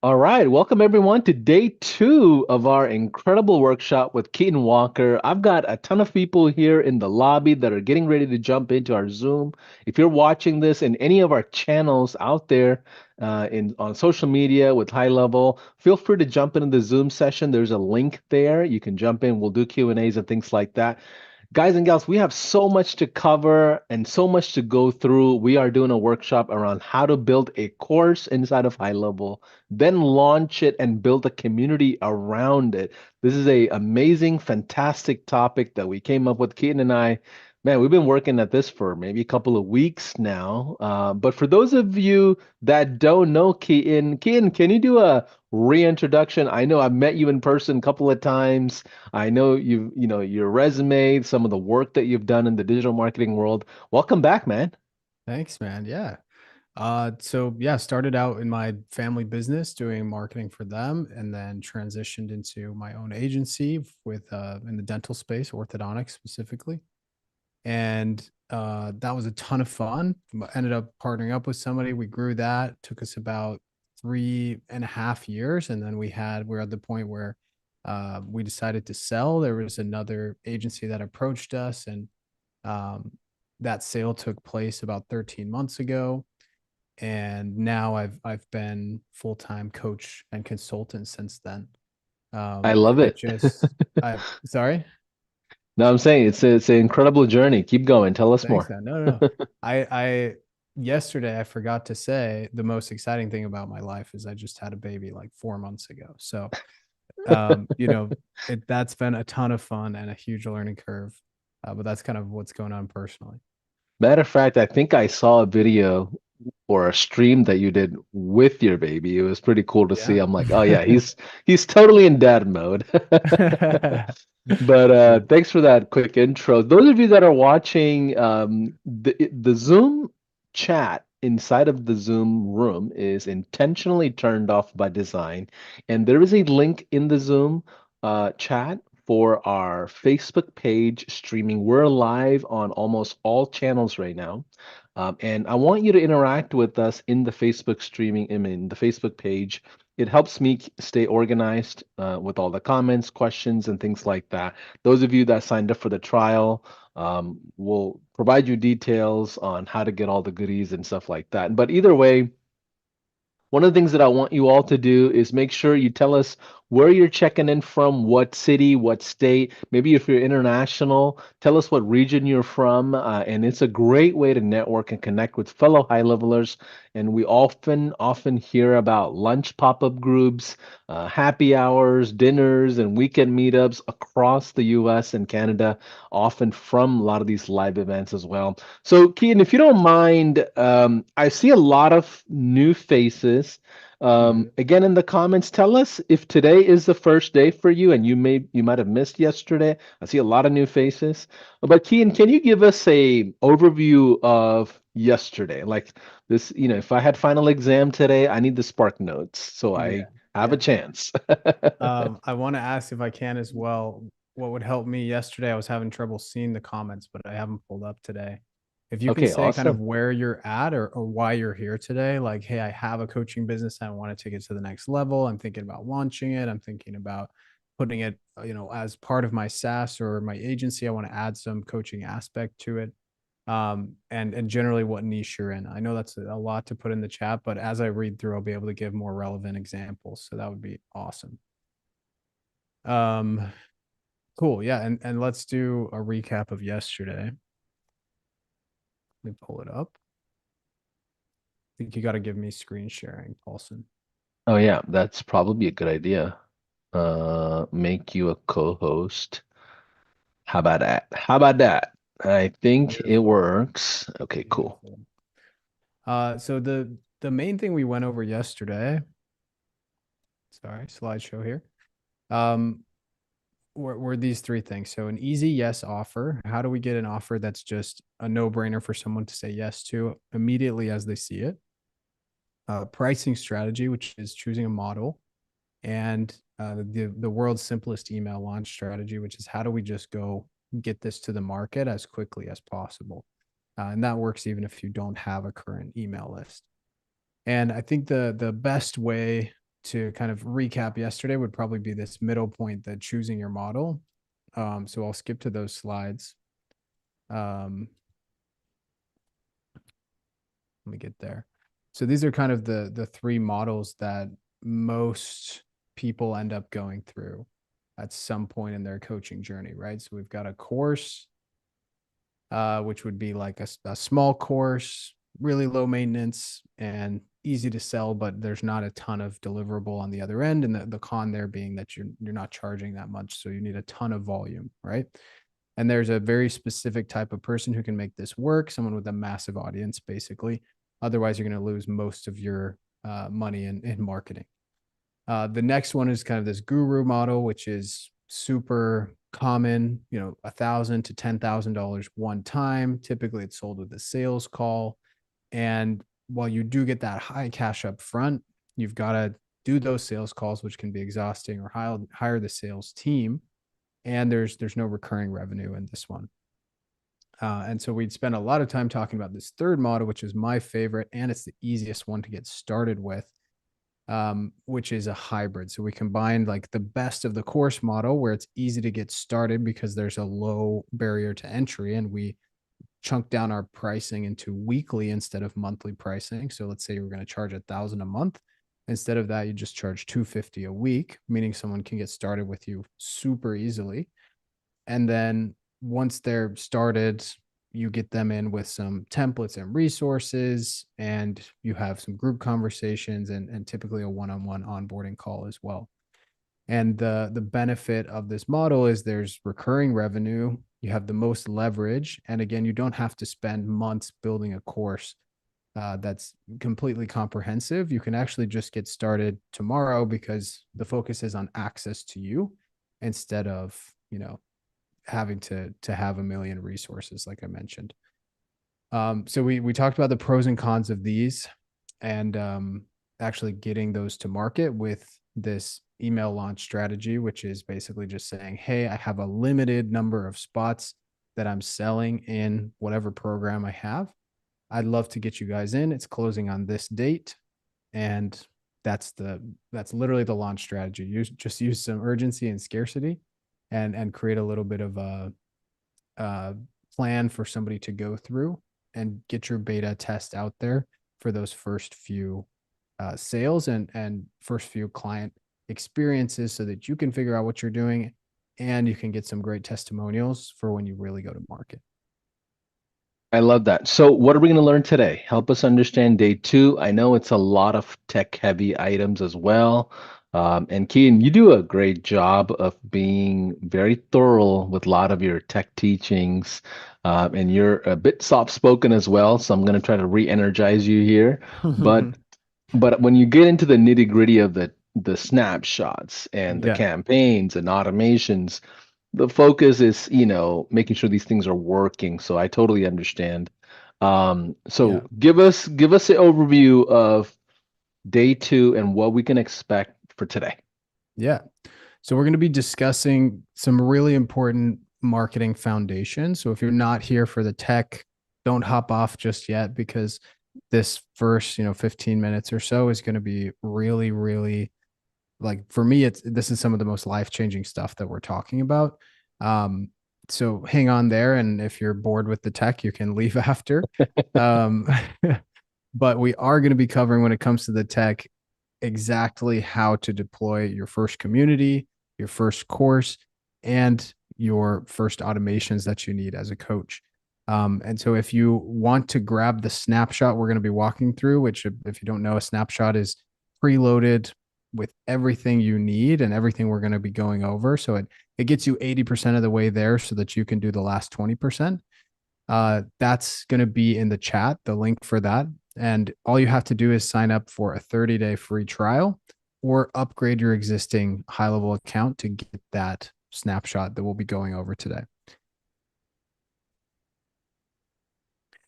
All right, welcome everyone to day two of our incredible workshop with Keaton Walker. I've got a ton of people here in the lobby that are getting ready to jump into our Zoom. If you're watching this in any of our channels out there in on social media with High Level, feel free to jump into the Zoom session. There's a link there. You can jump in. We'll do Q&As and things like that. Guys and gals, we have so much to cover and so much to go through. We are doing a workshop around how to build a course inside of High Level, then launch it and build a community around it. This is a amazing, fantastic topic that we came up with, Keaton and I. Man, we've been working at this for maybe a couple of weeks now. But for those of you that don't know Keaton, can you do a reintroduction? I know I've met you in person a couple of times. I know your resume, some of the work that you've done in the digital marketing world. Welcome back, man. Thanks, man. Yeah. So started out in my family business doing marketing for them and then transitioned into my own agency with in the dental space, orthodontics specifically. And that was a ton of fun. Ended up partnering up with somebody. We grew that. Took us about 3.5 years. And then we're at the point where we decided to sell. There was another agency that approached us and um, that sale took place about 13 months ago, and now I've been full-time coach and consultant since then. I And love it it. just I sorry. No, I'm saying it's an incredible journey. Keep going. Tell us Thanks, more. man. No. I yesterday I forgot to say the most exciting thing about my life is I just had a baby like 4 months ago. So um, you know, that's been a ton of fun and a huge learning curve. But that's kind of what's going on personally. Matter of fact, I think I saw a video or a stream that you did with your baby. It was pretty cool to see. Yeah. I'm like, oh yeah, he's totally in dad mode. But Cool. thanks for that quick intro. Those of you that are watching, the Zoom chat inside of the Zoom room is intentionally turned off by design, and there is a link in the Zoom chat for our Facebook page streaming. We're live on almost all channels right now. And I want you to interact with us in the Facebook streaming, I mean, the Facebook page. It helps me stay organized with all the comments, questions, and things like that. Those of you that signed up for the trial will provide you details on how to get all the goodies and stuff like that. But either way, one of the things that I want you all to do is make sure you tell us where you're checking in from, what city, what state. Maybe if you're international, tell us what region you're from. And it's a great way to network and connect with fellow high levelers. And we often hear about lunch pop-up groups, happy hours, dinners, and weekend meetups across the US and Canada, often from a lot of these live events as well. So, Keaton, if you don't mind, I see a lot of new faces. Mhm. Again, in the comments, tell us if today is the first day for you, and you might have missed yesterday. I see a lot of new faces. But Keaton, can you give us a overview of yesterday? Like this, if I had final exam today, I need the Spark Notes so I Yeah. have a Yeah. chance. I want to ask if I can as well. What would help me yesterday? I was having trouble seeing the comments, but I haven't pulled up today. If you can Okay, say kind of awesome. where you're at or why you're here today, like, hey, I have a coaching business. I want to take it to the next level. I'm thinking about launching it. I'm thinking about putting it, as part of my SaaS or my agency. I want to add some coaching aspect to it. And generally what niche you're in. I know that's a lot to put in the chat, but as I read through, I'll be able to give more relevant examples. So that would be awesome. Um, cool. Yeah. And let's do a recap of yesterday. Let me pull it up. I think you got to give me screen sharing, Paulson. Oh yeah, that's probably a good idea. Make you a co-host. How about that? How about that? I think it Beautiful. works. Okay, cool. Beautiful. So the main thing we went over yesterday, sorry, slideshow here. Um, were these three things. So an easy yes offer. How do we get an offer that's just a no-brainer for someone to say yes to immediately as they see it? Pricing strategy, which is choosing a model, and the world's simplest email launch strategy, which is how do we just go get this to the market as quickly as possible. And that works even if you don't have a current email list. And I think the best way to kind of recap yesterday would probably be this middle point, the choosing your model. So I'll skip to those slides. Let me get there. So these are kind of the three models that most people end up going through at some point in their coaching journey, right? So we've got a course, which would be like a small course, really low maintenance and easy to sell, but there's not a ton of deliverable on the other end. And the con there being that you're not charging that much. So you need a ton of volume, right? And there's a very specific type of person who can make this work, someone with a massive audience, basically. Otherwise, you're going to lose most of your money in marketing. The next one is kind of this guru model, which is super common, $1,000 to $10,000 one time. Typically, it's sold with a sales call. And while you do get that high cash up front, you've got to do those sales calls, which can be exhausting, or hire the sales team. And there's no recurring revenue in this one. And so we'd spend a lot of time talking about this third model, which is my favorite, and it's the easiest one to get started with, which is a hybrid. So we combine like the best of the course model, where it's easy to get started because there's a low barrier to entry, and we chunk down our pricing into weekly instead of monthly pricing. So let's say you're going to charge $1,000 a month. Instead of that, you just charge $250 a week, meaning someone can get started with you super easily. And then once they're started, you get them in with some templates and resources, and you have some group conversations and typically a one-on-one onboarding call as well. And the benefit of this model is there's recurring revenue, you have the most leverage, and again, you don't have to spend months building a course that's completely comprehensive. You can actually just get started tomorrow because the focus is on access to you instead of having to have a million resources, like I mentioned. So we talked about the pros and cons of these, and actually getting those to market with this email launch strategy, which is basically just saying, hey, I have a limited number of spots that I'm selling in whatever program I have. I'd love to get you guys in. It's closing on this date. And that's literally the launch strategy. Use some urgency and scarcity, and create a little bit of a plan for somebody to go through and get your beta test out there for those first few sales and first few client experiences, so that you can figure out what you're doing and you can get some great testimonials for when you really go to market. I love that. So, what are we going to learn today? Help us understand day two. I know it's a lot of tech heavy items as well. And Keaton, you do a great job of being very thorough with a lot of your tech teachings. And you're a bit soft spoken as well. So, I'm going to try to re energize you here. But when you get into the nitty gritty of the snapshots and the Yeah. campaigns and automations, the focus is, making sure these things are working. So I totally understand. Yeah. So give us an overview of day two and what we can expect for today. Yeah. So we're going to be discussing some really important marketing foundations. So if you're not here for the tech, don't hop off just yet, because this first, 15 minutes or so is going to be really, really, like, for me, this is some of the most life-changing stuff that we're talking about. Um, so hang on there. And if you're bored with the tech, you can leave after. Um, but we are going to be covering, when it comes to the tech, exactly how to deploy your first community, your first course, and your first automations that you need as a coach. And so if you want to grab the snapshot we're going to be walking through, which, if you don't know, a snapshot is preloaded with everything you need and everything we're going to be going over. So it gets you 80% of the way there so that you can do the last 20%. That's going to be in the chat, the link for that. And all you have to do is sign up for a 30-day free trial, or upgrade your existing HighLevel account to get that snapshot that we'll be going over today.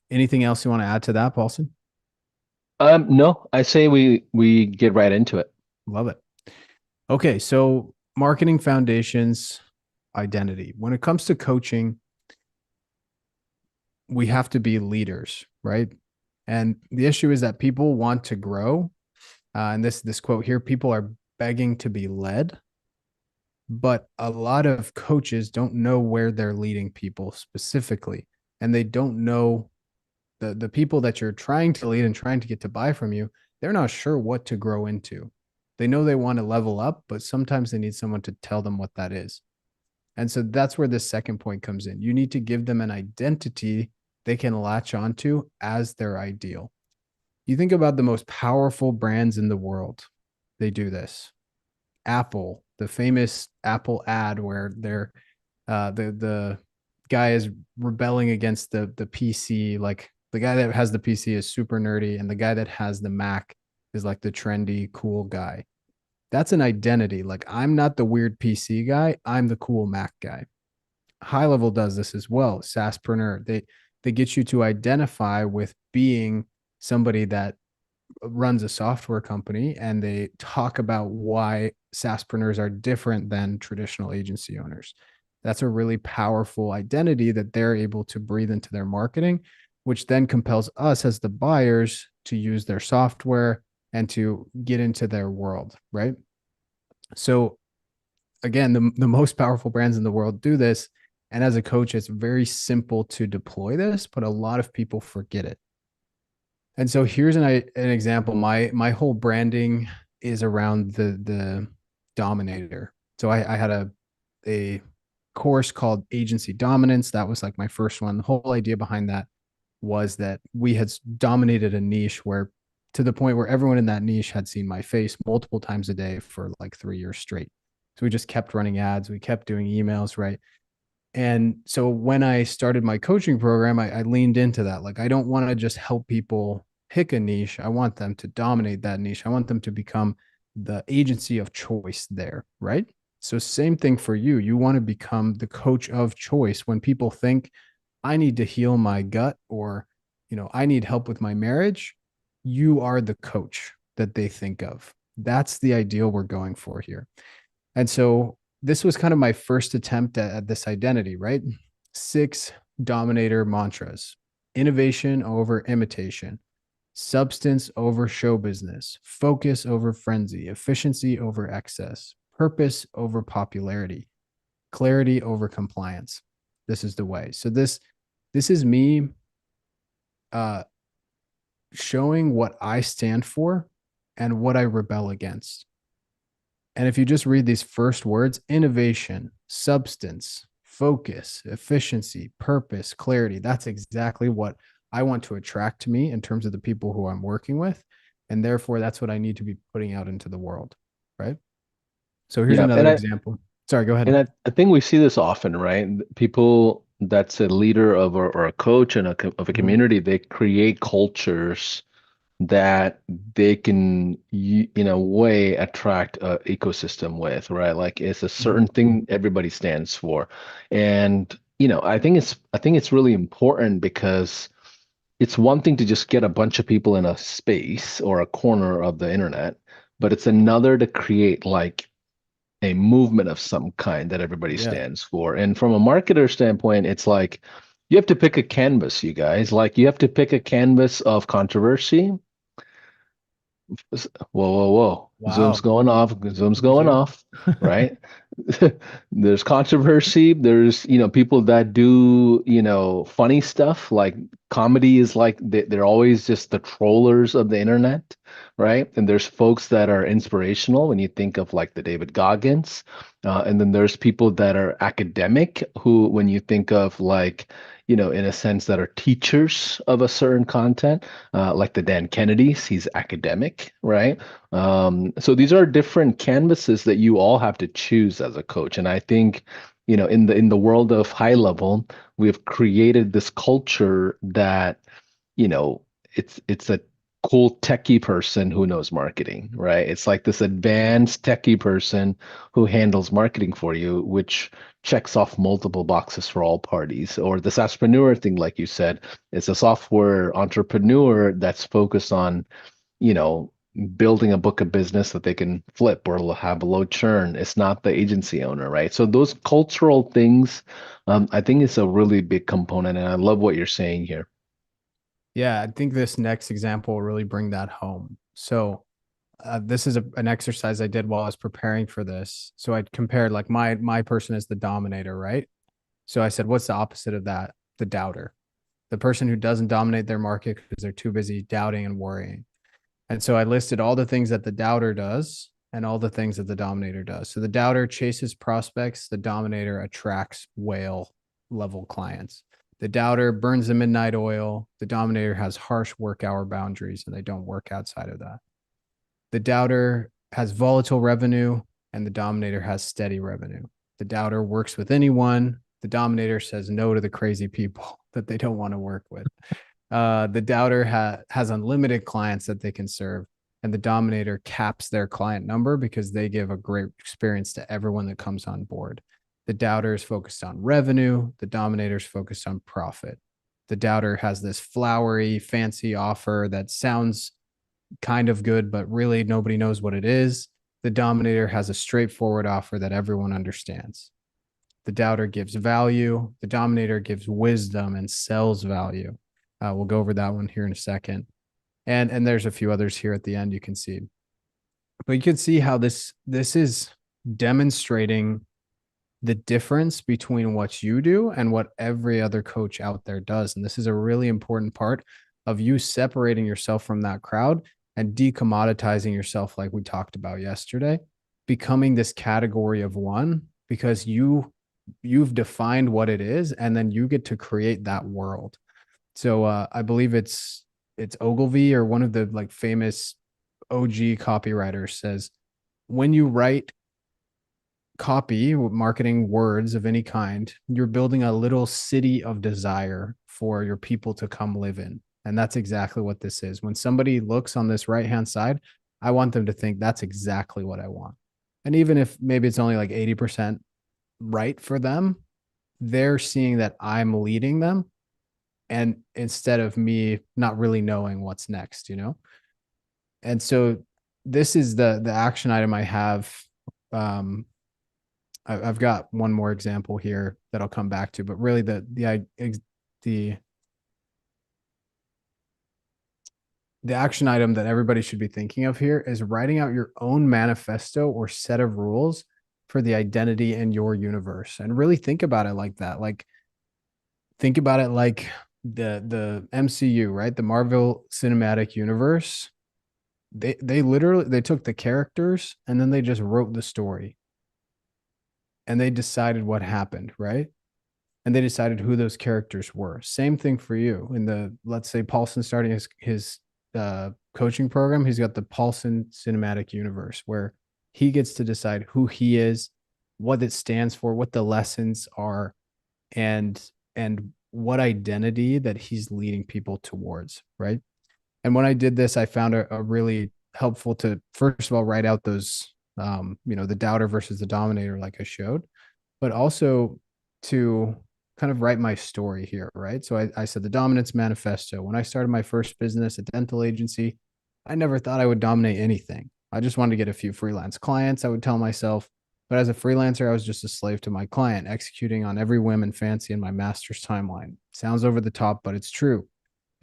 Anything else you want to add to that, Paulson? No, I say we get right into it. Love it. Okay, so marketing foundations, identity. When it comes to coaching, we have to be leaders, right? And the issue is that people want to grow, And this quote here: people are begging to be led, but a lot of coaches don't know where they're leading people specifically, and they don't know the people that you're trying to lead and trying to get to buy from you. They're not sure what to grow into. They know they want to level up, but sometimes they need someone to tell them what that is. And so that's where the second point comes in. You need to give them an identity they can latch onto as their ideal. You think about the most powerful brands in the world, they do this. Apple, the famous Apple ad where the guy is rebelling against the PC. Like the guy that has the PC is super nerdy, and the guy that has the Mac is like the trendy, cool guy. That's an identity. Like I'm not the weird PC guy, I'm the cool Mac guy. HighLevel does this as well. SaaSpreneur. They get you to identify with being somebody that runs a software company, and they talk about why SaaSpreneurs are different than traditional agency owners. That's a really powerful identity that they're able to breathe into their marketing, which then compels us as the buyers to use their software and to get into their world, right? So again, the most powerful brands in the world do this. And as a coach, it's very simple to deploy this, but a lot of people forget it. And so here's an example. My whole branding is around the dominator. So I had a course called Agency Dominance. That was like my first one. The whole idea behind that was that we had dominated a niche where, to the point where everyone in that niche had seen my face multiple times a day for like 3 years straight. So we just kept running ads, we kept doing emails, right? And so when I started my coaching program, I leaned into that. Like, I don't want to just help people pick a niche. I want them to dominate that niche. I want them to become the agency of choice there, right? So, same thing for you. You want to become the coach of choice. When people think, I need to heal my gut, or, I need help with my marriage, you are the coach that they think of. That's the ideal we're going for here. And so this was kind of my first attempt at this identity, right? 6 dominator mantras: innovation over imitation, substance over show business, focus over frenzy, efficiency over excess, purpose over popularity, clarity over compliance. This is the way. So this is me uh, showing what I stand for and what I rebel against. And if you just read these first words: innovation, substance, focus, efficiency, purpose, clarity, that's exactly what I want to attract to me in terms of the people who I'm working with. And therefore, that's what I need to be putting out into the world. Right. So here's Yeah, another example. Sorry, go ahead. I think we see this often, right? People that's a leader of or a coach of a Mhm. community, they create cultures that they can in a way attract a ecosystem with, right? Like it's a certain Mhm. thing everybody stands for. And I think it's really important because it's one thing to just get a bunch of people in a space or a corner of the internet, but it's another to create like a movement of some kind that everybody Yeah. stands for. And from a marketer standpoint, it's like you have to pick a canvas, you guys. Like you have to pick a canvas of controversy. Whoa, whoa, whoa. Zoom's Wow. going off. Zoom's going Zoom. off, right? There's controversy. There's, people that do, funny stuff. Like comedy is like they're always just the trollers of the internet, right? And there's folks that are inspirational when you think of like the David Goggins. And then there's people that are academic who, when you think of like, in a sense that are teachers of a certain content, like the Dan Kennedys, he's academic, right? So these are different canvases that you all have to choose as a coach. And I think, in the world of HighLevel, we've created this culture that, you know, it's a cool techie person who knows marketing, right? It's like this advanced techie person who handles marketing for you, which checks off multiple boxes for all parties. Or the SaaSpreneur thing, like you said, it's a software entrepreneur that's focused on, you know, building a book of business that they can flip or have a low churn. It's not the agency owner, right? So those cultural things, I think it's a really big component, and I love what you're saying here. Yeah, I think this next example will really bring that home. So this is an exercise I did while I was preparing for this. So I compared like my person is the dominator, right? So I said, what's the opposite of that? The doubter, the person who doesn't dominate their market because they're too busy doubting and worrying. And so I listed all the things that the doubter does and all the things that the dominator does. So the doubter chases prospects, the dominator attracts whale level clients. The doubter burns the midnight oil, the dominator has harsh work hour boundaries and they don't work outside of that. The doubter has volatile revenue and the dominator has steady revenue. The doubter works with anyone. The dominator says no to the crazy people that they don't want to work with. The doubter has unlimited clients that they can serve, and the dominator caps their client number because they give a great experience to everyone that comes on board. The doubter is focused on revenue. The dominator is focused on profit. The doubter has this flowery, fancy offer that sounds kind of good, but really nobody knows what it is. The dominator has a straightforward offer that everyone understands. The doubter gives value. The dominator gives wisdom and sells value. We'll go over that one here in a second. And there's a few others here at the end you can see. But you can see how this is demonstrating the difference between what you do and what every other coach out there does. And this is a really important part of you separating yourself from that crowd and decommoditizing yourself, like we talked about yesterday, becoming this category of one because you've defined what it is, and then you get to create that world. So I believe it's Ogilvy or one of the like famous OG copywriters says, when you write copy, marketing words of any kind, you're building a little city of desire for your people to come live in. And that's exactly what this is. When somebody looks on this right-hand side, I want them to think that's exactly what I want. And even if maybe it's only like 80% right for them, they're seeing that I'm leading them. And instead of me not really knowing what's next, you know? And so this is the action item I have. Um, I've got one more example here that I'll come back to, but really the the action item that everybody should be thinking of here is writing out your own manifesto or set of rules for the identity in your universe, and really think about it like that. Like think about it like the MCU, right? The Marvel Cinematic Universe. They literally they took the characters and then they just wrote the story and they decided what happened, right? And they decided who those characters were. Same thing for you. In the, let's say Paulson starting his coaching program, he's got the Paulson Cinematic Universe where he gets to decide who he is, what it stands for, what the lessons are, and what identity that he's leading people towards, right? And when I did this, I found a really helpful to first of all write out those the doubter versus the dominator, like I showed, but also to kind of write my story here, right? So I said the dominance manifesto. When I started my first business, a dental agency, I never thought I would dominate anything. I just wanted to get a few freelance clients, I would tell myself. But as a freelancer, I was just a slave to my client, executing on every whim and fancy in my master's timeline. Sounds over the top, but it's true.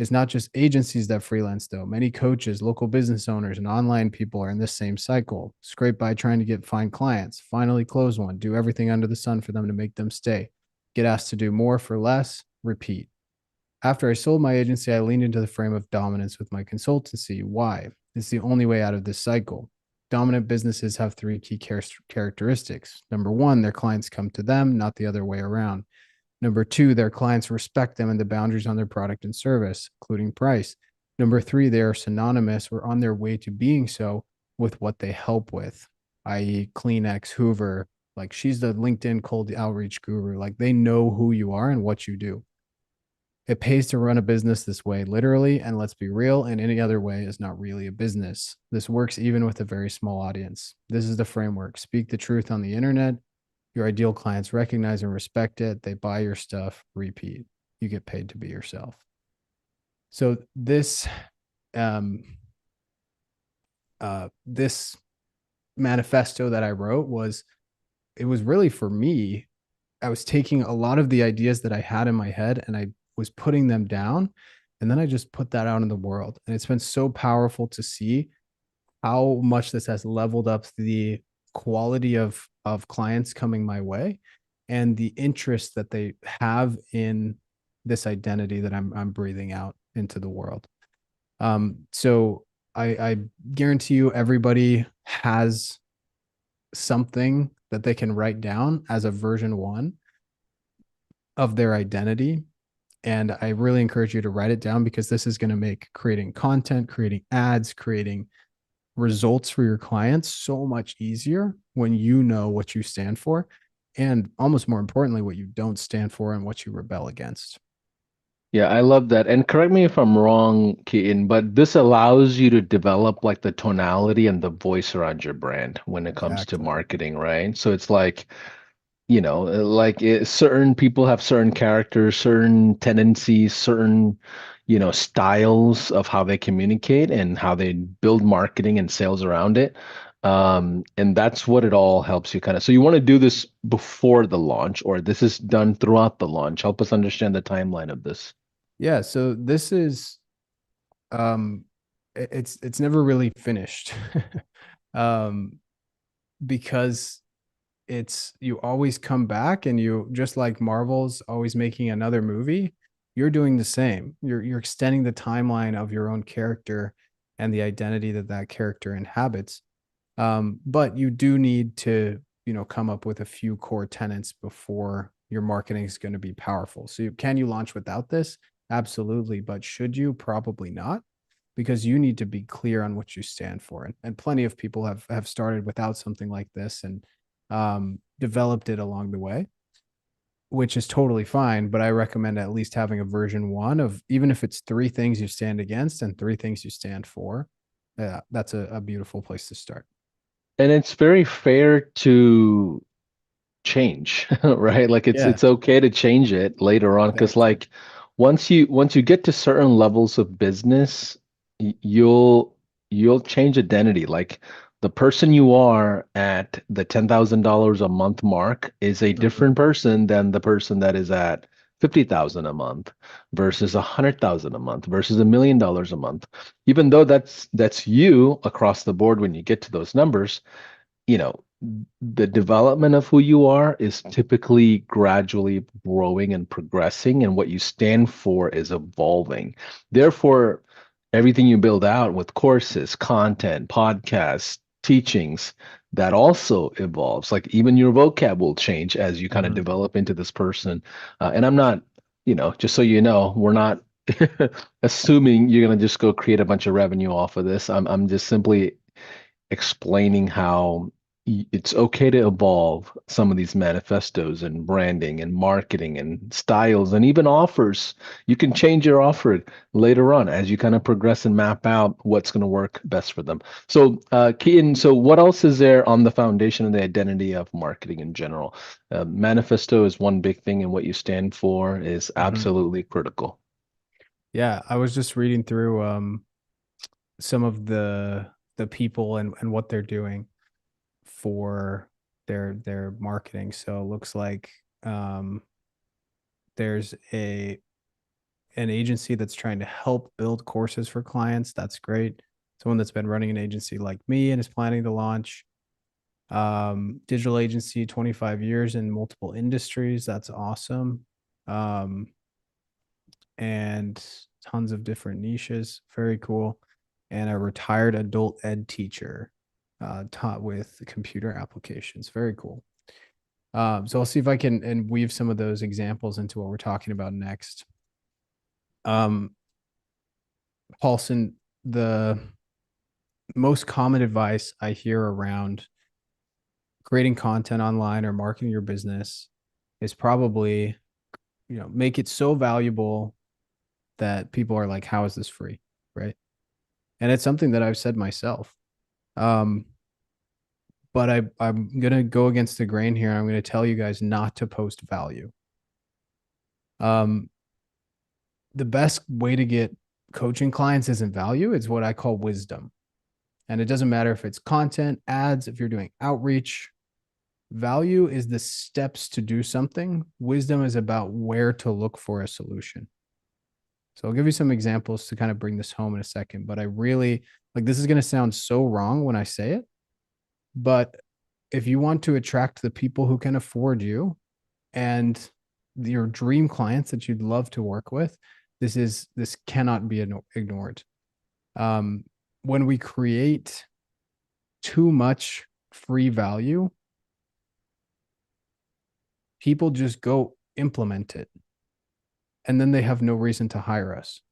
It's not just agencies that freelance, though. Many coaches, local business owners, and online people are in this same cycle. Scrape by trying to find clients, finally close one, do everything under the sun for them to make them stay. Get asked to do more for less, repeat. After I sold my agency, I leaned into the frame of dominance with my consultancy. Why? It's the only way out of this cycle. Dominant businesses have three key characteristics. Number one, their clients come to them, not the other way around. Number two, their clients respect them and the boundaries on their product and service, including price. Number three, they are synonymous or on their way to being so with what they help with, i.e., Kleenex, Hoover. Like she's the LinkedIn cold outreach guru. Like they know who you are and what you do. It pays to run a business this way, literally, and let's be real, in any other way is not really a business. This works even with a very small audience. This is the framework. Speak the truth on the internet. Your ideal clients recognize and respect it. They buy your stuff, repeat. You get paid to be yourself. So this manifesto that I wrote it was really for me. I was taking a lot of the ideas that I had in my head and I was putting them down. And then I just put that out in the world. And it's been so powerful to see how much this has leveled up the quality of clients coming my way and the interest that they have in this identity that I'm breathing out into the world. So I guarantee you everybody has something that they can write down as a version one of their identity. And I really encourage you to write it down because this is going to make creating content, creating ads, creating results for your clients so much easier when you know what you stand for. And almost more importantly, what you don't stand for and what you rebel against. Yeah, I love that. And correct me if I'm wrong, Keaton, but this allows you to develop like the tonality and the voice around your brand when it comes to Exactly. marketing, right? So it's like, certain people have certain characters, certain tendencies, certain, styles of how they communicate and how they build marketing and sales around it. And that's what it all helps you kind of. So you want to do this before the launch, or this is done throughout the launch. Help us understand the timeline of this. Yeah. So this is um it's never really finished. um because it's you always come back and you just like Marvel's always making another movie, you're doing the same. You're extending the timeline of your own character and the identity that that character inhabits. But you do need to, come up with a few core tenets before your marketing is going to be powerful. So can you launch without this? Absolutely. But should you? Probably not, because you need to be clear on what you stand for. And plenty of people have started without something like this and developed it along the way, which is totally fine. But I recommend at least having a version one of, even if it's three things you stand against and three things you stand for. Yeah, that's a beautiful place to start. And it's very fair to change, right? Like Yeah, it's okay to change it later on because exactly. like once you get to certain levels of business, you'll change identity. Like the person you are at the $10,000 a month mark is a Mhm. different person than the person that is at 50,000 a month versus 100,000 a month versus $1 million a month. Even though that's you across the board when you get to those numbers, you know, the development of who you are is typically gradually growing and progressing, and what you stand for is evolving. Therefore, everything you build out with courses, content, podcasts, teachings, that also evolves. Like even your vocab will change as you kind of Mhm. develop into this person. And I'm not, just so you know, we're not assuming you're going to just go create a bunch of revenue off of this. I'm just simply explaining how it's okay to evolve some of these manifestos and branding and marketing and styles and even offers. You can change your offer later on as you kind of progress and map out what's going to work best for them. So, Keaton, so what else is there on the foundation of the identity of marketing in general? Manifesto is one big thing, and what you stand for is Mhm. absolutely critical. Yeah, I was just reading through some of the people and what they're doing for their marketing. So it looks like um there's an agency that's trying to help build courses for clients. That's great. Someone that's been running an agency like me and is planning to launch. Digital agency, 25 years in multiple industries. That's awesome. Um, and tons of different niches. Very cool. And a retired adult ed teacher, taught with computer applications. Very cool. So I'll see if I can and weave some of those examples into what we're talking about next. Um, Paulson, the most common advice I hear around creating content online or marketing your business is probably, make it so valuable that people are like, how is this free? Right. And it's something that I've said myself. Um, but I'm gonna go against the grain here. I'm gonna tell you guys not to post value. Um, the best way to get coaching clients isn't value, it's what I call wisdom. And it doesn't matter if it's content, ads, if you're doing outreach. Value is the steps to do something. Wisdom is about where to look for a solution. So I'll give you some examples to kind of bring this home in a second, but I really like this is going to sound so wrong when I say it, but if you want to attract the people who can afford you and your dream clients that you'd love to work with, this cannot be ignored. Um, when we create too much free value, people just go implement it, and then they have no reason to hire us.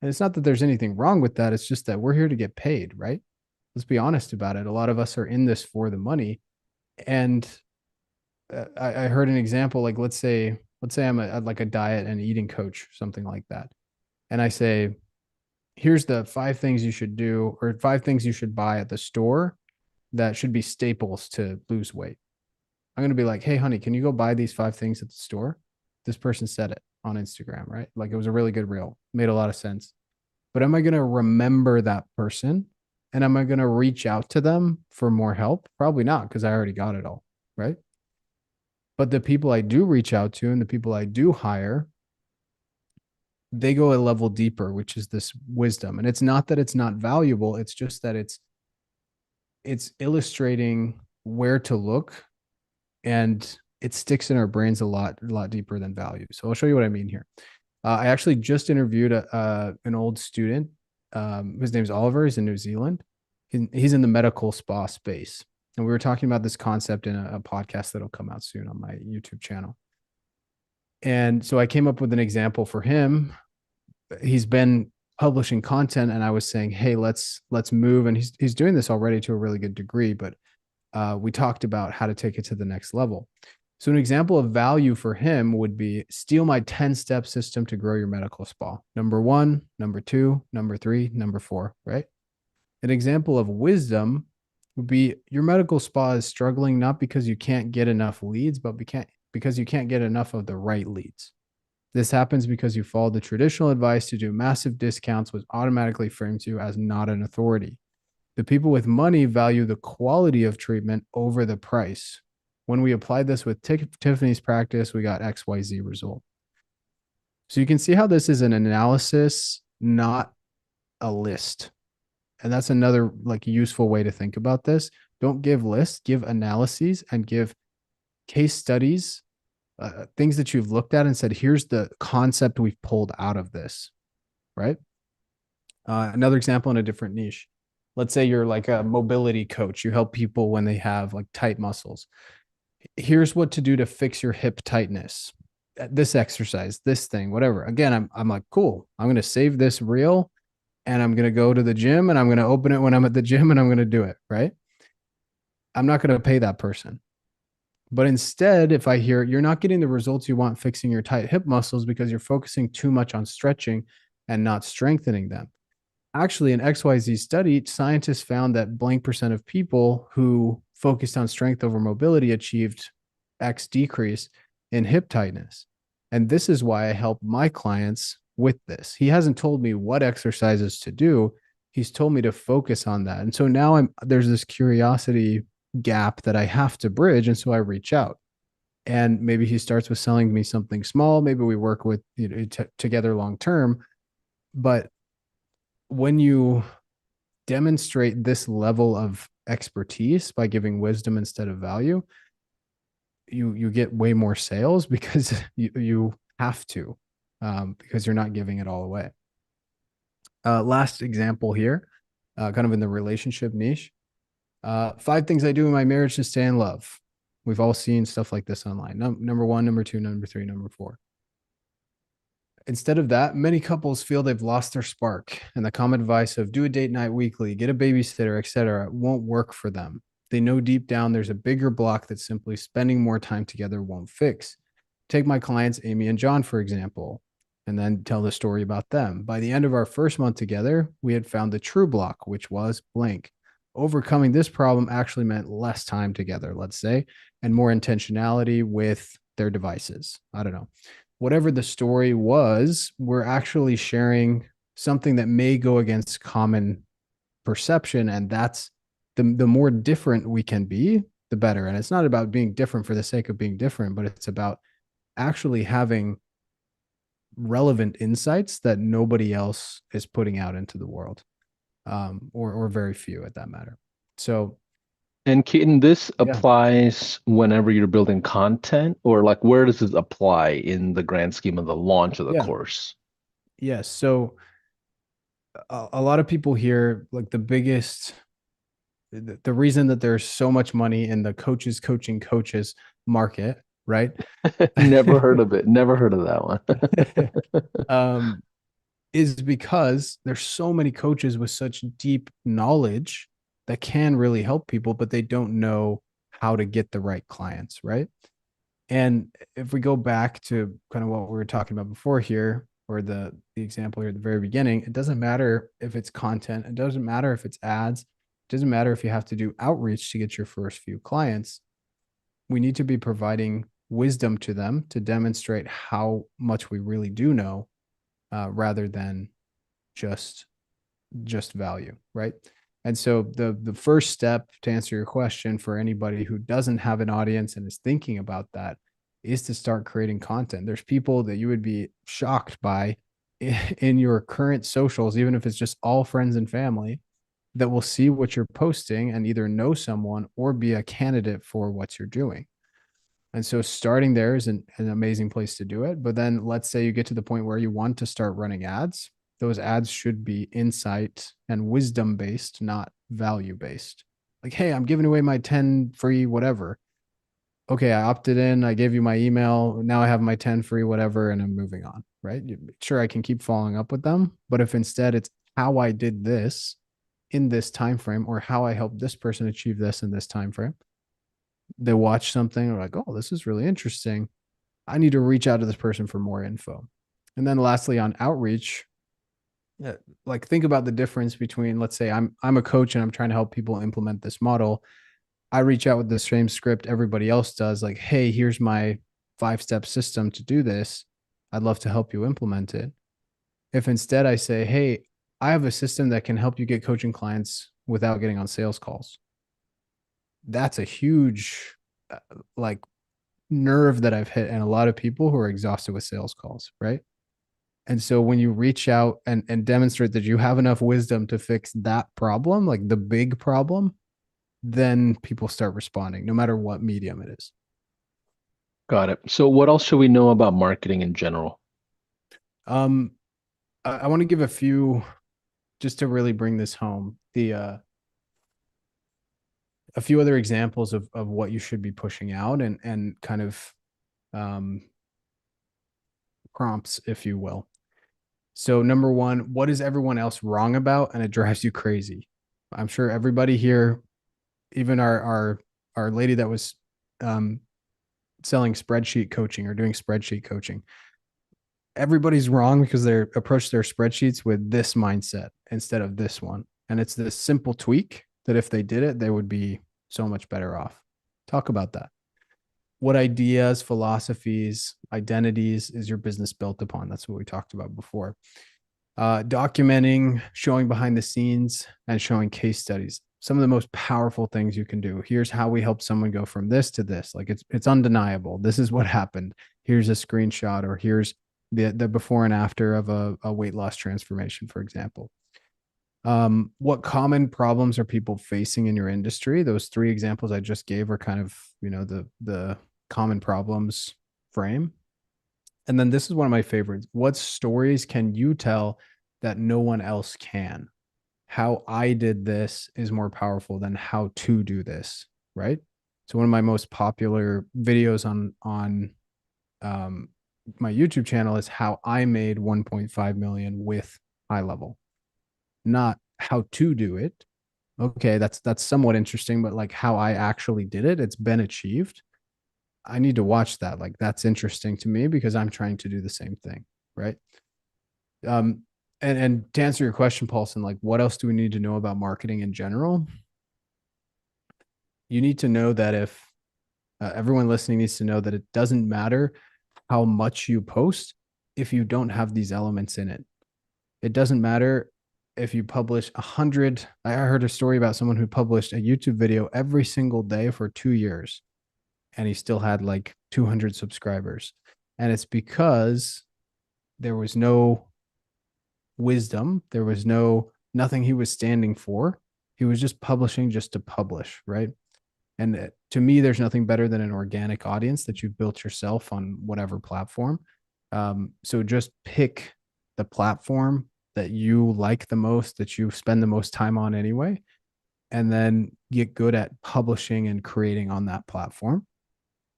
And it's not that there's anything wrong with that. It's just that we're here to get paid, right? Let's be honest about it. A lot of us are in this for the money. And I heard an example, like let's say I'm like a diet and eating coach, something like that. And I say, here's the 5 things you should do or 5 things you should buy at the store that should be staples to lose weight. I'm going to be like, hey, honey, can you go buy these 5 things at the store? This person said it on Instagram, right? Like it was a really good reel, made a lot of sense. But am I going to remember that person? And am I going to reach out to them for more help? Probably not, because I already got it all, right? But the people I do reach out to and the people I do hire, they go a level deeper, which is this wisdom. And it's not that it's not valuable, it's just that it's illustrating where to look, and it sticks in our brains a lot deeper than value. So I'll show you what I mean here. I actually just interviewed an old student. His name's Oliver. He's in New Zealand. He's in the medical spa space. And we were talking about this concept in a podcast that'll come out soon on my YouTube channel. And so I came up with an example for him. He's been publishing content, and I was saying, hey, let's move. And he's doing this already to a really good degree, but we talked about how to take it to the next level. So an example of value for him would be steal my 10-step system to grow your medical spa. Number 1, number 2, number 3, number 4, right? An example of wisdom would be your medical spa is struggling not because you can't get enough leads, but because you can't get enough of the right leads. This happens because you follow the traditional advice to do massive discounts, which automatically frames you as not an authority. The people with money value the quality of treatment over the price. When we applied this with Tiffany's practice, we got XYZ result. So you can see how this is an analysis, not a list. And that's another like useful way to think about this. Don't give lists, give analyses and give case studies, things that you've looked at and said, here's the concept we've pulled out of this, right? Another example in a different niche. Let's say you're like a mobility coach. You help people when they have like tight muscles. Here's what to do to fix your hip tightness. This exercise, this thing, whatever. Again, I'm like, cool. I'm going to save this reel and I'm going to go to the gym and I'm going to open it when I'm at the gym and I'm going to do it, right? I'm not going to pay that person. But instead, if I hear you're not getting the results you want fixing your tight hip muscles because you're focusing too much on stretching and not strengthening them. Actually, in XYZ study, scientists found that blank percent of people who focused on strength over mobility achieved X decrease in hip tightness. And this is why I help my clients with this. He hasn't told me what exercises to do. He's told me to focus on that. And so now there's this curiosity gap that I have to bridge. And so I reach out. And maybe he starts with selling me something small. Maybe we work with together long term. But when you demonstrate this level of expertise by giving wisdom instead of value, you get way more sales because you have to, because you're not giving it all away. Last example here, kind of in the relationship niche. 5 things I do in my marriage to stay in love. We've all seen stuff like this online. Number 1, number 2, number 3, number 4. Instead of that, many couples feel they've lost their spark, and the common advice of do a date night weekly, get a babysitter, etc., won't work for them. They know deep down there's a bigger block that simply spending more time together won't fix. Take my clients, Amy and John, for example, and then tell the story about them. By the end of our first month together, we had found the true block, which was blank. Overcoming this problem actually meant less time together, let's say, and more intentionality with their devices. I don't know. Whatever the story was, we're actually sharing something that may go against common perception. And that's the more different we can be, the better. And it's not about being different for the sake of being different, but it's about actually having relevant insights that nobody else is putting out into the world, or very few at that matter. So And Keaton, this yeah, applies whenever you're building content, or like where does this apply in the grand scheme of the launch of the yeah, course? yes. So a lot of people here, like the reason that there's so much money in the coaches coaching coaches market, right? Never heard of it. Never heard of that one. um, is because there's so many coaches with such deep knowledge that can really help people, but they don't know how to get the right clients, right? And if we go back to kind of what we were talking about before here, or the example here at the very beginning, it doesn't matter if it's content, it doesn't matter if it's ads, it doesn't matter if you have to do outreach to get your first few clients. We need to be providing wisdom to them to demonstrate how much we really do know, rather than just value, right? And so the first step to answer your question for anybody who doesn't have an audience and is thinking about that is to start creating content. There's people that you would be shocked by in your current socials, even if it's just all friends and family, that will see what you're posting and either know someone or be a candidate for what you're doing. And so starting there is an amazing place to do it. But then let's say you get to the point where you want to start running ads. Those ads should be insight and wisdom based, not value based. Like, hey, I'm giving away my 10 free whatever. Okay, I opted in, I gave you my email. Now I have my 10 free whatever, and I'm moving on, right? Sure, I can keep following up with them. But if instead it's how I did this in this time frame, or how I helped this person achieve this in this time frame, they watch something, or like, oh, this is really interesting. I need to reach out to this person for more info. And then lastly, on outreach, like think about the difference between, let's say I'm a coach and I'm trying to help people implement this model. I reach out with the same script everybody else does, like, hey, here's my 5-step system to do this. I'd love to help you implement it. If instead I say, hey, I have a system that can help you get coaching clients without getting on sales calls, that's a huge, like, nerve that I've hit, and a lot of people who are exhausted with sales calls, right? And so when you reach out and demonstrate that you have enough wisdom to fix that problem, like the big problem, then people start responding, no matter what medium it is. Got it. So what else should we know about marketing in general? Um, I want to give a few just to really bring this home. A few other examples of what you should be pushing out, and kind of um, prompts, if you will. So number one, what is everyone else wrong about and it drives you crazy? I'm sure everybody here, even our lady that was um, selling spreadsheet coaching or doing spreadsheet coaching, everybody's wrong because they approach their spreadsheets with this mindset instead of this one. And it's this simple tweak that if they did it, they would be so much better off. Talk about that. What ideas, philosophies, identities is your business built upon? That's what we talked about before. Documenting, showing behind the scenes, and showing case studies. Some of the most powerful things you can do. Here's how we helped someone go from this to this. Like it's undeniable. This is what happened. Here's a screenshot, or here's the before and after of a weight loss transformation, for example. What common problems are people facing in your industry? Those three examples I just gave are kind of, the common problems frame. And then this is one of my favorites. What stories can you tell that no one else can? How I did this is more powerful than how to do this, right? So one of my most popular videos on um, my YouTube channel is how I made 1.5 million with HighLevel, not how to do it. Okay, that's somewhat interesting, but like how I actually did it, it's been achieved. I need to watch that. Like that's interesting to me because I'm trying to do the same thing, right? Um, and to answer your question, Paulson, like what else do we need to know about marketing in general? You need to know that if everyone listening needs to know that it doesn't matter how much you post if you don't have these elements in it. It doesn't matter if you publish 100. I heard a story about someone who published a YouTube video every single day for 2 years, and he still had like 200 subscribers. And it's because there was no wisdom. There was nothing he was standing for. He was just publishing just to publish, right? And to me, there's nothing better than an organic audience that you've built yourself on whatever platform. So just pick the platform that you like the most, that you spend the most time on anyway, and then get good at publishing and creating on that platform,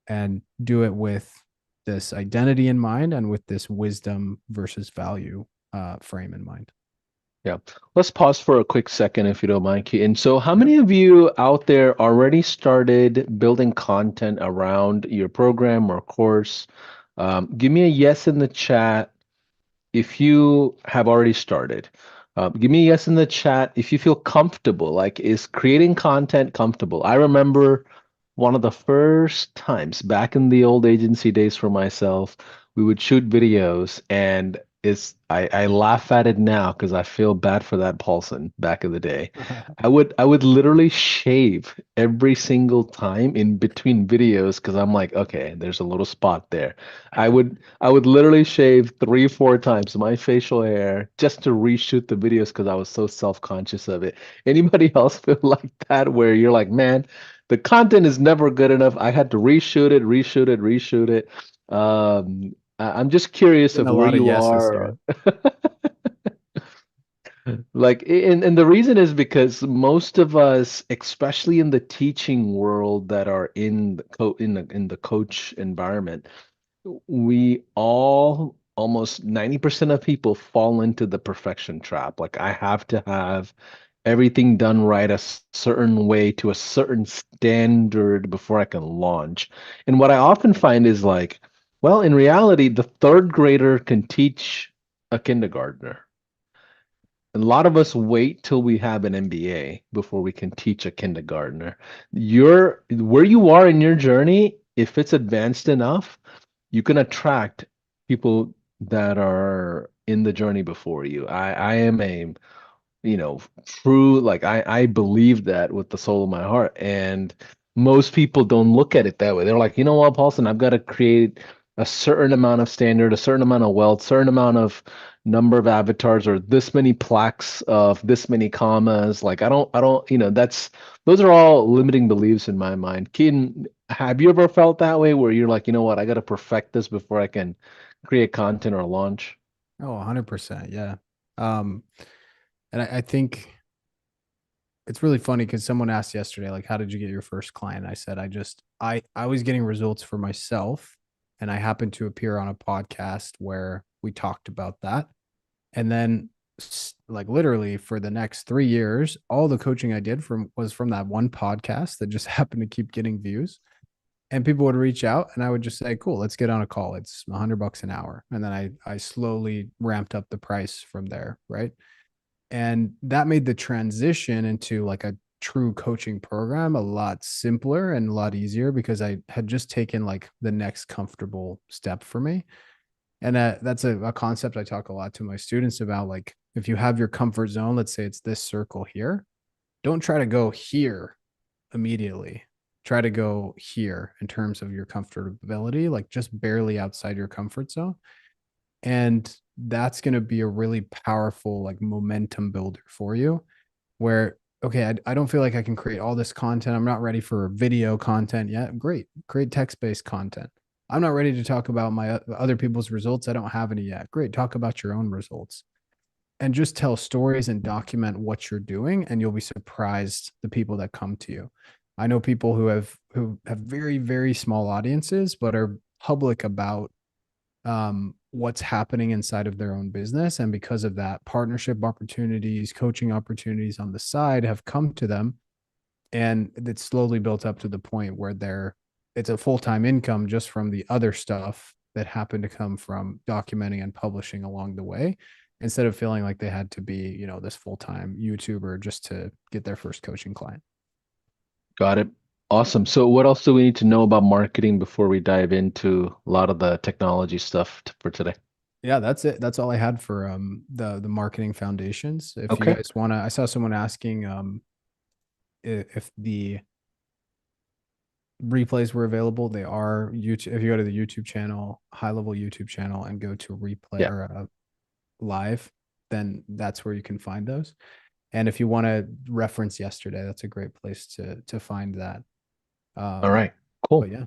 and do it with this identity in mind and with this wisdom versus value frame in mind. Yeah. Let's pause for a quick second if you don't mind, Keaton. So, how many of you out there already started building content around your program or course? Give me a yes in the chat if you have already started. Give me a yes in the chat if you feel comfortable. Like, is creating content comfortable? I remember one of the first times back in the old agency days for myself, we would shoot videos, and I laugh at it now because I feel bad for that Paulson back in the day. I would literally shave every single time in between videos because I'm like, okay, there's a little spot there. I would literally shave 3, 4 times my facial hair just to reshoot the videos because I was so self-conscious of it. Anybody else feel like that where you're like, man, the content is never good enough. I had to reshoot it, reshoot it, reshoot it. I'm just curious Getting of a where lot of you yeses are. here. Like, and the reason is because most of us, especially in the teaching world that are in the coach environment, we all almost 90% of people fall into the perfection trap. Like, I have to have everything done right a certain way to a certain standard before I can launch. And what I often find is like, well, in reality, the third grader can teach a kindergartner. A lot of us wait till we have an MBA before we can teach a kindergartner. You're where you are in your journey, if it's advanced enough, you can attract people that are in the journey before you. I am a true, like I believe that with the soul of my heart. And most people don't look at it that way. They're like, you know what, Paulson, I've got to create a certain amount of standard, a certain amount of wealth, certain amount of number of avatars, or this many plaques of this many commas. Like I don't, those are all limiting beliefs in my mind. Keaton, have you ever felt that way where you're like, you know what, I got to perfect this before I can create content or launch? Oh, 100%. Yeah. Um, and I think it's really funny because someone asked yesterday, like, how did you get your first client? I said, I was getting results for myself, and I happened to appear on a podcast where we talked about that. And then, like, literally for the next 3 years, all the coaching I did was from that one podcast that just happened to keep getting views. And people would reach out, and I would just say, cool, let's get on a call. It's $100 an hour. And then I slowly ramped up the price from there. Right. And that made the transition into like a true coaching program a lot simpler and a lot easier because I had just taken like the next comfortable step for me. And that's a concept I talk a lot to my students about. Like, if you have your comfort zone, let's say it's this circle here, don't try to go here immediately. Try to go here in terms of your comfortability, like just barely outside your comfort zone. And that's going to be a really powerful like momentum builder for you, where okay, I don't feel like I can create all this content. I'm not ready for video content yet. Great, create text-based content. I'm not ready to talk about my other people's results. I don't have any yet. Great, talk about your own results and just tell stories and document what you're doing, and you'll be surprised the people that come to you. I know people who have very very small audiences but are public about what's happening inside of their own business. And because of that, partnership opportunities, coaching opportunities on the side have come to them. And it's slowly built up to the point where it's a full-time income just from the other stuff that happened to come from documenting and publishing along the way, instead of feeling like they had to be, this full-time YouTuber just to get their first coaching client. Got it. Awesome. So what else do we need to know about marketing before we dive into a lot of the technology stuff for today? Yeah, that's it. That's all I had for the marketing foundations. If you Okay. guys want to, I saw someone asking if the, replays were available. They are YouTube. If you go to the YouTube channel, HighLevel YouTube channel, and go to replay Yeah. or live, then that's where you can find those. And if you want to reference yesterday, that's a great place to find that. All Um, right. Cool. but yeah,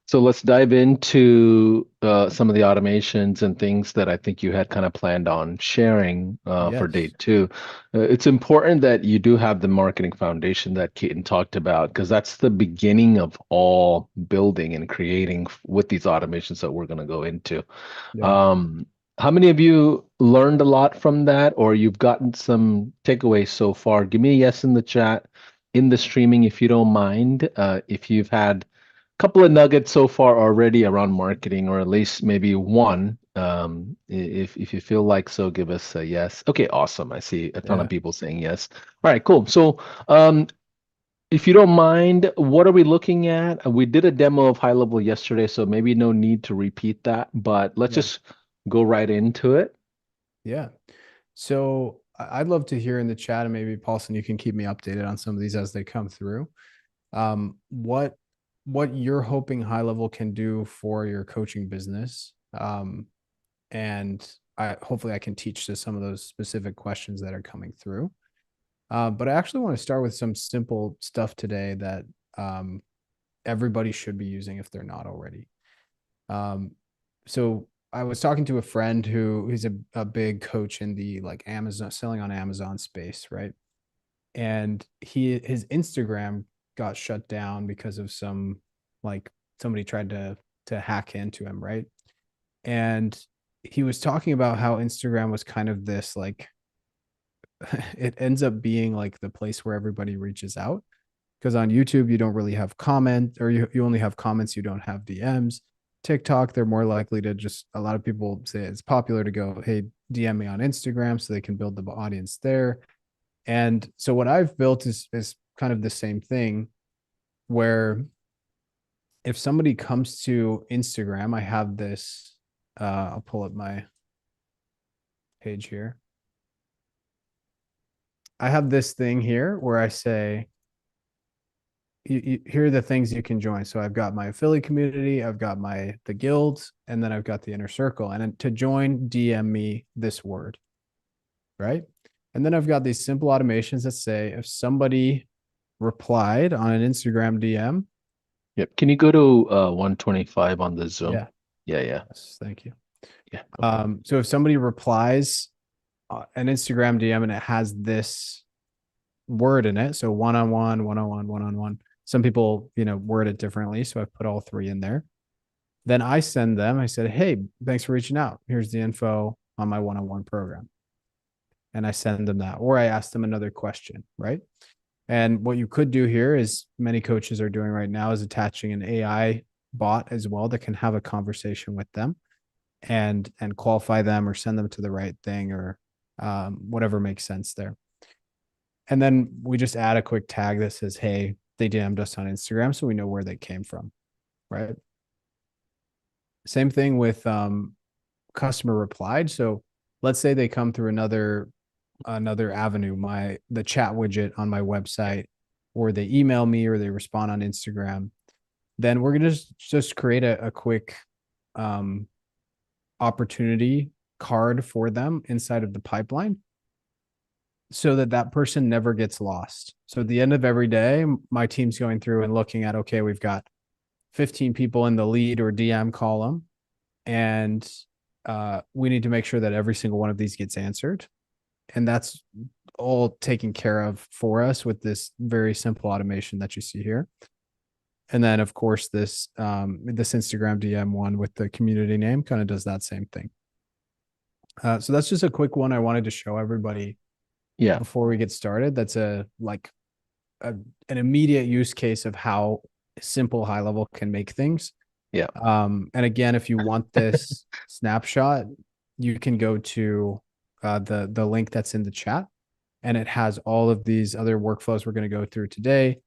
So let's dive into some of the automations and things that I think you had kind of planned on sharing for day yes, two. It's important that you do have the marketing foundation that Keaton talked about, because that's the beginning of all building and creating with these automations that we're going to go into. yeah, Um, how many of you learned a lot from that, or you've gotten some takeaways so far? Give me a yes in the chat, in the streaming, if you don't mind. If you've had couple of nuggets so far already around marketing, or at least maybe one. If you feel like so, give us a yes. Okay, awesome. I see a ton of yeah, people saying yes. All right, cool. So, if you don't mind, what are we looking at? We did a demo of HighLevel yesterday, so maybe no need to repeat that, but let's yeah, just go right into it. yeah. So I'd love to hear in the chat, and maybe Paulson, you can keep me updated on some of these as they come through. What you're hoping HighLevel can do for your coaching business, and hopefully I can teach to some of those specific questions that are coming through. But I actually want to start with some simple stuff today that um, everybody should be using if they're not already. Um, so I was talking to a friend who is a big coach in the like Amazon, selling on Amazon space, right? And his Instagram got shut down because of some like somebody tried to hack into him, right? And he was talking about how Instagram was kind of this like it ends up being like the place where everybody reaches out, because on YouTube you don't really have comment, or you only have comments, you don't have DMs. TikTok, they're more likely to just, a lot of people say it's popular to go, hey, DM me on Instagram, so they can build the audience there. And so what I've built is kind of the same thing, where if somebody comes to Instagram, I have this I'll pull up my page here. I have this thing here where I say, here are the things you can join. So I've got my affiliate community, I've got the guilds, and then I've got the inner circle. And then to join, DM me this word, right? And then I've got these simple automations that say if somebody replied on an Instagram DM, Yep. Can you go to 125 on the Zoom? yeah, Yeah, yeah, yes, thank you. yeah. No problem. So if somebody replies an Instagram DM and it has this word in it, so one on one, one on one, one on one. Some people, word it differently. So I've put all three in there. Then I send them, I said, hey, thanks for reaching out. Here's the info on my one on one program. And I send them that, or I ask them another question, right? And what you could do here is many coaches are doing right now is attaching an AI bot as well that can have a conversation with them and qualify them or send them to the right thing, or whatever makes sense there. And then we just add a quick tag that says, hey, they DM'd us on Instagram, so we know where they came from, right? Same thing with customer replied. So let's say they come through another avenue, the chat widget on my website, or they email me, or they respond on Instagram. Then we're gonna just create a quick opportunity card for them inside of the pipeline, so that that person never gets lost. So at the end of every day, my team's going through and looking at, okay, we've got 15 people in the lead or DM column, and we need to make sure that every single one of these gets answered. And that's all taken care of for us with this very simple automation that you see here. And then, of course, this Instagram DM one with the community name kind of does that same thing. So that's just a quick one I wanted to show everybody Yeah, before we get started. That's an immediate use case of how simple HighLevel can make things. yeah. And again, if you want this snapshot, you can go to the link that's in the chat, and it has all of these other workflows we're going to go through today,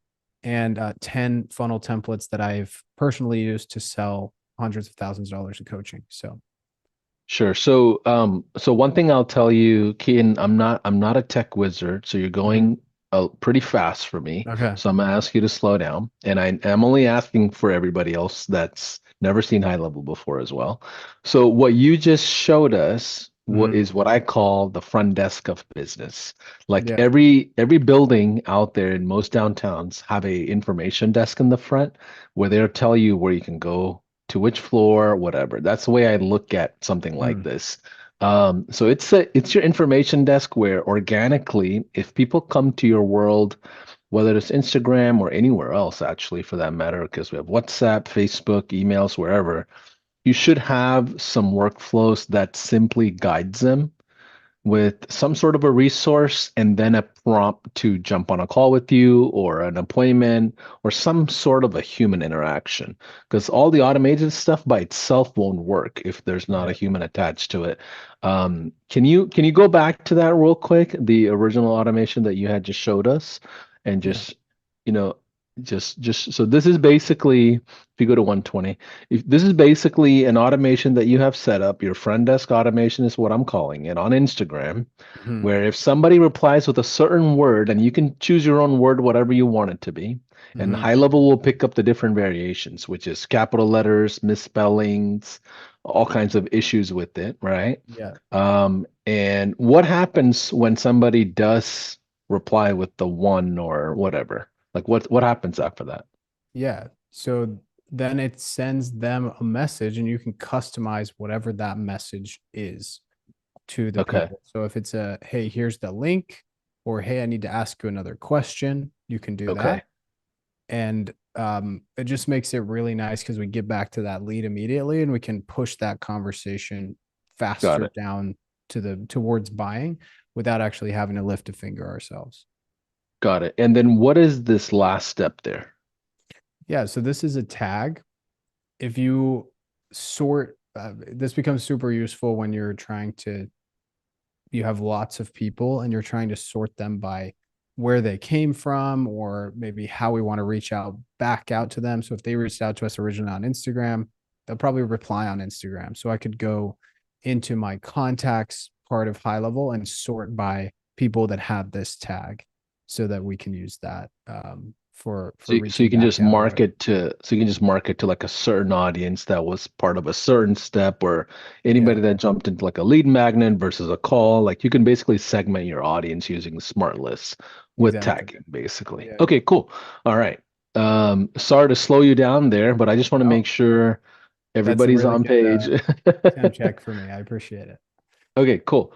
and 10 funnel templates that I've personally used to sell hundreds of thousands of dollars in coaching. So Sure. So one thing I'll tell you, Keaton, I'm not a tech wizard. So you're mhm, going pretty fast for me. Okay. So I'm gonna ask you to slow down. And I am only asking for everybody else that's never seen high level before as well. So what you just showed us what Mhm. is what I call the front desk of business. Like Yeah. every building out there in most downtowns have a information desk in the front where they'll tell you where you can go to which floor, whatever. That's the way I look at something like Mm. this. So it's your information desk where organically, if people come to your world, whether it's Instagram or anywhere else, actually, for that matter, because we have WhatsApp, Facebook, emails, wherever, you should have some workflows that simply guides them with some sort of a resource and then a prompt to jump on a call with you or an appointment or some sort of a human interaction. Because all the automated stuff by itself won't work if there's not a Yeah. human attached to it. Can you go back to that real quick, the original automation that you had just showed us, and Yeah. just you know just so this is basically, if you go to 120, if this is basically an automation that you have set up, your front desk automation is what I'm calling it on Instagram, Mhm. where if somebody replies with a certain word, and you can choose your own word, whatever you want it to be, and Mhm. high level will pick up the different variations, which is capital letters, misspellings, all kinds of issues with it, right? Yeah. And what happens when somebody does reply with the one or whatever? Like what happens after that? Yeah. So then it sends them a message and you can customize whatever that message is to the Okay, people. So if it's a, hey, here's the link, or hey, I need to ask you another question, you can do that. okay, And it just makes it really nice because we get back to that lead immediately and we can push that conversation got faster it. down to the towards buying without actually having to lift a finger ourselves. Got it. And then what is this last step there? Yeah, so this is a tag. If you sort, this becomes super useful when you're trying to, you have lots of people and you're trying to sort them by where they came from or maybe how we want to reach out back out to them. So if they reached out to us originally on Instagram, they'll probably reply on Instagram. So I could go into my contacts part of high level and sort by people that have this tag so that we can use that So, for so reaching you can back just out or whatever. market to so you can just market to like a certain audience that was part of a certain step, or Yeah, anybody that jumped into like a lead magnet versus a call. Like you can basically segment your audience using the smart lists with exactly. tagging, basically. Yeah. Okay, cool. All right. Sorry to slow you down there, but I just want to make No, sure that's a everybody's really on good page. temp check for me. I appreciate it. Okay, cool.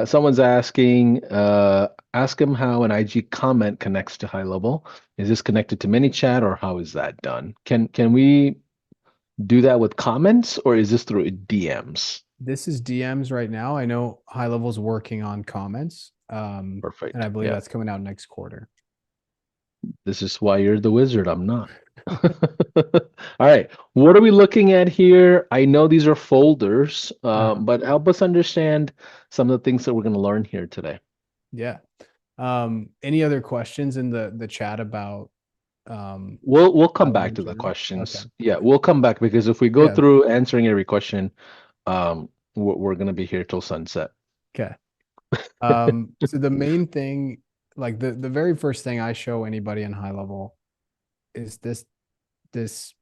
Someone's asking, ask him how an IG comment connects to high level. Is this connected to ManyChat or how is that done? Can we do that with comments or is this through DMs? This is DMs right now. I know High Level's working on comments, and Perfect. I believe Yeah. that's coming out next quarter. This is why you're the wizard. I'm not. All right. What are we looking at here? I know these are folders, Uh-huh. but help us understand some of the things that we're going to learn here today. Yeah. Any other questions in the chat about um We'll High come Level back in to the general? Okay. questions. Yeah, we'll come back because if we go Yeah. through answering every question, we're gonna be here till sunset. Okay. So the main thing, like the very first thing I show anybody in High Level is this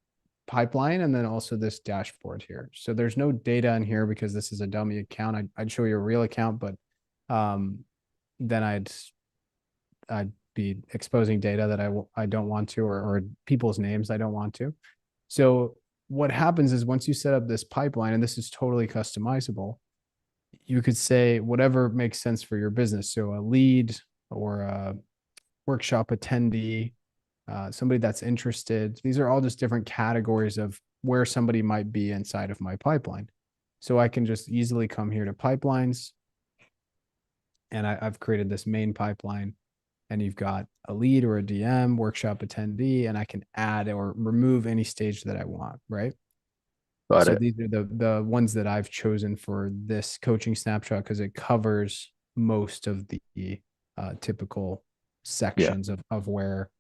pipeline and then also this dashboard here. So there's no data in here because this is a dummy account. I'd show you a real account, but um, then I'd be exposing data that I don't want to, or people's names I don't want to. So what happens is once you set up this pipeline, and this is totally customizable, you could say whatever makes sense for your business. So a lead or a workshop attendee, somebody that's interested. These are all just different categories of where somebody might be inside of my pipeline. So I can just easily come here to pipelines, and I've created this main pipeline, and you've got a lead or a DM, workshop attendee, and I can add or remove any stage that I want, right? Got So it. these are the ones that I've chosen for this coaching snapshot because it covers most of the typical Yeah, sections of where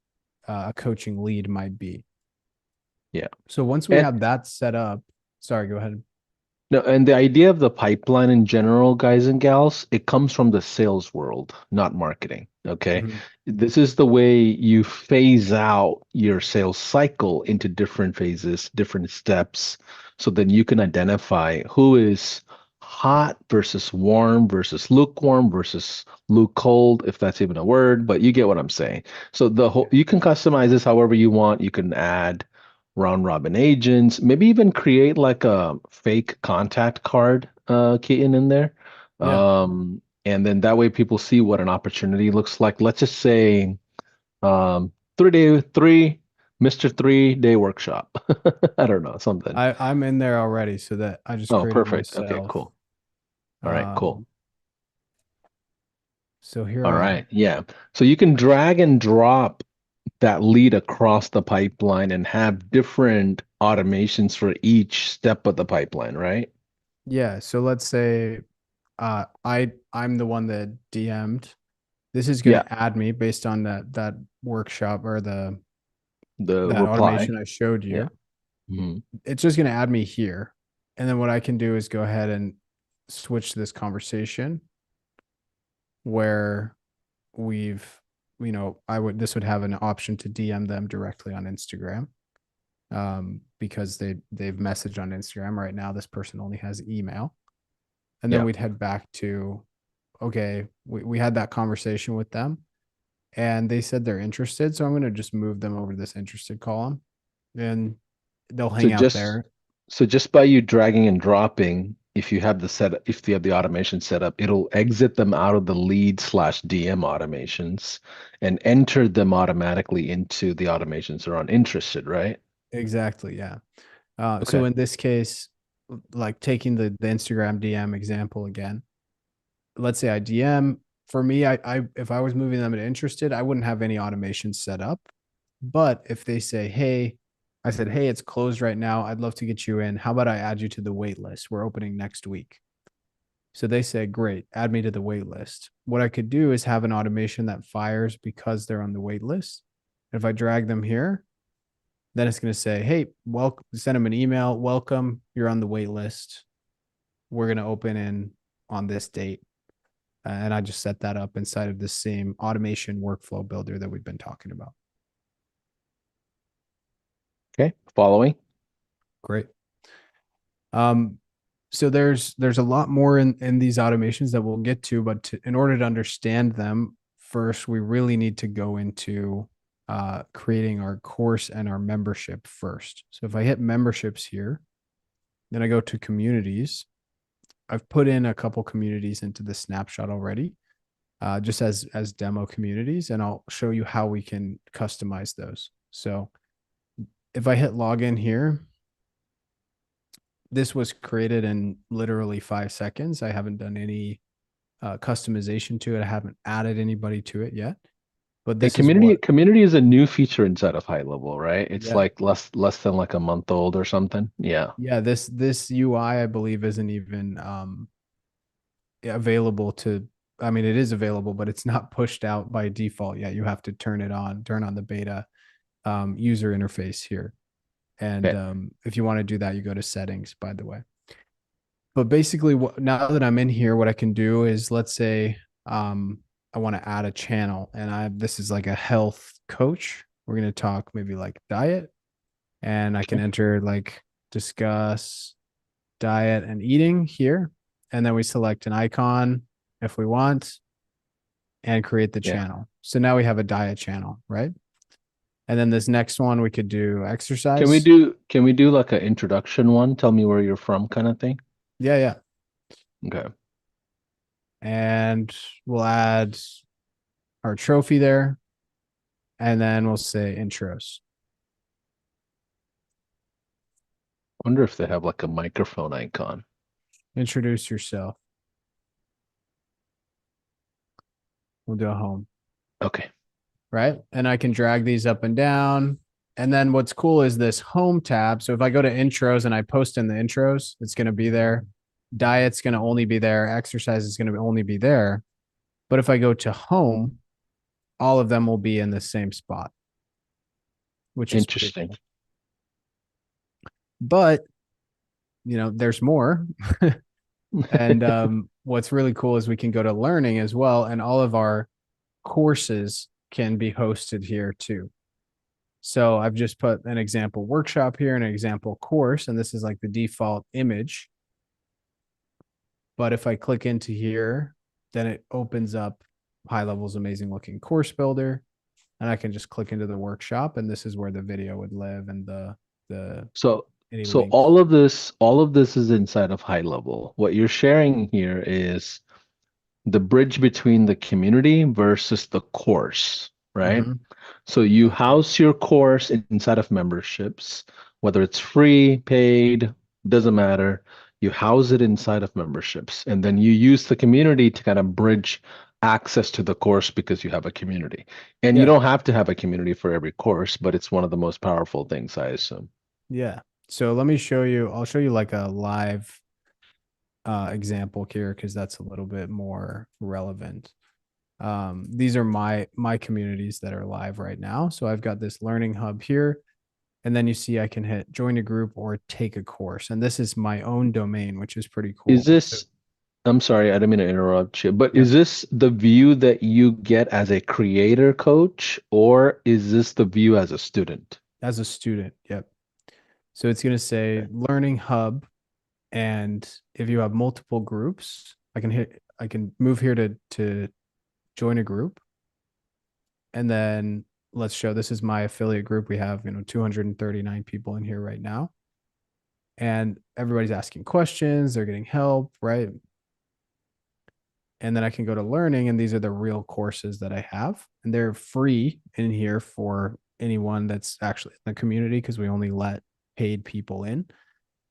a coaching lead might be. yeah. So once we And have that set up, sorry, go ahead. No, and the idea of the pipeline in general, guys and gals, it comes from the sales world, not marketing. Okay. Mhm. This is the way you phase out your sales cycle into different phases, different steps, so then you can identify who is hot versus warm versus luke cold, if that's even a word, but you get what I'm saying. So the whole Yeah. you can customize this however you want. You can add round robin agents, maybe even create like a fake contact card, Keaton, in there. Yeah. And then that way people see what an opportunity looks like. Let's just say 3 Mr. 3 day workshop. I don't know, something. I'm in there already, so that I just Oh, created perfect. Okay, myself. cool. All right, cool. Um, so here All I right. am. Yeah. So you can drag and drop that lead across the pipeline and have different automations for each step of the pipeline, right? Yeah. So let's say I'm the one that DM'd. This is going Yeah. to add me based on that workshop or The that reply. automation I showed Yeah. you. Mhm. It's just going to add me here. And then what I can do is go ahead and switch this conversation where we've, I would, this would have an option to DM them directly on Instagram, because they've messaged on Instagram right now. This person only has email. And then Yeah. we'd head back to, okay, we had that conversation with them and they said they're interested. So I'm going to just move them over to this interested column and they'll So hang out just there. so just by you dragging and dropping, if you have the automation set up, it'll exit them out of the lead/DM automations and enter them automatically into the automations that are uninterested, right? Exactly. Yeah. So Okay. in this case, like taking the Instagram DM example again, let's say I DM. For me, I if I was moving them to interested, I wouldn't have any automation set up. But if they say, "Hey," I said, "Hey, it's closed right now. I'd love to get you in. How about I add you to the wait list? We're opening next week." So they say, "Great, add me to the wait list." What I could do is have an automation that fires because they're on the wait list. If I drag them here, then it's going to say, "Hey, welcome." Send them an email. "Welcome. You're on the wait list. We're going to open in on this date." And I just set that up inside of the same automation workflow builder that we've been talking about. Okay. Following. Great. Um, so there's a lot more in these automations that we'll get to, but in order to understand them, first we really need to go into creating our course and our membership first. So if I hit memberships here, then I go to communities. I've put in a couple communities into the snapshot already, just as demo communities, and I'll show you how we can customize those. So if I hit login here, this was created in literally 5 seconds. I haven't done any customization to it. I haven't added anybody to it yet, but Yeah, this is what, community is a new feature inside of High Level, right? It's yeah, like less than like a month old or something. Yeah. yeah. This UI, I believe, isn't even available to. I mean, it is available, but it's not pushed out by default yet. You have to turn on the beta user interface here. And Okay. if you want to do that, you go to settings, by the way. But basically, now that I'm in here, what I can do is, let's say I want to add a channel, and this is like a health coach. We're going to talk maybe like diet, and I can Okay. enter like discuss diet and eating here, and then we select an icon if we want and create the Yeah. channel. So now we have a diet channel, right? And then this next one we could do Can we exercise. do can we do like an introduction one? Tell me where you're from kind of thing. Yeah, yeah. Okay. And we'll add our trophy there, and then we'll say intros. Wonder if they have like a microphone icon. Introduce yourself. We'll do a home, Okay. right? And I can drag these up and down. And then what's cool is this home tab. So if I go to intros and I post in the intros, it's going to be there. Diet's going to only be there. Exercise is going to only be there. But if I go to home, all of them will be in the same spot, which is pretty Interesting. cool. But there's more. And what's really cool is we can go to learning as well, and all of our courses can be hosted here too. So I've just put an example workshop here, an example course, and this is like the default image. But if I click into here, then it opens up HighLevel's amazing looking course builder. And I can just click into the workshop, and this is where the video would live, and the So any so links. all of this is inside of high level. What you're sharing here is the bridge between the community versus the course, right? Mm-hmm. So you Exactly. house your course inside of memberships, whether it's free, paid, doesn't matter. You house it inside of memberships, and then you use the community to kind of bridge access to the course because you have a community. And you Yeah. don't have to have a community for every course, but it's one of the most powerful things, I assume. Yeah. So let me show you. I'll show you like a live example here because that's a little bit more relevant. These are my communities that are live right now. So I've got this learning hub here, and then you see I can hit join a group or take a course, and this is my own domain, which is pretty Is cool. So this, I'm sorry, I didn't mean to interrupt you, but yeah, is this the view that you get as a creator coach, or is this the view as a student? as a student, yep. So it's going to say learning hub, and if you have multiple groups, I can move here to join a group, and then let's show this is my affiliate group. We have 239 people in here right now, and everybody's asking questions. They're getting help, right? And then I can go to learning, and these are the real courses that I have, and they're free in here for anyone that's actually in the community because we only let paid people in.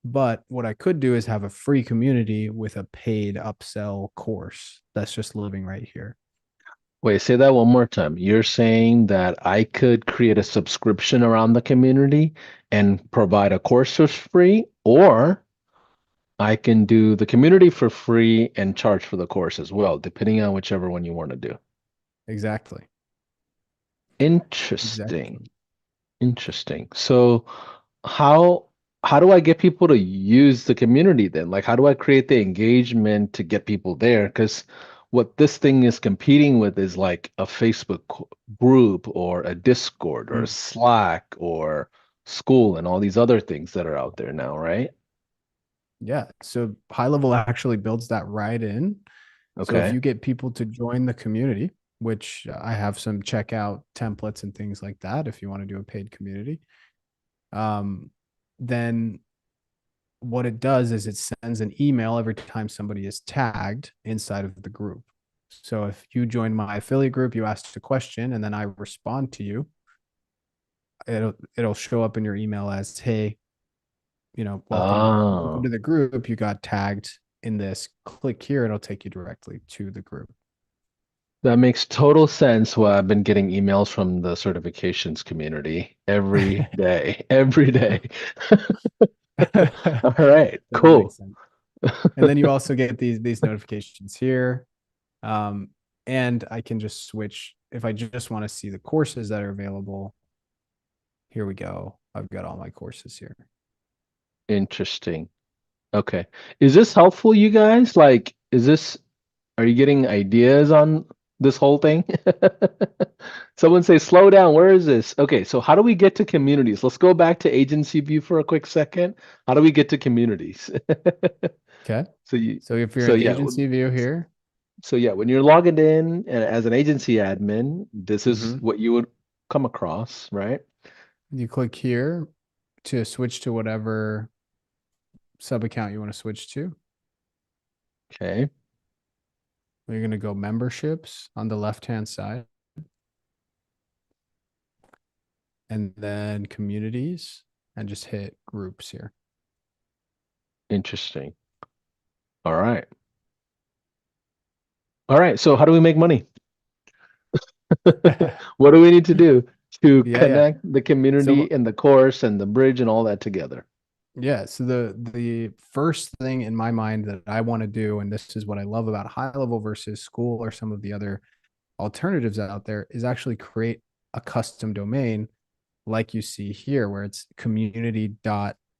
But what I could do is have a free community with a paid upsell course that's just living right here. Wait, say that one more time. You're saying that I could create a subscription around the community and provide a course for free, or I can do the community for free and charge for the course as well, depending on whichever one you want to do. Exactly. Interesting. Exactly. Interesting. So how how do I get people to use the community then? Like how do I create the engagement to get people there? Because what this thing is competing with is like a Facebook group or a Discord or a Mm. Slack or school and all these other things that are out there now, right? Yeah. So HighLevel actually builds that right in. So if Okay. you get people to join the community, which I have some checkout templates and things like that, if you want to do a paid community, um, then what it does is it sends an email every time somebody is tagged inside of the group. So if you join my affiliate group, you ask a question, and then I respond to you, it'll show up in your email as, hey, welcome to Oh, the group. You got tagged in this. Click here, it'll take you directly to the group. that makes total sense. Well, I've been getting emails from the certifications community every day, every day. All right, That cool. makes sense. And then you also get these notifications here. Um, and I can just switch if I just want to see the courses that are available. Here we go. I've got all my courses here. Interesting. Okay. Is this helpful, you guys? Like, are you getting ideas on this whole thing? Someone say, slow down. Where is this? Okay, so how do we get to communities? Let's go back to agency view for a quick second. How do we get to communities? Okay. So you, So if you're so in yeah, agency view here, so yeah, when you're logging in and as an agency admin, this is mhm, what you would come across, right? you click here to switch to whatever sub account you want to switch to. Okay, You're going to go memberships on the left hand side, and then communities, and just hit groups here. interesting. All right. All right, so how do we make money? What do we need to do to Yeah, yeah. connect the community So and the course and the bridge and all that together? yeah, so the first thing in my mind that I want to do, and this is what I love about HighLevel versus school or some of the other alternatives out there, is actually create a custom domain like you see here, where it's community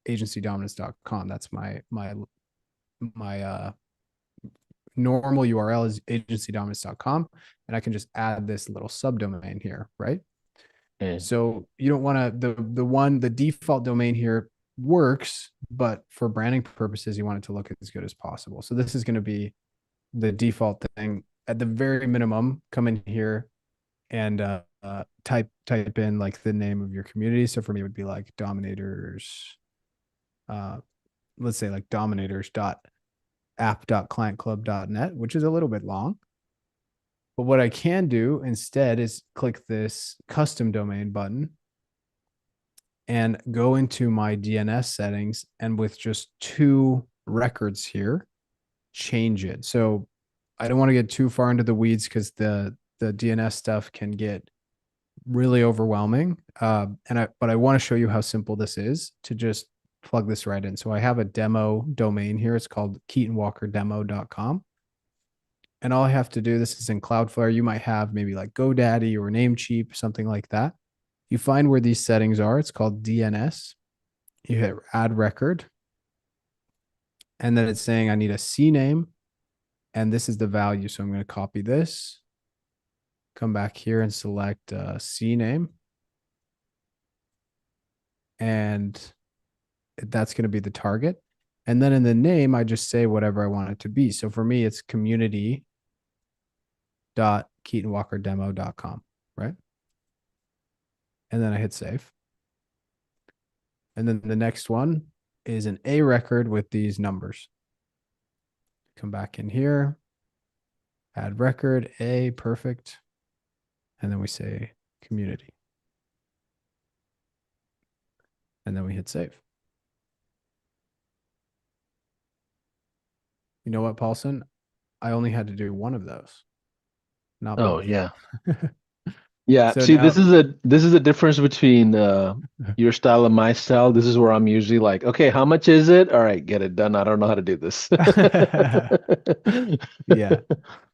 agencydominance.com. That's my normal URL is agencydominance.com, and I can just add this little subdomain here, right? Okay. So you don't want to the default domain here works, but for branding purposes, you want it to look as good as possible. So this is going to be the default thing. At the very minimum, come in here and type in like the name of your community. So for me, it would be like Dominators. Uh, let's say like dominators.app.clientclub.net, which is a little bit long. But what I can do instead is click this custom domain button and go into my DNS settings, and with just two records here, change it. So I don't want to get too far into the weeds because the DNS stuff can get really overwhelming. But I want to show you how simple this is to just plug this right in. So I have a demo domain here. It's called KeatonWalkerDemo.com. And all I have to do, this is in Cloudflare. You might have maybe like GoDaddy or Namecheap, something like that. You find where these settings are. It's called DNS. You hit add record. And then it's saying I need a CNAME. And this is the value. So I'm going to copy this, come back here and select CNAME. And that's going to be the target. And then in the name, I just say whatever I want it to be. So for me, it's community.keatonwalkerdemo.com, right? And then I hit save. And then the next one is an A record with these numbers. Come back in here, add record, A, perfect. And then we say community. And then we hit save. You know what, Paulson? I only had to do one of those, not Oh both. yeah. Yeah. So See, this now, is a difference between your style and my style. This is where I'm usually like, okay, how much is it? All right, get it done. I don't know how to do this. yeah.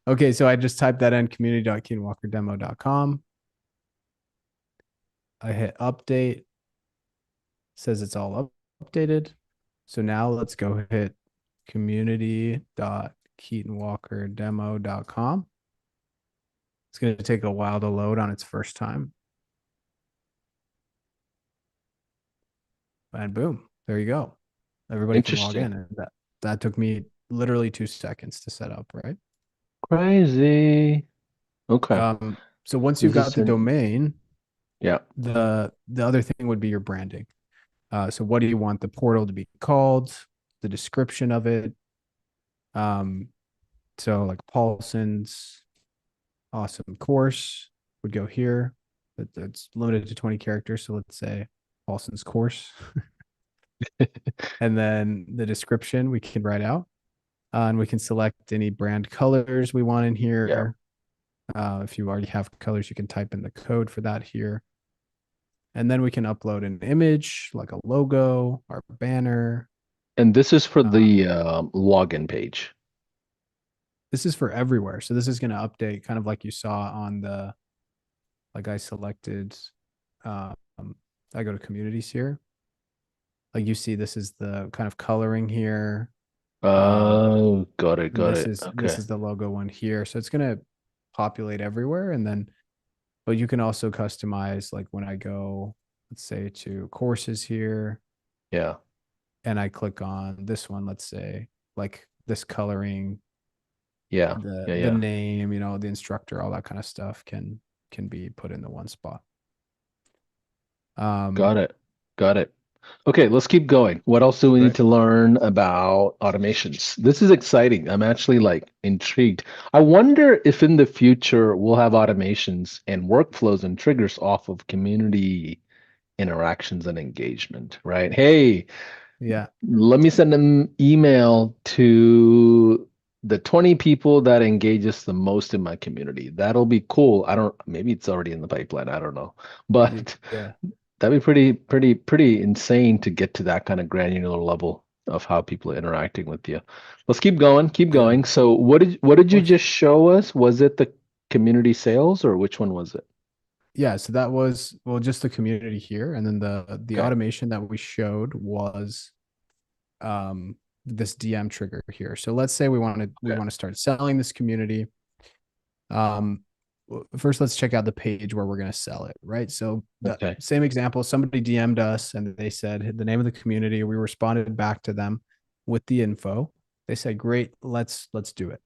Okay, so I just typed that in community.keatonwalkerdemo.com. I hit update. Says it's all updated. So now let's go hit community.keatonwalkerdemo.com. It's going to take a while to load on its first time. And boom, there you go. Everybody can log Interesting. in. And that took me literally 2 seconds to set up, right? Crazy. Okay. So once you've This got is the in, domain, yeah. the other thing would be your branding. So what do you want the portal to be called? The description of it. Um, so like Paulson's awesome course would go here. That's limited to 20 characters. So let's say Paulson's course. And then the description we can write out. And we can select any brand colors we want in Yeah. here. If you already have colors, you can type in the code for that here. And then we can upload an image like a logo or banner. And this is for Uh, the login page. this is for everywhere. So this is going to update kind of like you saw on the, like I selected, um, I go to communities here. Like you see, this is the kind of coloring here. Oh, got it, And got this it. is Okay. the logo one here. So it's going to populate everywhere. And then, but you can also customize like when I go, let's say to courses here, Yeah. and I click on this one, let's say like this coloring, Yeah. the Yeah. the Yeah. name, the instructor, all that kind of stuff can be put in the one spot. Got Um, it. Got it. Okay, let's keep going. What else do we need right. to learn about automations? This is exciting. I'm actually like intrigued. I wonder if in the future we'll have automations and workflows and triggers off of community interactions and engagement, right? Hey, Yeah. let me send an email to the 20 people that engage us the most in my community. That'll be cool. I don't, maybe it's already in the pipeline. I don't know. But Yeah. that'd be pretty insane to get to that kind of granular level of how people are interacting with you. Let's keep going, keep Yeah. going. Of So what did you course. just show us? Was it the community sales or which one was it? yeah, so that was, well, just the community here, and then the Okay. automation that we showed was this DM trigger here. So let's say we Okay. want to start selling this community. Um, First, let's check out the page where we're going to sell it, right? So the Okay. same example, somebody DM'd us and they said the name of the community. We responded back to them with the info. They said, "Great, let's do it."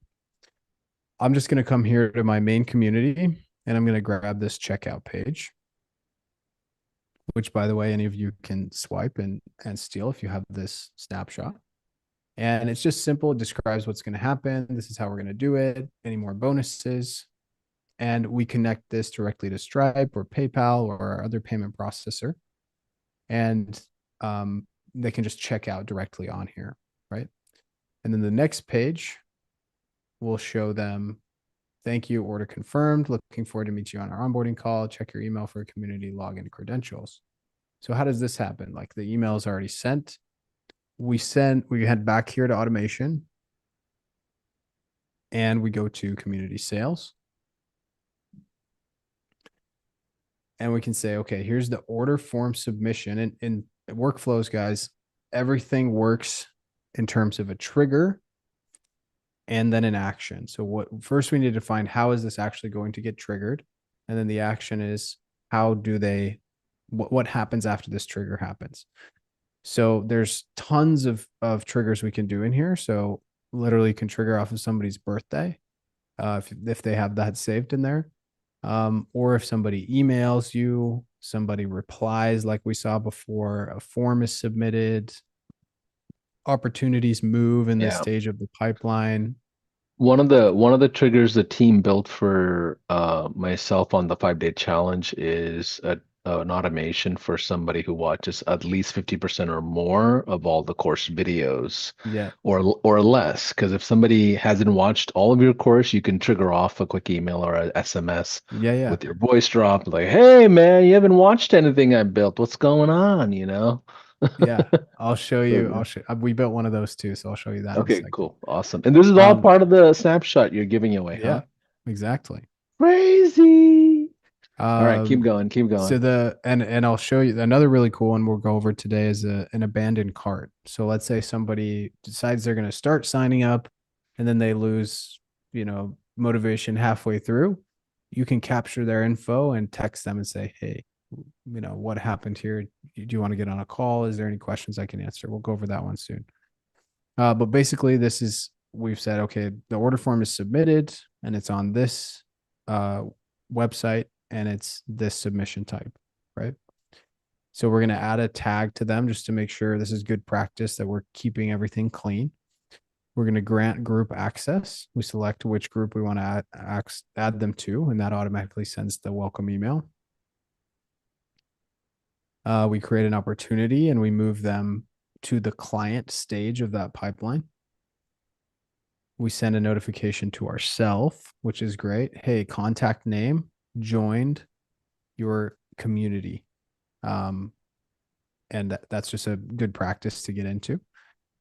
I'm just going to come here to my main community and I'm going to grab this checkout page, which, by the way, any of you can swipe and steal if you have this snapshot. And it's just simple. It describes what's going to happen. This is how we're going to do it. Any more bonuses? And we connect this directly to Stripe or PayPal or our other payment processor. And they can just check out directly on here, right? And then the next page will show them, thank you, order confirmed. Looking forward to meet you on our onboarding call. Check your email for community login credentials. So how does this happen? Like the email is already sent. We head back here to automation and we go to community sales. And we can say, okay, here's the order form submission. And in workflows, guys, everything works in terms of a trigger and then an action. So what first we need to find, how is this actually going to get triggered? And then the action is, how do they, what happens after this trigger happens? So there's tons of triggers we can do in here. So literally can trigger off of somebody's birthday, if they have that saved in there. Or if somebody emails you, somebody replies, like we saw before, a form is submitted, opportunities move in this Yeah. stage of the pipeline. One of the triggers the team built for myself on the 5-day challenge is an automation for somebody who watches at least 50% or more of all the course videos, Yeah. or less. Because if somebody hasn't watched all of your course, you can trigger off a quick email or a SMS Yeah. Yeah. with your voice drop, like, "Hey man, you haven't watched anything I built. What's going on?" You know? Yeah. I'll show So you. good. We built one of those too. So I'll show you that in a Okay, second. cool, awesome. And this is all Um, part of the snapshot you're giving away, huh? yeah, exactly. Crazy. All right, keep Um, going, keep so going. and I'll show you another really cool one we'll go over today is an abandoned cart. So let's say somebody decides they're going to start signing up and then they lose, motivation halfway through. You can capture their info and text them and say, "Hey, what happened here? Do you want to get on a call? Is there any questions I can answer?" We'll go over that one soon. But basically, we've said, okay, the order form is submitted and it's on this uh, website and it's this submission type, right? So we're going to add a tag to them just to make sure this is good practice that we're keeping everything clean. We're going to grant group access. We select which group we want to add them to, and that automatically sends the welcome email. We create an opportunity and we move them to the client stage of that pipeline. We send a notification to ourself, which is great. Hey, contact name joined your community. Um, and that's just a good practice to get into.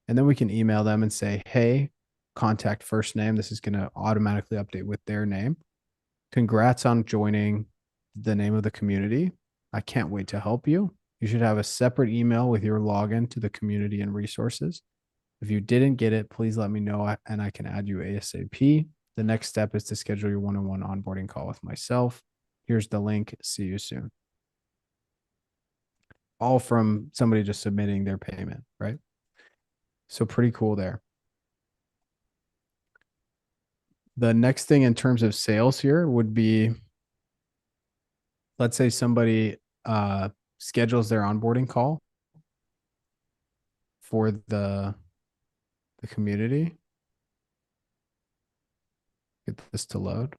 And then we can email them and say, hey, contact first name. This is going to automatically update with their name. Congrats on joining the name of the community. I can't wait to help you. You should have a separate email with your login to the community and resources. If you didn't get it, please let me know and I can add you ASAP. The next step is to schedule your one-on-one onboarding call with myself. Here's the link. See you soon. All from somebody just submitting their payment, right? So pretty cool there. The next thing in terms of sales here would be, let's say somebody schedules their onboarding call for the community. Get this to load.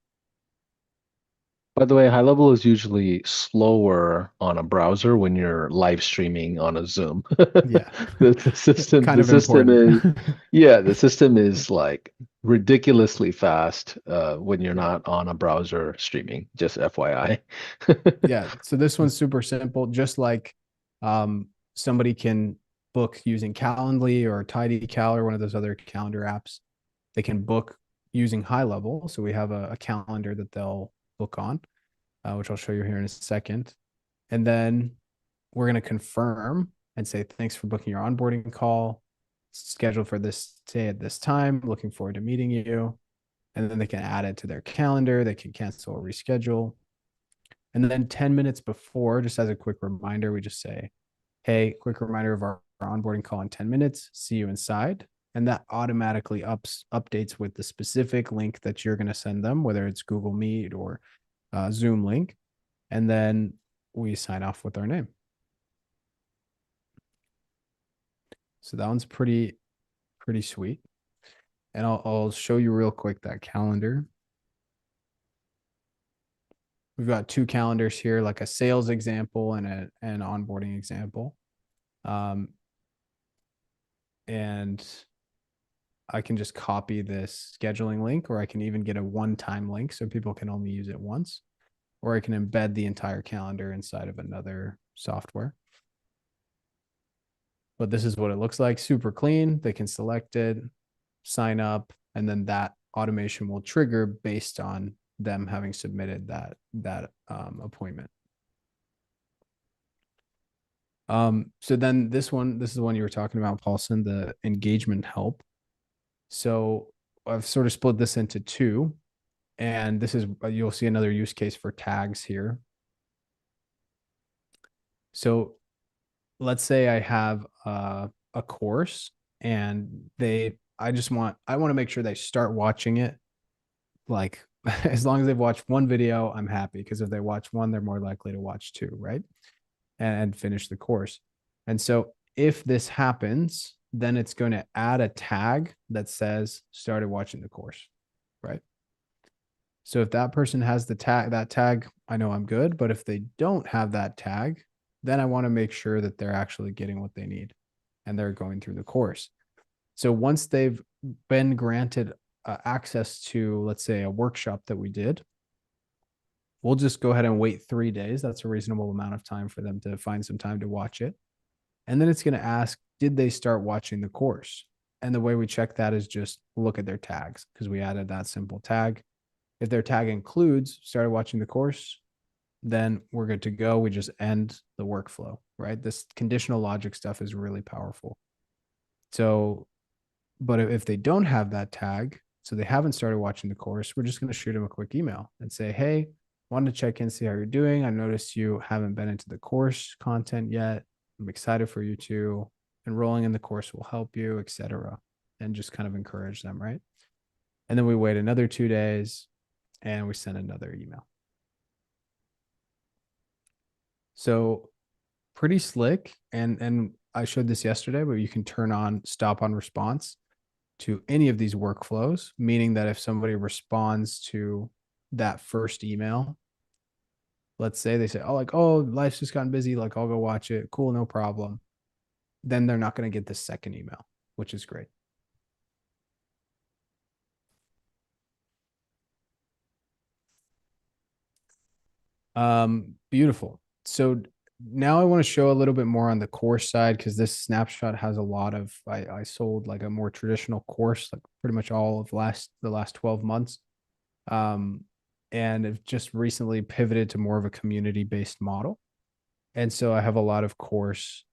By the way, HighLevel is usually slower on a browser when you're live streaming on a Zoom. Yeah. The system, Kind the of system important. is, yeah, the system is like ridiculously fast when you're Yeah. not on a browser streaming. Just FYI. Yeah. So this one's super simple. Just like somebody can book using Calendly or TidyCal or one of those other calendar apps. They can book using HighLevel. So we have a calendar that they'll book on. which I'll show you here in a second. And then we're going to confirm and say, thanks for booking your onboarding call. Scheduled for this day at this time. Looking forward to meeting you. And then they can add it to their calendar. They can cancel or reschedule. And then 10 minutes before, just as a quick reminder, we just say, hey, quick reminder of our onboarding call in 10 minutes. See you inside. And that automatically updates with the specific link that you're going to send them, whether it's Google Meet or Zoom link. And then we sign off with our name. So that one's pretty sweet. And I'll show you real quick that calendar. We've got two calendars here, like a sales example and an onboarding example. And I can just copy this scheduling link, or I can even get a one-time link so people can only use it once, or I can embed the entire calendar inside of another software. But this is what it looks like, super clean. They can select it, sign up, and then that automation will trigger based on them having submitted that appointment. So then this is the one you were talking about, Paulson, the engagement help. So I've sort of split this into two, and this is, you'll see another use case for tags here. So let's say I have a course, and I want to make sure they start watching it. Like as long as they've watched one video, I'm happy, because if they watch one, they're more likely to watch two, right? And finish the course. And so if this happens, then it's going to add a tag that says started watching the course, right? So if that person has that tag, I know I'm good. But if they don't have that tag, then I want to make sure that they're actually getting what they need and they're going through the course. So once they've been granted access to, let's say, a workshop that we did, we'll just go ahead and wait 3 days. That's a reasonable amount of time for them to find some time to watch it. And then it's going to ask, did they start watching the course? And the way we check that is just look at their tags, because we added that simple tag. If their tag includes started watching the course, then we're good to go. We just end the workflow, right? This conditional logic stuff is really powerful. So, but if they don't have that tag, so they haven't started watching the course, we're just going to shoot them a quick email and say, hey, wanted to check in, see how you're doing. I noticed you haven't been into the course content yet. I'm excited for you to. Enrolling in the course will help you, etc. And just kind of encourage them, right? And then we wait another 2 days and we send another email. So pretty slick. And I showed this yesterday, but you can turn on stop on response to any of these workflows, meaning that if somebody responds to that first email, let's say they say, oh, like, oh, life's just gotten busy, like I'll go watch it. Cool, no problem. Then they're not going to get the second email, which is great. Beautiful. So now I want to show a little bit more on the course side, because this snapshot has a lot of, I sold like a more traditional course, like pretty much all of the last 12 months. And it just recently pivoted to more of a community-based model. And so I have a lot of course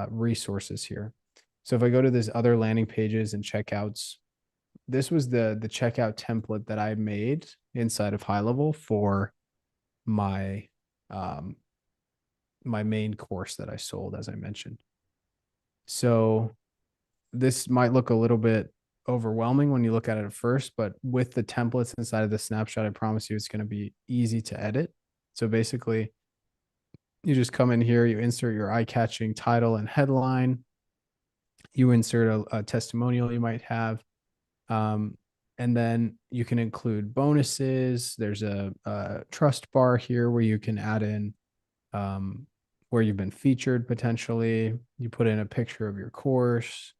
resources here. So if I go to this other landing pages and checkouts, this was the checkout template that I made inside of HighLevel for my my main course that I sold, as I mentioned. So this might look a little bit overwhelming when you look at it at first, but with the templates inside of the snapshot, I promise you it's going to be easy to edit. So basically, you just come in here, you insert your eye-catching title and headline, you insert a testimonial you might have, and then you can include bonuses. There's a trust bar here where you can add in where you've been featured potentially. You put in a picture of your course.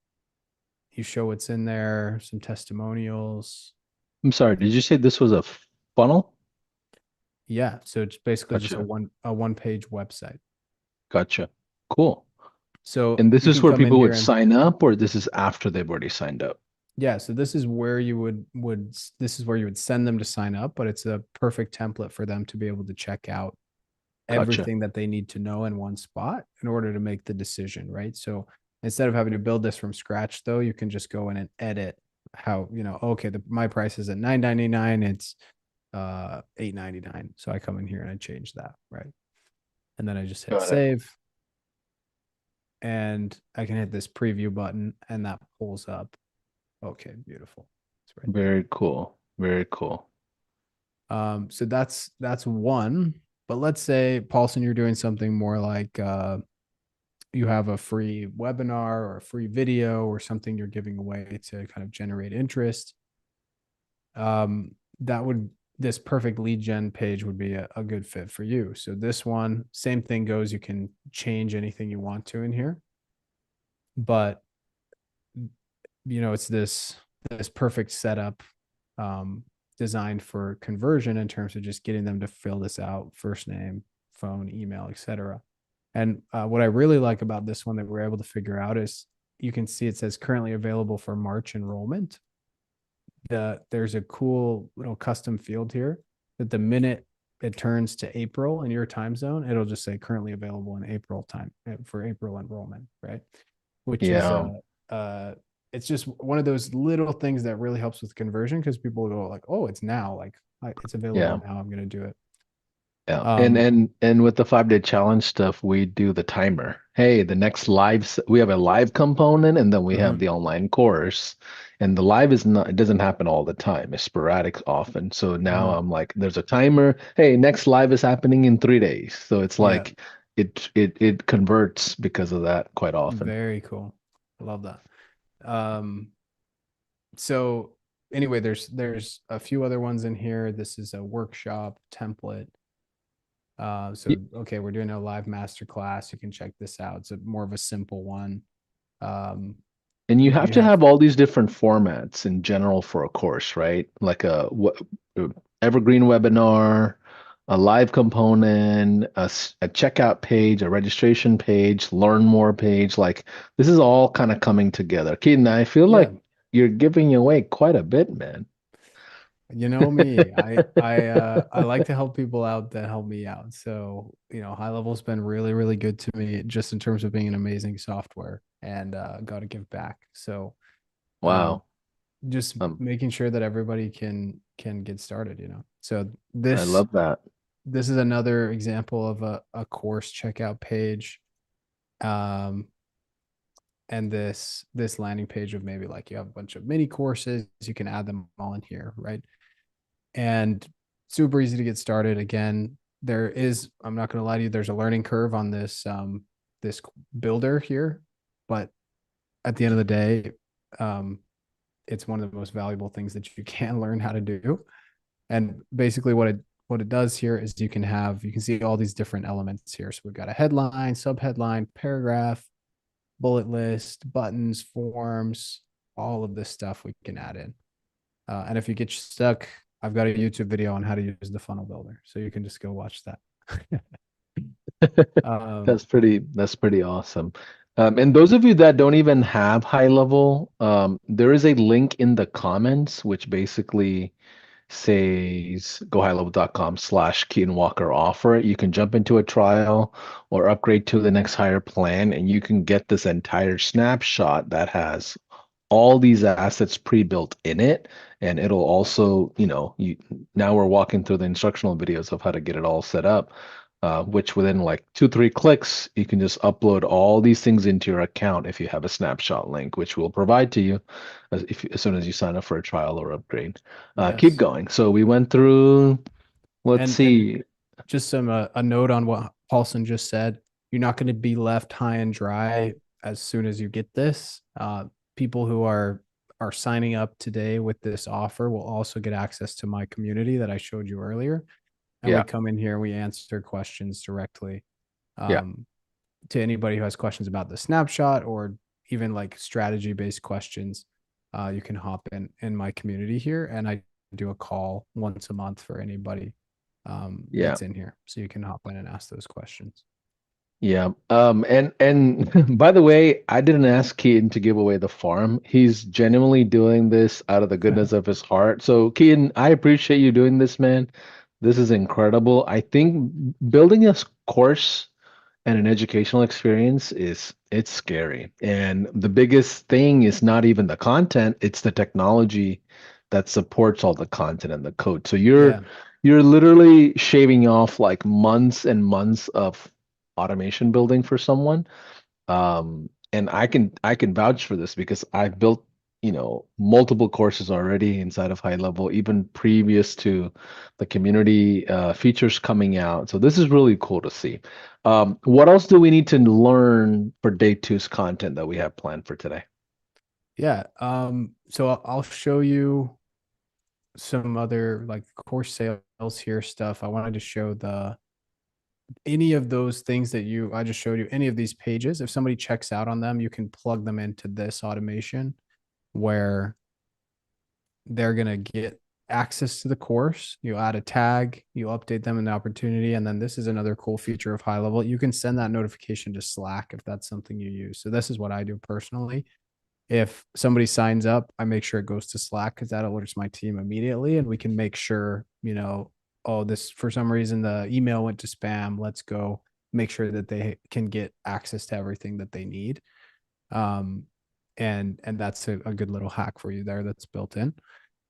You show what's in there, some testimonials. I'm sorry, did you say this was a funnel? Yeah, so it's basically just Gotcha. a one page website. Gotcha. Cool. So And this you is can where come in people here would and sign up, or this is after they've already signed up? Yeah, so this is where you this is where you would send them to sign up, but it's a perfect template for them to be able to check out Gotcha. everything that they need to know in one spot in order to make the decision, right? So instead of having to build this from scratch, though, you can just go in and edit how, okay, my price is at 9.99, it's 8.99. So I come in here and I change that, right? And then I just hit Got it. save and I can hit this preview button and that pulls up. Okay, beautiful. It's right there. Very cool. Very cool. So that's one. But let's say, Paulson, you're doing something more like you have a free webinar or a free video or something you're giving away to kind of generate interest. That would this perfect lead gen page would be a good fit for you. So this one, same thing goes. You can change anything you want to in here, but it's this perfect setup designed for conversion in terms of just getting them to fill this out, first name, phone, email, etc. And what I really like about this one that we're able to figure out is you can see it says currently available for March enrollment. There's a cool little custom field here that the minute it turns to April in your time zone, it'll just say currently available in April time for April enrollment, right? Which is Yeah. it's just one of those little things that really helps with conversion because people go like, oh, it's now, like it's available Yeah. now. I'm gonna do it. Yeah. And Um, and and with the 5 day challenge stuff, we do the timer. Hey, the next we have a live component and then we have mhm, the online course. And the live is not, it doesn't happen all the time. It's sporadic often. So now mhm. I'm like, there's a timer. Hey, next live is happening in 3 days. So it's Yeah, like it converts because of that quite often. very cool. I love that. Um, so anyway, there's a few other ones in here. This is a workshop template. So okay, we're doing a live master class. You can check this out. It's more of a simple one. Um, And you have you to have have all these different formats in general for a course, right? Like a evergreen webinar, a live component, a checkout page, a registration page, learn more page. Like this is all kind of coming together. Keaton, I feel yeah, like you're giving away quite a bit, man. you know me. I like to help people out that help me out. So, HighLevel's been really, really good to me just in terms of being an amazing software and got to give back. So, um, Wow. just Um, making sure that everybody can get started. So I this love that. this is another example of a course checkout page. Um, and this landing page of maybe like you have a bunch of mini courses, you can add them all in here, right? And super easy to get started. Again, I'm not going to lie to you, there's a learning curve on this builder here, but at the end of the day, um, it's one of the most valuable things that you can learn how to do. And basically what it does here is you can see all these different elements here. So we've got a headline, subheadline, paragraph, bullet list, buttons, forms, all of this stuff we can add in. And if you get stuck, I've got a YouTube video on how to use the funnel builder. So you can just go watch that. um, That's pretty awesome. And those of you that don't even have high level, there is a link in the comments which basically says gohighlevel.com/Keaton Walker offer. You can jump into a trial or upgrade to the next higher plan, and you can get this entire snapshot that has all these assets pre-built in it. And it'll also, now we're walking through the instructional videos of how to get it all set up, which within like 2, 3 clicks, you can just upload all these things into your account if you have a snapshot link, which we'll provide to you as soon as you sign up for a trial or upgrade. Keep yes. going. So we went through, let's And see. just a note on what Paulson just said. You're not going to be left high and dry as soon as you get this. People who are signing up today with this offer will also get access to my community that I showed you earlier. And we Yeah, come in here and we answer questions directly yeah, um, to anybody who has questions about the snapshot or even like strategy based questions. You can hop in my community here, and I do a call once a month for anybody yeah. that's in here, so you can hop in and ask those questions. Yeah. And by the way, I didn't ask Keaton to give away the farm. He's genuinely doing this out of the goodness of his heart. So Keaton, I appreciate you doing this, man. This is incredible. I think building a course and an educational experience is it's scary. And the biggest thing is not even the content, it's the technology that supports all the content and the code. So you're Yeah. you're literally shaving off like months and months of automation building for someone. And I can vouch for this because I've built, multiple courses already inside of HighLevel, even previous to the community features coming out. So this is really cool to see. What else do we need to learn for day two's content that we have planned for today? Yeah. So I'll show you some other like course sales here stuff. I wanted to show the any of those things that I just showed you, any of these pages. If somebody checks out on them, you can plug them into this automation where they're going to get access to the course. You add a tag, you update them in the opportunity. And then this is another cool feature of HighLevel. You can send that notification to Slack if that's something you use. So this is what I do personally. If somebody signs up, I make sure it goes to Slack because that alerts my team immediately. And we can make sure, oh, this for some reason the email went to spam. Let's go make sure that they can get access to everything that they need. Um, and that's a good little hack for you there that's built in.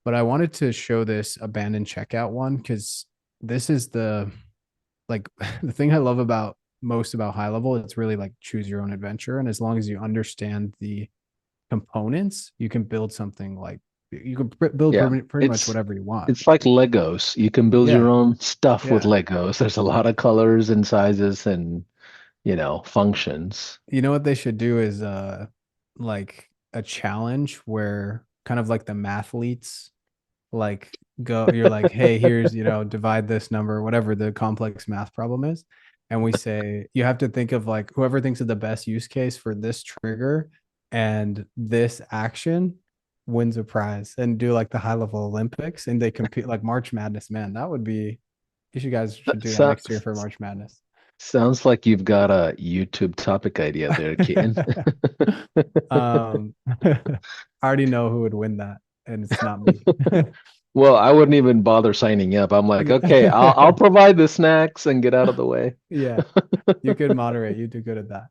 But I wanted to show this abandoned checkout one because this is the like the thing I love about most about HighLevel. It's really like choose your own adventure. And as long as you understand the components, you can build something like you can build Yeah, pretty much it's whatever you want. it's like Legos. You can build your Yeah. own stuff with Yeah. Legos. There's a lot of colors and sizes and, functions. You know what they should do is like a challenge where kind of like the mathletes like go you're like hey here's divide this number whatever the complex math problem is and we say you have to think of like whoever thinks of the best use case for this trigger and this action wins a prize and do like the HighLevel Olympics and they compete like March Madness. Man, that would be you guys should do that So, next year for March Madness. sounds like you've got a YouTube topic idea there, Keaton. I already know who would win that and it's not me. Well, I wouldn't even bother signing up. I'm like, okay, I'll Yeah. provide the snacks and get out of the way. Yeah, you could moderate. You do good at that.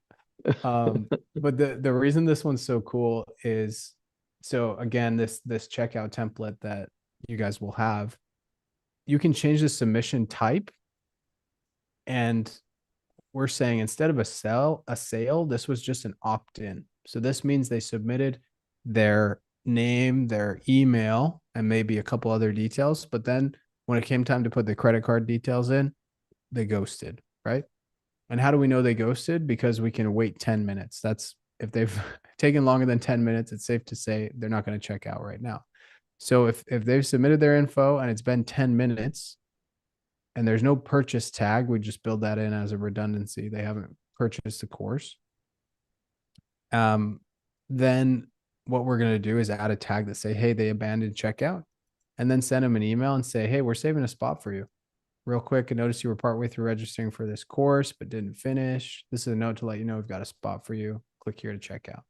But the reason this one's so cool is so again, this checkout template that you guys will have, you can change the submission type, and we're saying instead of a sale, this was just an opt-in. So this means they submitted their name, their email, and maybe a couple other details. But then when it came time to put the credit card details in, they ghosted, right? And how do we know they ghosted? Because we can wait 10 minutes. That's if they've taken longer than 10 minutes, it's safe to say they're not going to check out right now. So if they've submitted their info and it's been 10 minutes and there's no purchase tag, we just build that in as a redundancy. They haven't purchased the course. Um, then what we're going to do is add a tag that say, hey, they abandoned checkout, and then send them an email and say, hey, we're saving a spot for you. Real quick, I noticed you were partway through registering for this course, but didn't finish. This is a note to let you know we've got a spot for you. Click here to check out.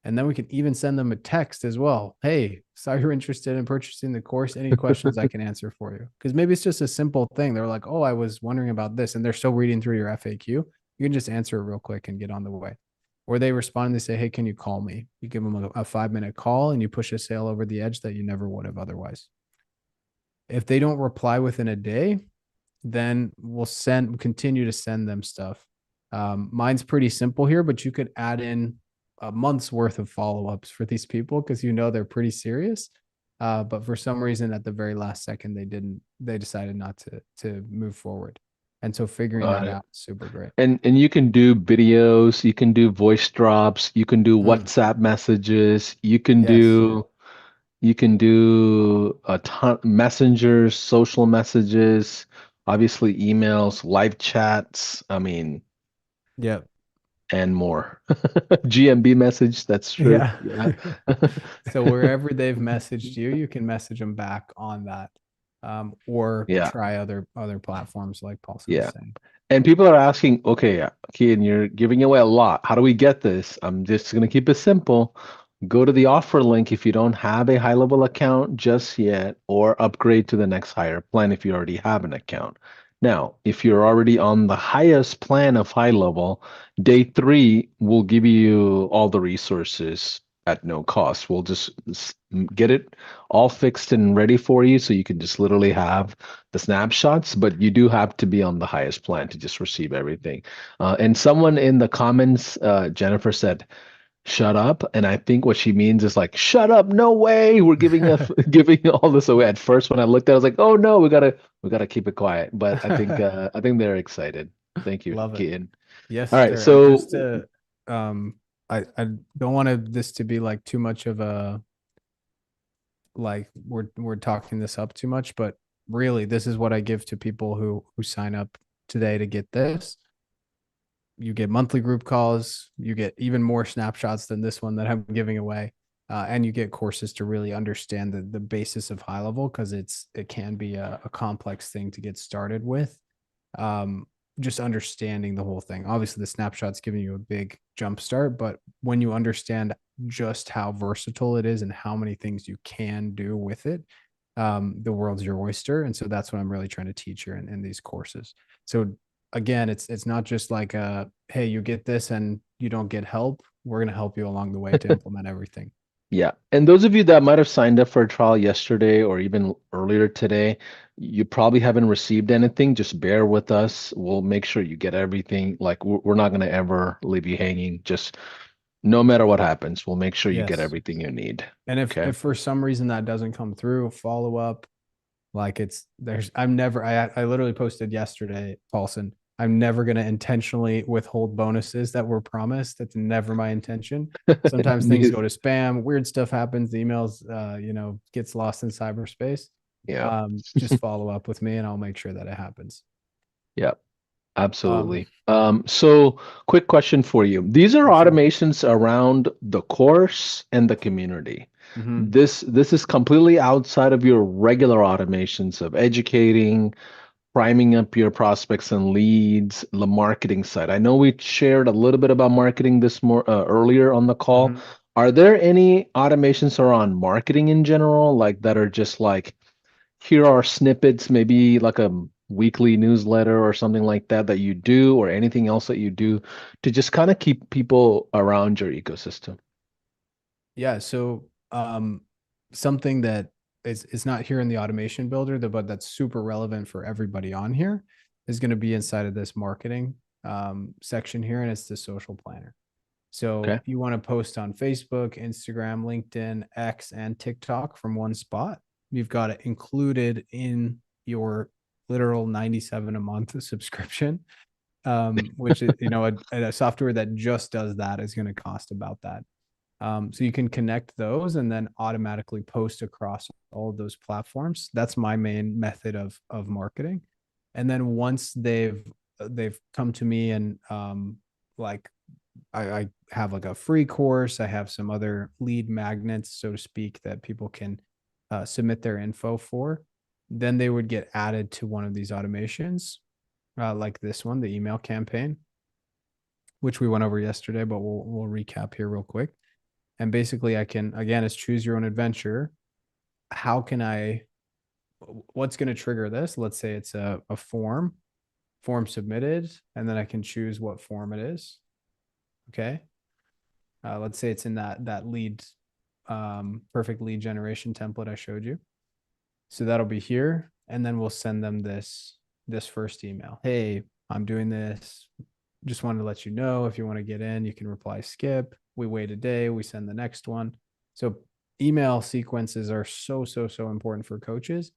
And then we can even send them a text as well. Hey, saw you're interested in purchasing the course. Any questions I can answer for you? Because maybe it's just a simple thing. They're like, oh, I was wondering about this. And they're still reading through your FAQ. You can just answer it real quick and get on the way. Or they respond and they say, hey, can you call me? You give them a 5-minute call and you push a sale over the edge that you never would have otherwise. If they don't reply within a day, then we'll continue to send them stuff. Mine's pretty simple here, but you could add in a month's worth of follow-ups for these people because they're pretty serious. But for some reason, at the very last second, they decided not to move forward. And so figuring Got that it. out is super great. And you can do videos, you can do voice drops, you can do Mm, WhatsApp messages, you can yes. a ton messengers, social messages, obviously emails, live chats, I mean, Yep. and more. GMB message, that's true. Yeah. Yeah. So wherever they've messaged you, you can message them back on that, or Yeah. try other platforms like Paulson was Yeah. saying. And people are asking, okay, Keaton, you're giving away a lot. How do we get this? I'm just going to keep it simple. Go to the offer link if you don't have a high level account just yet, or upgrade to the next higher plan if you already have an account. Now, if you're already on the highest plan of high level, day three will give you all the resources at no cost. We'll just get it all fixed and ready for you so you can just literally have the snapshots, but you do have to be on the highest plan to just receive everything. And someone in the comments, Jennifer said, "Shut up," and I think what she means is like, "Shut up! No way! We're giving giving all this away." At first, when I looked at it, I was like, "Oh no, we gotta keep it quiet." But I think they're excited. Thank you, Love it. Keaton. Yes, All right, sir. And just so to, I don't want this to be like too much of a, like we're talking this up too much, but really this is what I give to people who sign up today to get this. You get monthly group calls, you get even more snapshots than this one that I'm giving away. And you get courses to really understand the basis of high level, because it can be a complex thing to get started with. um, just understanding the whole thing. Obviously, the snapshot's giving you a big jump start, but when you understand just how versatile it is and how many things you can do with it, the world's your oyster. And so that's what I'm really trying to teach here in these courses. So again, it's not just like hey, you get this and you don't get help. We're going to help you along the way to implement everything. yeah. And those of you that might have signed up for a trial yesterday or even earlier today, you probably haven't received anything. Just bear with us. We'll make sure you get everything. Like we're not going to ever leave you hanging. Just no matter what happens, we'll make sure you get Yes. everything you need. And Okay. if for some reason that doesn't come through, follow up. Like I'm never, I literally posted yesterday, Paulson, I'm never going to intentionally withhold bonuses that were promised. That's never my intention. Sometimes things go to spam, weird stuff happens, the emails, gets lost in cyberspace. Yeah. Just follow up with me and I'll make sure that it happens. Yeah. Um, Absolutely. So quick question for you. These are yes, sir. automations around the course and the community. Mm-hmm. This is completely outside of your regular automations of educating, priming up your prospects and leads, the marketing side. I know we shared a little bit about marketing this more earlier on the call. Mm-hmm. Are there any automations around marketing in general, like that are just like, here are snippets, maybe like a weekly newsletter or something like that that you do, or anything else that you do to just kind of keep people around your ecosystem? Yeah. So something that is not here in the automation builder, but that's super relevant for everybody on here, is going to be inside of this marketing section here, and it's the social planner. So Okay. you want to post on Facebook, Instagram, LinkedIn, X, and TikTok from one spot. You've got it included in your literal 97 a month subscription, which is, a software that just does that is going to cost about that. So you can connect those and then automatically post across all of those platforms. That's my main method of marketing. And then once they've come to me and like I have like a free course, I have some other lead magnets, so to speak, that people can submit their info for. Then they would get added to one of these automations, like this one, the email campaign, which we went over yesterday, but we'll recap here real quick. And basically, I can, again, it's choose your own adventure. How can I, what's going to trigger this? Let's say it's a form submitted, and then I can choose what form it is. Okay. Let's say it's in that lead, perfect lead generation template I showed you. So that'll be here. And then we'll send them this first email. Hey, I'm doing this. Just wanted to let you know, if you want to get in, you can reply skip. We wait a day, we send the next one. So email sequences are so important for coaches.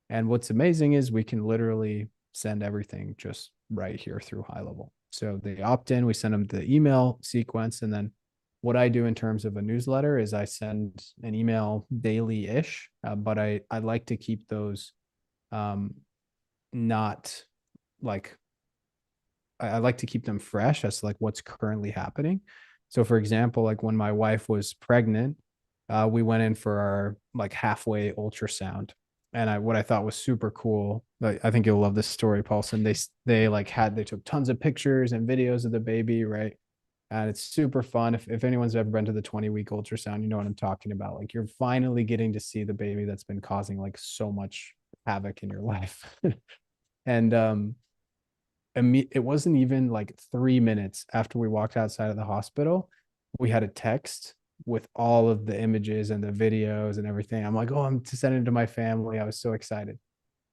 And what's amazing is we can literally send everything just right here through HighLevel. So they opt in, we send them the email sequence. And then what I do in terms of a newsletter is I send an email daily ish, but I like to keep those not like, I like to keep them fresh as to like what's currently happening. So for example, like when my wife was pregnant, we went in for our like halfway ultrasound. And what I thought was super cool Like, I think you'll love this story, Paulson. They took tons of pictures and videos of the baby, right? And it's super fun. If anyone's ever been to the 20-week ultrasound, you know what I'm talking about. Like, you're finally getting to see the baby that's been causing like so much havoc in your life. And it wasn't even like 3 minutes after we walked outside of the hospital, we had a text with all of the images and the videos and everything. I'm like, oh, I'm to send it to my family. I was so excited.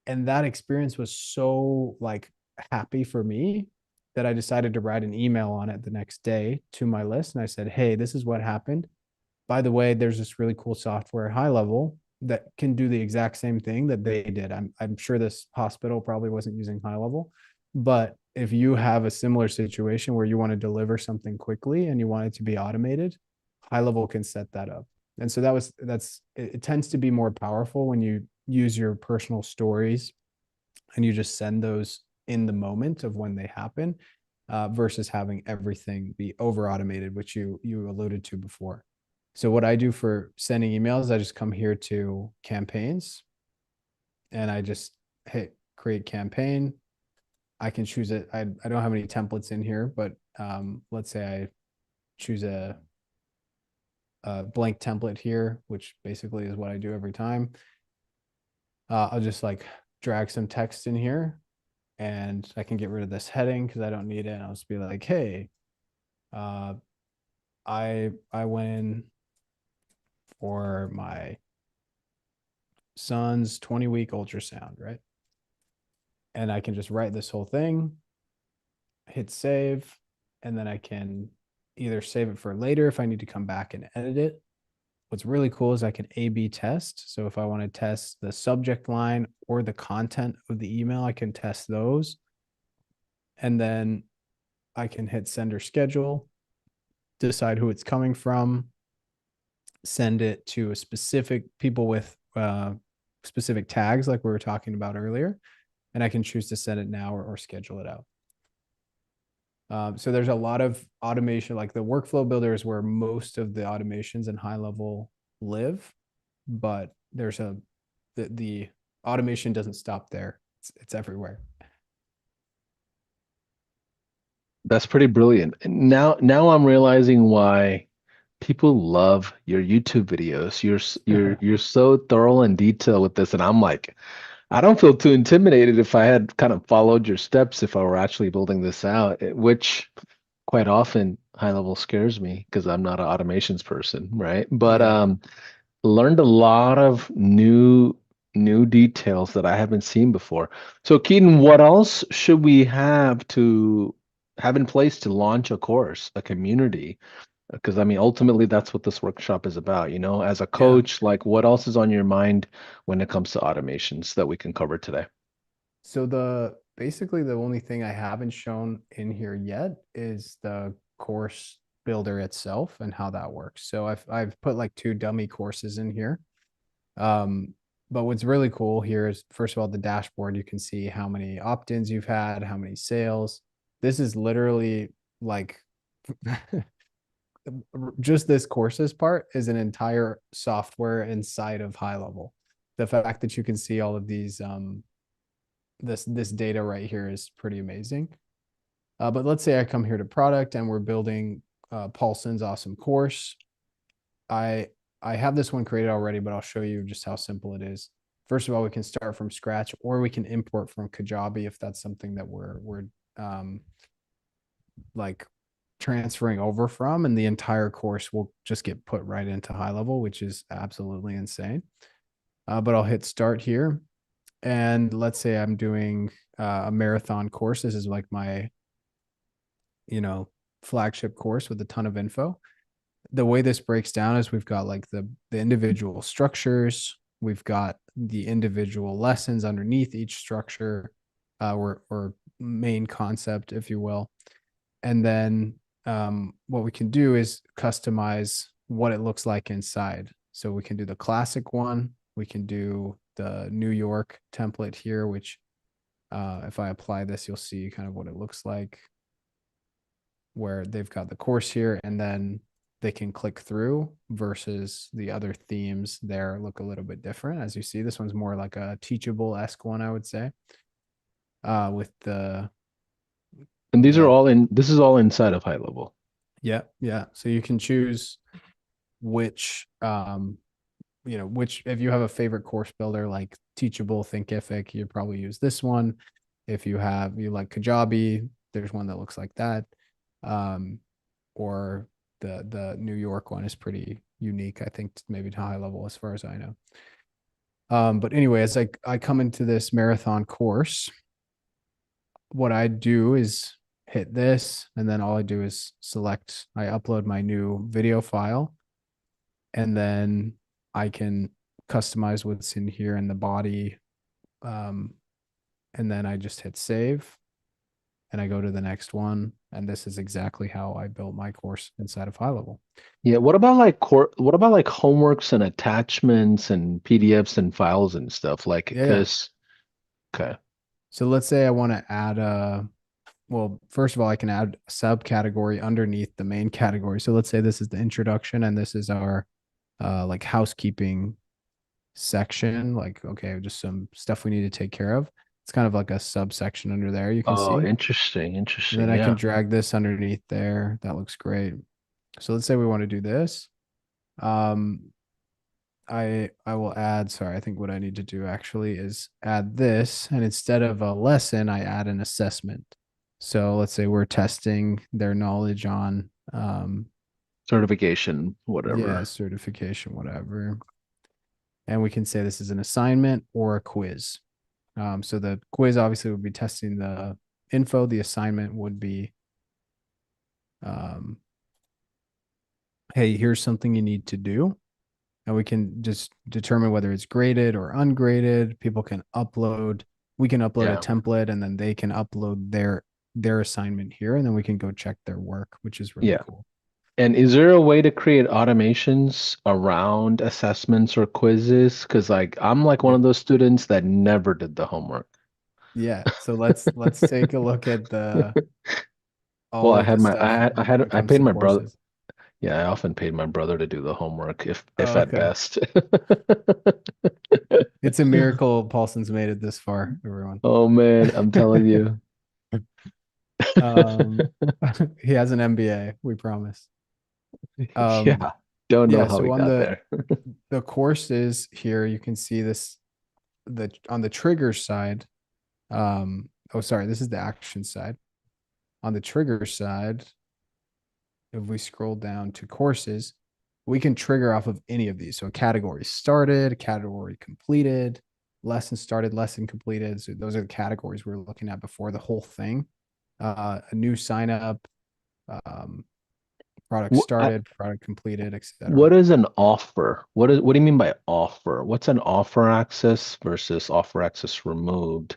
And that experience was so like happy for me that I decided to write an email on it the next day to my list. And I said, hey, this is what happened. By the way, there's this really cool software, HighLevel, that can do the exact same thing that they did. I'm sure this hospital probably wasn't using HighLevel, but if you have a similar situation where you want to deliver something quickly and you want it to be automated, HighLevel can set that up. And so it tends to be more powerful when you use your personal stories and you just send those in the moment of when they happen, versus having everything be over automated, which you alluded to before. So what I do for sending emails, I just come here to campaigns and I just hit create campaign. I can choose it. I don't have any templates in here, but let's say I choose a blank template here, which basically is what I do every time. I'll just like drag some text in here and I can get rid of this heading because I don't need it. I'll just be like, hey, uh, I went in for my son's 20-week ultrasound, right? And I can just write this whole thing, hit save, and then I can either save it for later if I need to come back and edit it. What's really cool is I can A/B test. So if I want to test the subject line or the content of the email, I can test those. And then I can hit send or schedule, decide who it's coming from, send it to a specific people with specific tags like we were talking about earlier, and I can choose to send it now or schedule it out. So there's a lot of automation, like the workflow builder is where most of the automations in HighLevel live, but the automation doesn't stop there. It's everywhere. That's pretty brilliant. Now I'm realizing why people love your YouTube videos. You're so thorough and detailed with this, and I'm like, I don't feel too intimidated if I had kind of followed your steps if I were actually building this out, which quite often high level scares me because I'm not an automations person, right? But Yeah. learned a lot of new details that I haven't seen before. So Keaton, what else should we have in place to launch a course, a community? Because I mean, ultimately, that's what this workshop is about. As a Yeah. coach, like what else is on your mind when it comes to automations that we can cover today? So basically the only thing I haven't shown in here yet is the course builder itself and how that works. So I've put like two dummy courses in here. Um, but what's really cool here is first of all the dashboard. You can see how many opt-ins you've had, how many sales. This is literally like just this courses part is an entire software inside of HighLevel. The fact that you can see all of these this data right here is pretty amazing. But let's say I come here to product and we're building Paulson's awesome course. I I have this one created already, but I'll show you just how simple it is. First of all, we can start from scratch, or we can import from Kajabi if that's something that we're um, like transferring over from, and the entire course will just get put right into HighLevel, which is absolutely insane. But I'll hit start here, and let's say I'm doing a marathon course. This is like my you know flagship course with a ton of info. The way this breaks down is we've got like the individual structures, we've got the individual lessons underneath each structure, or main concept, if you will, and then what we can do is customize what it looks like inside. So we can do the classic one, we can do the New York template here, which if I apply this, you'll see kind of what it looks like, where they've got the course here, and then they can click through versus the other themes there look a little bit different. As you see, this one's more like a teachable-esque one, I would say. With And these are the all in, this is all inside of high level. yeah, yeah. So you can choose which which if you have a favorite course builder like Teachable, Thinkific, you'd probably use this one. If you like Kajabi, there's one that looks like that. Um, or the New York one is pretty unique, I think, maybe to high level as far as I know. But anyway, as I come into this marathon course, what I do is hit this, and then all I do is I upload my new video file, and then I can customize what's in here in the body. Um, and then I just hit save and I go to the next one. And this is exactly how I built my course inside of HighLevel. Yeah, what about like homeworks and attachments and PDFs and files and stuff like Yeah, yeah. because okay. So let's say I want to add well, first of all, I can add a subcategory underneath the main category. So let's say this is the introduction and this is our like housekeeping section. Like, okay, just some stuff we need to take care of. It's kind of like a subsection under there you can Oh, see. interesting, And then interesting. I can Yeah. drag this underneath there. That looks great. So let's say we want to do this. Um, I will add, sorry, I think what I need to do actually is add this. And instead of a lesson, I add an assessment. So let's say we're testing their knowledge on Certification, yeah, whatever. certification, whatever. And we can say this is an assignment or a quiz. So the quiz obviously would be testing the info. The assignment would be, um, hey, here's something you need to do. And we can just determine whether it's graded or ungraded. People can upload. We can upload a Yeah. template, and then they can upload their assignment here, and then we can go check their work, which is really Yeah. cool. And is there a way to create automations around assessments or quizzes? Because like I'm like one Yeah, of those students that never did the homework. yeah. So let's take a look at the Well, all of the stuff when it I comes paid to my brother. courses. Yeah, I often paid my brother to do the homework if Oh, at okay. best. It's a miracle Paulson's made it this far, everyone. Oh man, I'm telling you. Um, he has an MBA, we promise. Um, Yeah, don't know yeah, how so we on got there. the courses here, you can see this the on the trigger side. Oh, sorry, this is the action side. On the trigger side, if we scroll down to courses, we can trigger off of any of these. So a category started, category completed, lesson started, lesson completed. So those are the categories we're looking at before the whole thing. A new sign up, um, product What, started, product completed, what etc. is an offer? What do you mean by offer? What's an offer access versus offer access removed?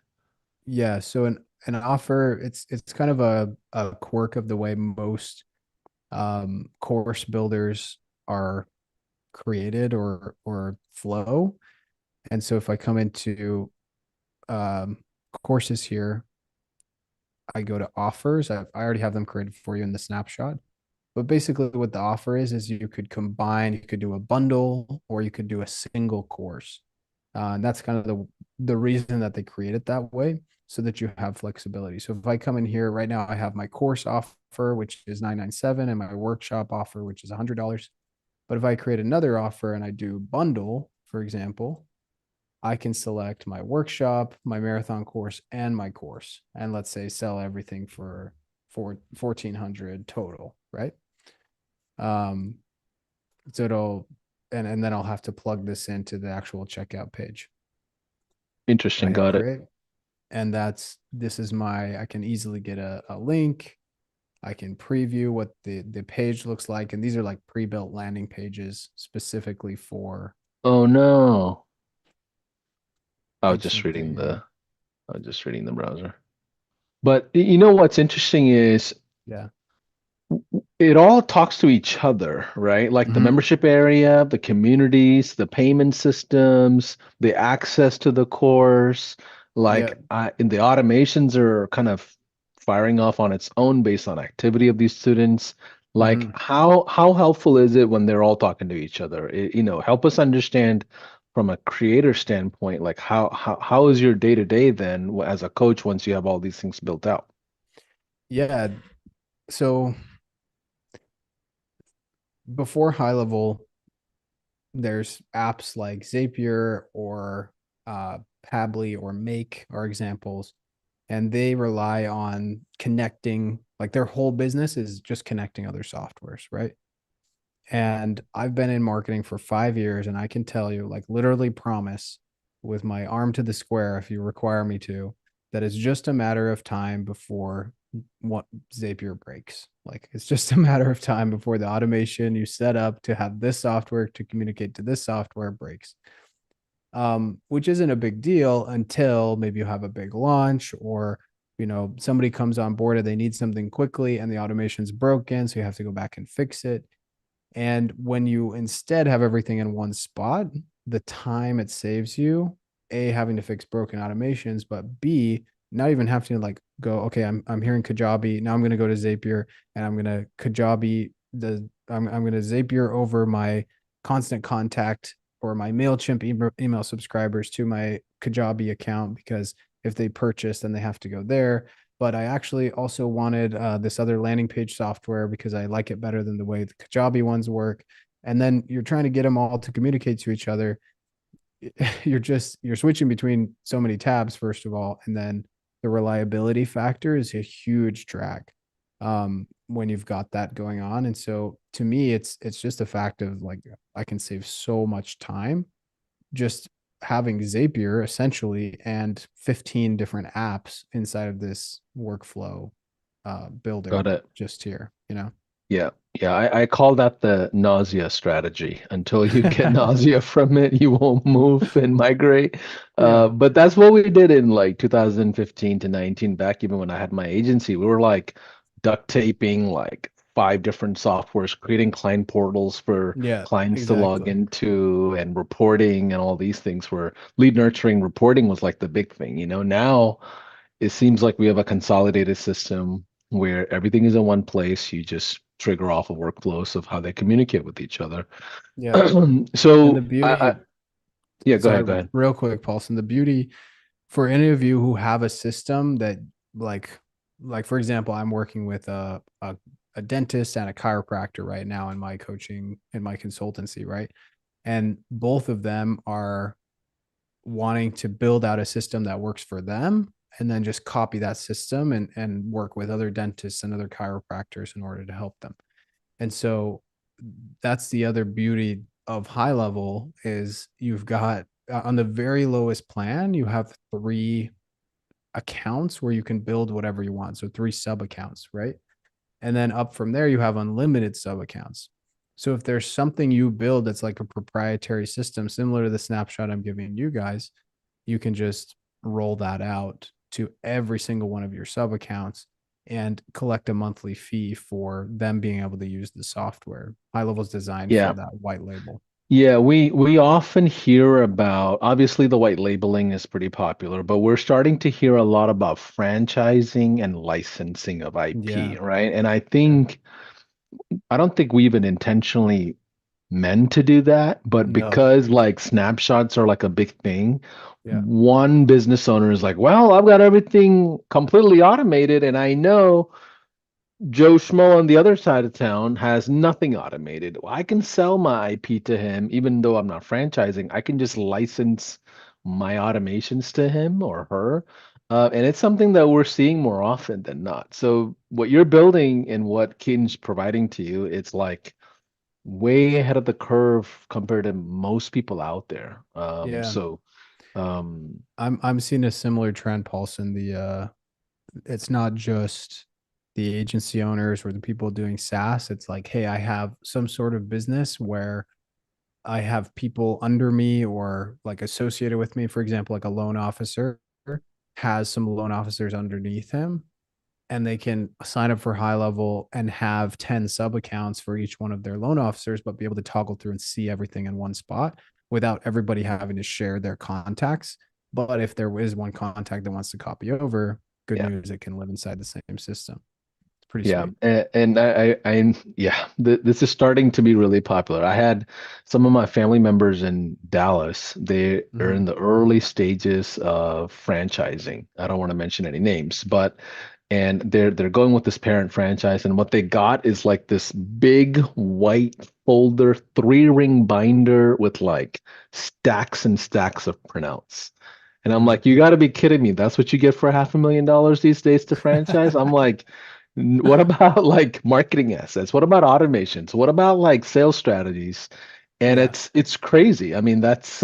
Yeah, so an offer, it's kind of a quirk of the way most course builders are created or flow. And so if I come into um, courses here, I go to offers. I already have them created for you in the snapshot. But basically, what the offer is you could combine, you could do a bundle, or you could do a single course. And that's kind of the reason that they create it that way, so that you have flexibility. So if I come in here right now, I have my course offer, which is 997, and my workshop offer, which is $100. But if I create another offer and I do bundle, for example, I can select my workshop, my marathon course, and my course, and let's say sell everything for 1400 total, right? Um, so it'll and then I'll have to plug this into the actual checkout page. So I Interesting, hit got it. create, and this is my I can easily get a link. I can preview what the page looks like, and these are like pre-built landing pages specifically for Oh no. I was just exactly reading here. I was just reading the browser. But you know what's interesting is Yeah. it all talks to each other, right? Like the Mm-hmm. membership area, the communities, the payment systems, the access to the course, Yeah. and the automations are kind of firing off on its own based on activity of these students. Like Mhm. how helpful is it when they're all talking to each other? Help us understand from a creator standpoint, like how is your day to day then as a coach once you have all these things built out? Yeah. So before high level, there's apps like Zapier or Pably or Make are examples, and they rely on connecting. Like their whole business is just connecting other softwares, right? And I've been in marketing for 5 years, and I can tell you, like, literally promise with my arm to the square, if you require me to, that it's just a matter of time before what Zapier breaks. Like, it's just a matter of time before the automation you set up to have this software to communicate to this software breaks. Which isn't a big deal until maybe you have a big launch, or somebody comes on board and they need something quickly and the automation's broken, so you have to go back and fix it. And when you instead have everything in one spot, the time it saves you, A, having to fix broken automations, but B, not even having to like go, okay, I'm hearing Kajabi. Now I'm gonna go to Zapier and I'm gonna Kajabi I'm gonna Zapier over my constant contact or my MailChimp email subscribers to my Kajabi account, because if they purchase, then they have to go there. But I actually also wanted this other landing page software because I like it better than the way the Kajabi ones work. And then you're trying to get them all to communicate to each other. You're switching between so many tabs, first of all, and then the reliability factor is a huge drag when you've got that going on. And so to me, it's just a fact of like I can save so much time just having Zapier essentially and 15 different apps inside of this workflow Got builder it. just here. Yeah, yeah. I call that the nausea strategy. Until you get nausea from it, you won't move and migrate. Yeah. But that's what we did in like 2015 to 19, back even when I had my agency. We were like duct taping like five different softwares, creating client portals for Yeah, clients to log exactly. into, and reporting and all these things where lead nurturing reporting was like the big thing. Now it seems like we have a consolidated system where everything is in one place. You just trigger off of workflows of how they communicate with each other. Yeah. And the So I beauty, yeah, go sorry, ahead, go ahead. real quick, Paulson, the beauty for any of you who have a system that like for example, I'm working with a dentist and a chiropractor right now in my coaching in my consultancy, right? And both of them are wanting to build out a system that works for them and then just copy that system and work with other dentists and other chiropractors in order to help them. And so that's the other beauty of high level is you've got on the very lowest plan, you have three accounts where you can build whatever you want. So three sub accounts, right? And then up from there, you have unlimited sub accounts. So if there's something you build that's like a proprietary system, similar to the snapshot I'm giving you guys, you can just roll that out to every single one of your sub accounts and collect a monthly fee for them being able to use the software. High level is designed for Yeah. that white label. Yeah, we often hear about, obviously the white labeling is pretty popular, but we're starting to hear a lot about franchising and licensing of IP, Yeah. right? And Yeah. I don't think we even intentionally meant to do that, but No. because like snapshots are like a big thing, Yeah. one business owner is like, well, I've got everything completely automated, and I know Joe Schmo on the other side of town has nothing automated. I can sell my IP to him, even though I'm not franchising. I can just license my automations to him or her. And it's something that we're seeing more often than not. So what you're building and what Keaton's providing to you, it's like way ahead of the curve compared to most people out there. Yeah. Um, I'm seeing a similar trend, Paulson. It's not just the agency owners or the people doing SaaS. It's like, hey, I have some sort of business where I have people under me or like associated with me. For example, like a loan officer has some loan officers underneath him, and they can sign up for high level and have 10 sub accounts for each one of their loan officers, but be able to toggle through and see everything in one spot without everybody having to share their contacts. But if there is one contact that wants to copy over, good yeah. news, it can live inside the same system. Pretty Yeah, sweet. and yeah, this is starting to be really popular. I had some of my family members in Dallas. They are Hmm. in the early stages of franchising. I don't want to mention any names, but and they're going with this parent franchise, and what they got is like this big white folder, three-ring binder with like stacks and stacks of printouts. And I'm Hmm. like, you got to be kidding me. That's what you get for $500,000 these days to franchise? I'm like, what about like marketing assets? What about automations? What about like sales strategies? And Yeah. it's crazy. I mean, that's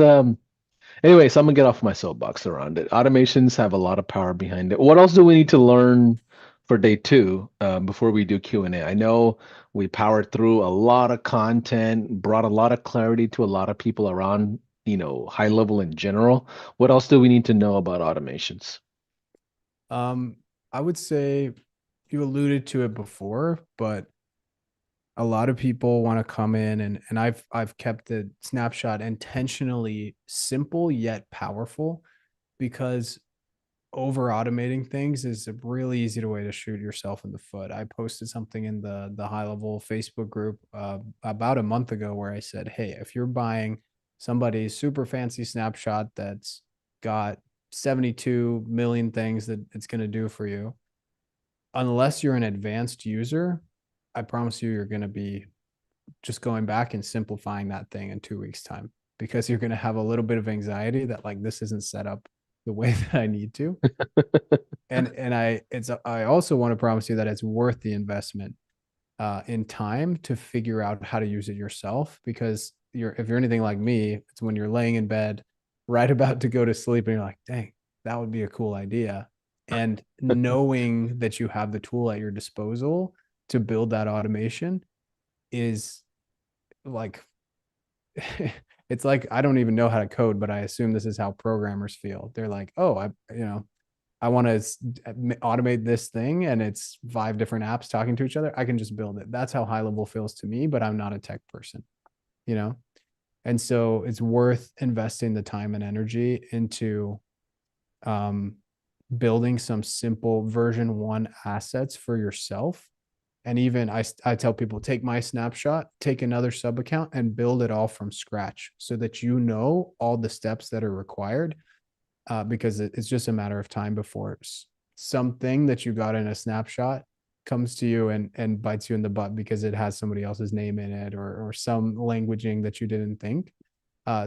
anyways, I'm gonna get off my soapbox around it. Automations have a lot of power behind it. What else do we need to learn for day two before we do Q&A? I know we powered through a lot of content, brought a lot of clarity to a lot of people around, high level in general. What else do we need to know about automations? Um, I would say you alluded to it before, but a lot of people want to come in and I've kept the snapshot intentionally simple yet powerful because over automating things is a really easy way to shoot yourself in the foot. I posted something in the high level Facebook group about a month ago where I said, "Hey, if you're buying somebody's super fancy snapshot that's got 72 million things that it's going to do for you, unless you're an advanced user, I promise you're going to be just going back and simplifying that thing in 2 weeks time because you're going to have a little bit of anxiety that like this isn't set up the way that I need to." And I also want to promise you that it's worth the investment in time to figure out how to use it yourself, because if you're anything like me, it's when you're laying in bed right about to go to sleep and you're like, dang, that would be a cool idea. And knowing that you have the tool at your disposal to build that automation is like it's like I don't even know how to code, but I assume this is how programmers feel. They're like, oh, I want to automate this thing and it's five different apps talking to each other. I can just build it. That's how high level feels to me, but I'm not a tech person, you know? And so it's worth investing the time and energy into um, building some simple version one assets for yourself. And even I tell people, take my snapshot, take another sub account and build it all from scratch so that you know all the steps that are required, because it's just a matter of time before something that you got in a snapshot comes to you and bites you in the butt because it has somebody else's name in it or some languaging that you didn't think.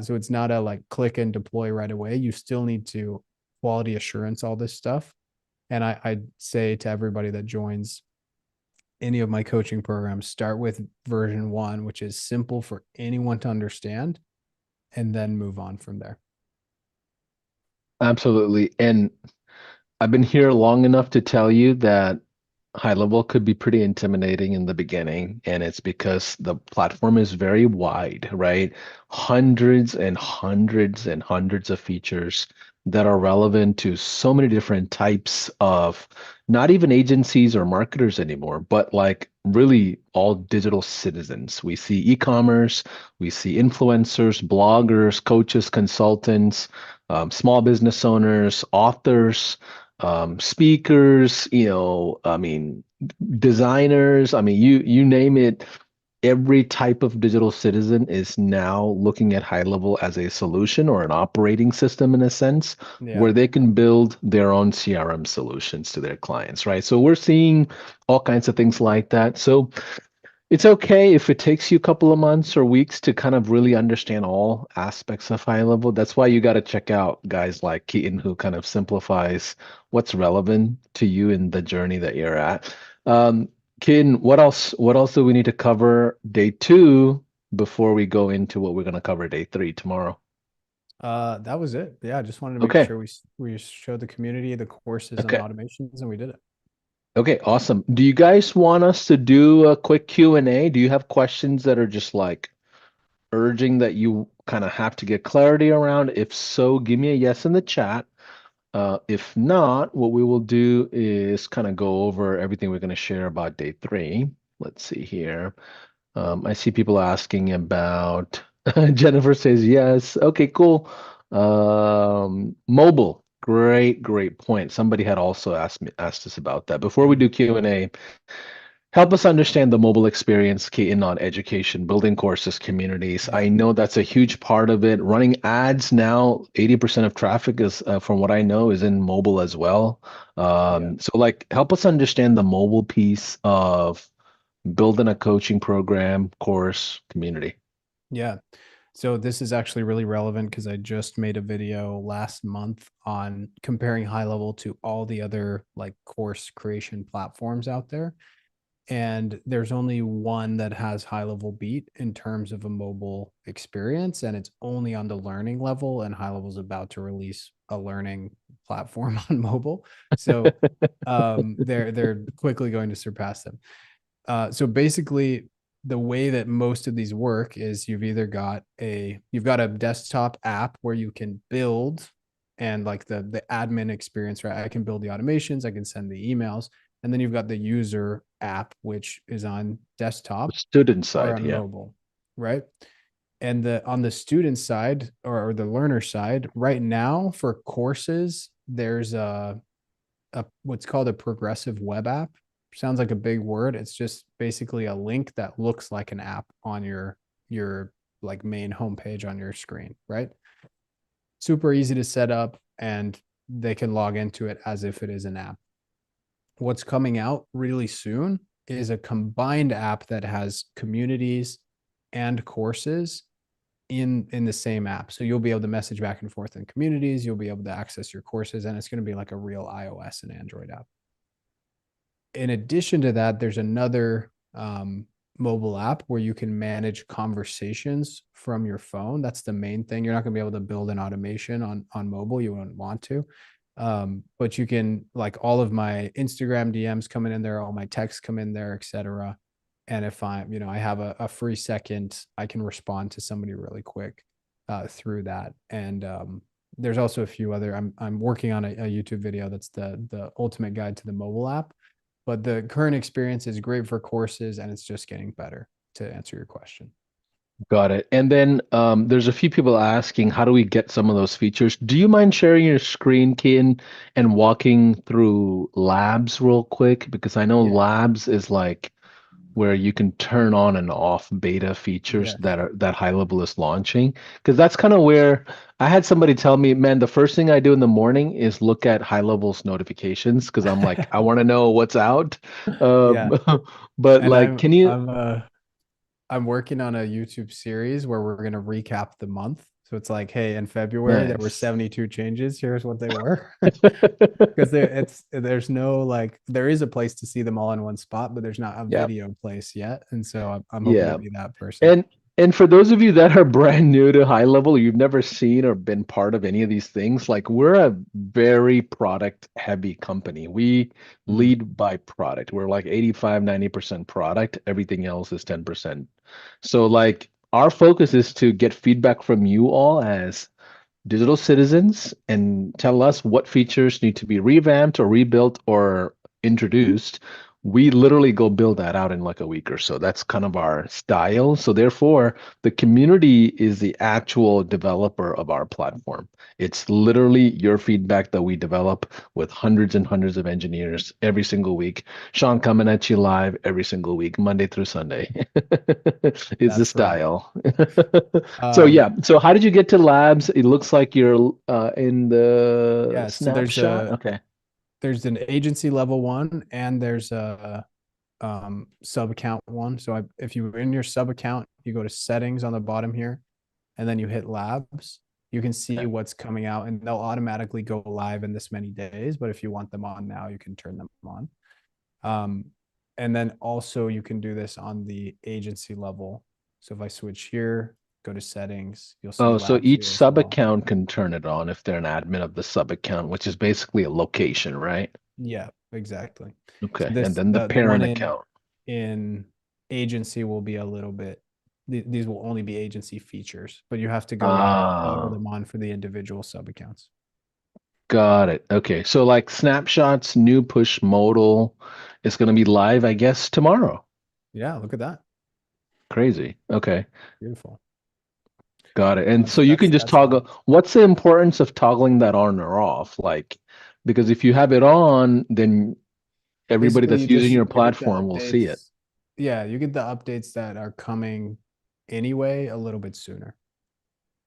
So it's not a like click and deploy right away. You still need to quality assurance all this stuff. And I say to everybody that joins any of my coaching programs, start with version one, which is simple for anyone to understand, and then move on from there. Absolutely. And I've been here long enough to tell you that high level could be pretty intimidating in the beginning, and it's because the platform is very wide, right? Hundreds and hundreds and hundreds of features that are relevant to so many different types of not even agencies or marketers anymore, but like really all digital citizens. We see e-commerce, we see influencers, bloggers, coaches, consultants, small business owners, authors, speakers, I mean, designers, I mean, you name it, every type of digital citizen is now looking at high level as a solution or an operating system in a sense Yeah. where they can build their own CRM solutions to their clients, right? So we're seeing all kinds of things like that. So it's okay if it takes you a couple of months or weeks to kind of really understand all aspects of high level. That's why you got to check out guys like Keaton, who kind of simplifies what's relevant to you in the journey that you're at. Keaton, what else? What else do we need to cover day two before we go into what we're going to cover day three tomorrow? That was it. Yeah, I just wanted to make Okay. sure we showed the community the courses on Okay. automations, and we did it. Okay, awesome. Do you guys want us to do a quick Q&A? Do you have questions that are just like urging that you kind of have to get clarity around? If so, give me a yes in the chat. If not, what we will do is kind of go over everything we're going to share about day three. Let's see here. I see people asking about, Jennifer says yes. Okay, cool. Mobile. Great point. Somebody had also asked us about that. Before we Mhm. do Q&A, help us understand the mobile experience key in on education, building courses, communities. Yeah. I know that's a huge part of it. Running ads now, 80% of traffic is, from what I know, is in mobile as well. Yeah. So like, help us understand the mobile piece of building a coaching program, course, community. Yeah. So this is actually really relevant because I just made a video last month on comparing high level to all the other like course creation platforms out there. And there's only one that has high level beat in terms of a mobile experience, and it's only on the learning level. And high level is about to release a learning platform on mobile. So they're quickly going to surpass them. So basically, the way that most of these work is you've got a desktop app where you can build and like the admin experience, right? I can build the automations, I can send the emails, and then you've got the user app, which is on desktop Student or side, on yeah. mobile, right? And the on the student side or the learner side, right now for courses, there's a what's called a progressive web app. Sounds like a big word. It's just basically a link that looks like an app on your like main homepage on your screen, right? Super easy to set up and they can log into it as if it is an app. What's coming out really soon is a combined app that has communities and courses in the same app. So you'll be able to message back and forth in communities, you'll be able to access your courses, and it's going to be like a real iOS and Android app. In addition to that, there's another mobile app where you can manage conversations from your phone. That's the main thing. You're not going to be able to build an automation on mobile. You won't want to. But you can like all of my Instagram DMs coming in there, all my texts come in there, etc. And if I have a free second, I can respond to somebody really quick through that. And there's also a few other. I'm working on a YouTube video that's the ultimate guide to the mobile app, but the current experience is great for courses and it's just getting better, to answer your question. Got it. And then there's a few people asking, how do we get some of those features? Do you mind sharing your screen, Keaton, and walking through Labs real quick? Because I know Yeah. Labs is like where you can turn on and off beta features Yes. that high level is launching. Because that's kind of where I had somebody tell me, man, the first thing I do in the morning is look at high levels notifications because I'm like, I want to know what's out. Yeah. Um, but And like, can you? I'm working on a YouTube series where we're gonna recap the month. So it's like, hey, in February there were Nice. 72 changes. Here's what they were. Because there's no like there is a place to see them all in one spot, but there's not a Yeah. video place yet. And so I'm hoping to Yeah. be that person. And and for those of you that are brand new to high level, you've never seen or been part of any of these things, like we're a very product heavy company. We Mm, lead by product. We're like 85, 90% product. Everything else is 10%. So like our focus is to get feedback from you all as digital citizens and tell us what features need to be revamped or rebuilt or introduced. We literally go build that out in like a week or so. That's kind of our style. So therefore, the community is the actual developer of our platform. It's literally your feedback that we develop with hundreds and hundreds of engineers every single week. Sean coming at you live every single week, Monday through Sunday, is the that's right. style. So Um, yeah, so how did you get to labs? It looks like you're in the yeah, so snapshot. Okay. there's an agency level one and there's a sub account one. So if you're in your sub account, you go to settings on the bottom here, and then you hit labs. You can see Okay. what's coming out, and they'll automatically go live in this many days. But if you want them on now, you can turn them on. Um, and then also you can do this on the agency level. So if I switch here, go to settings, you'll see Oh, so labs each here as sub well. account can turn it on if they're an admin of the sub account, which is basically a location, right? Yeah, exactly. So Okay. And this then the the one parent account. in agency will be a little bit these will only be agency features, but you have to go in and toggle Ah, them on for the individual sub accounts. got it. Okay. So like snapshots, new push modal is going to be live, I guess, tomorrow. Yeah, look at that. Crazy. Okay. Beautiful. Got it. And so So you can just that's that. toggle. What's the importance of toggling that on or off? Like, because if you have it on, then everybody Basically, that's using your you get the platform will see it. updates. Yeah, you get the updates that are coming anyway a little bit sooner.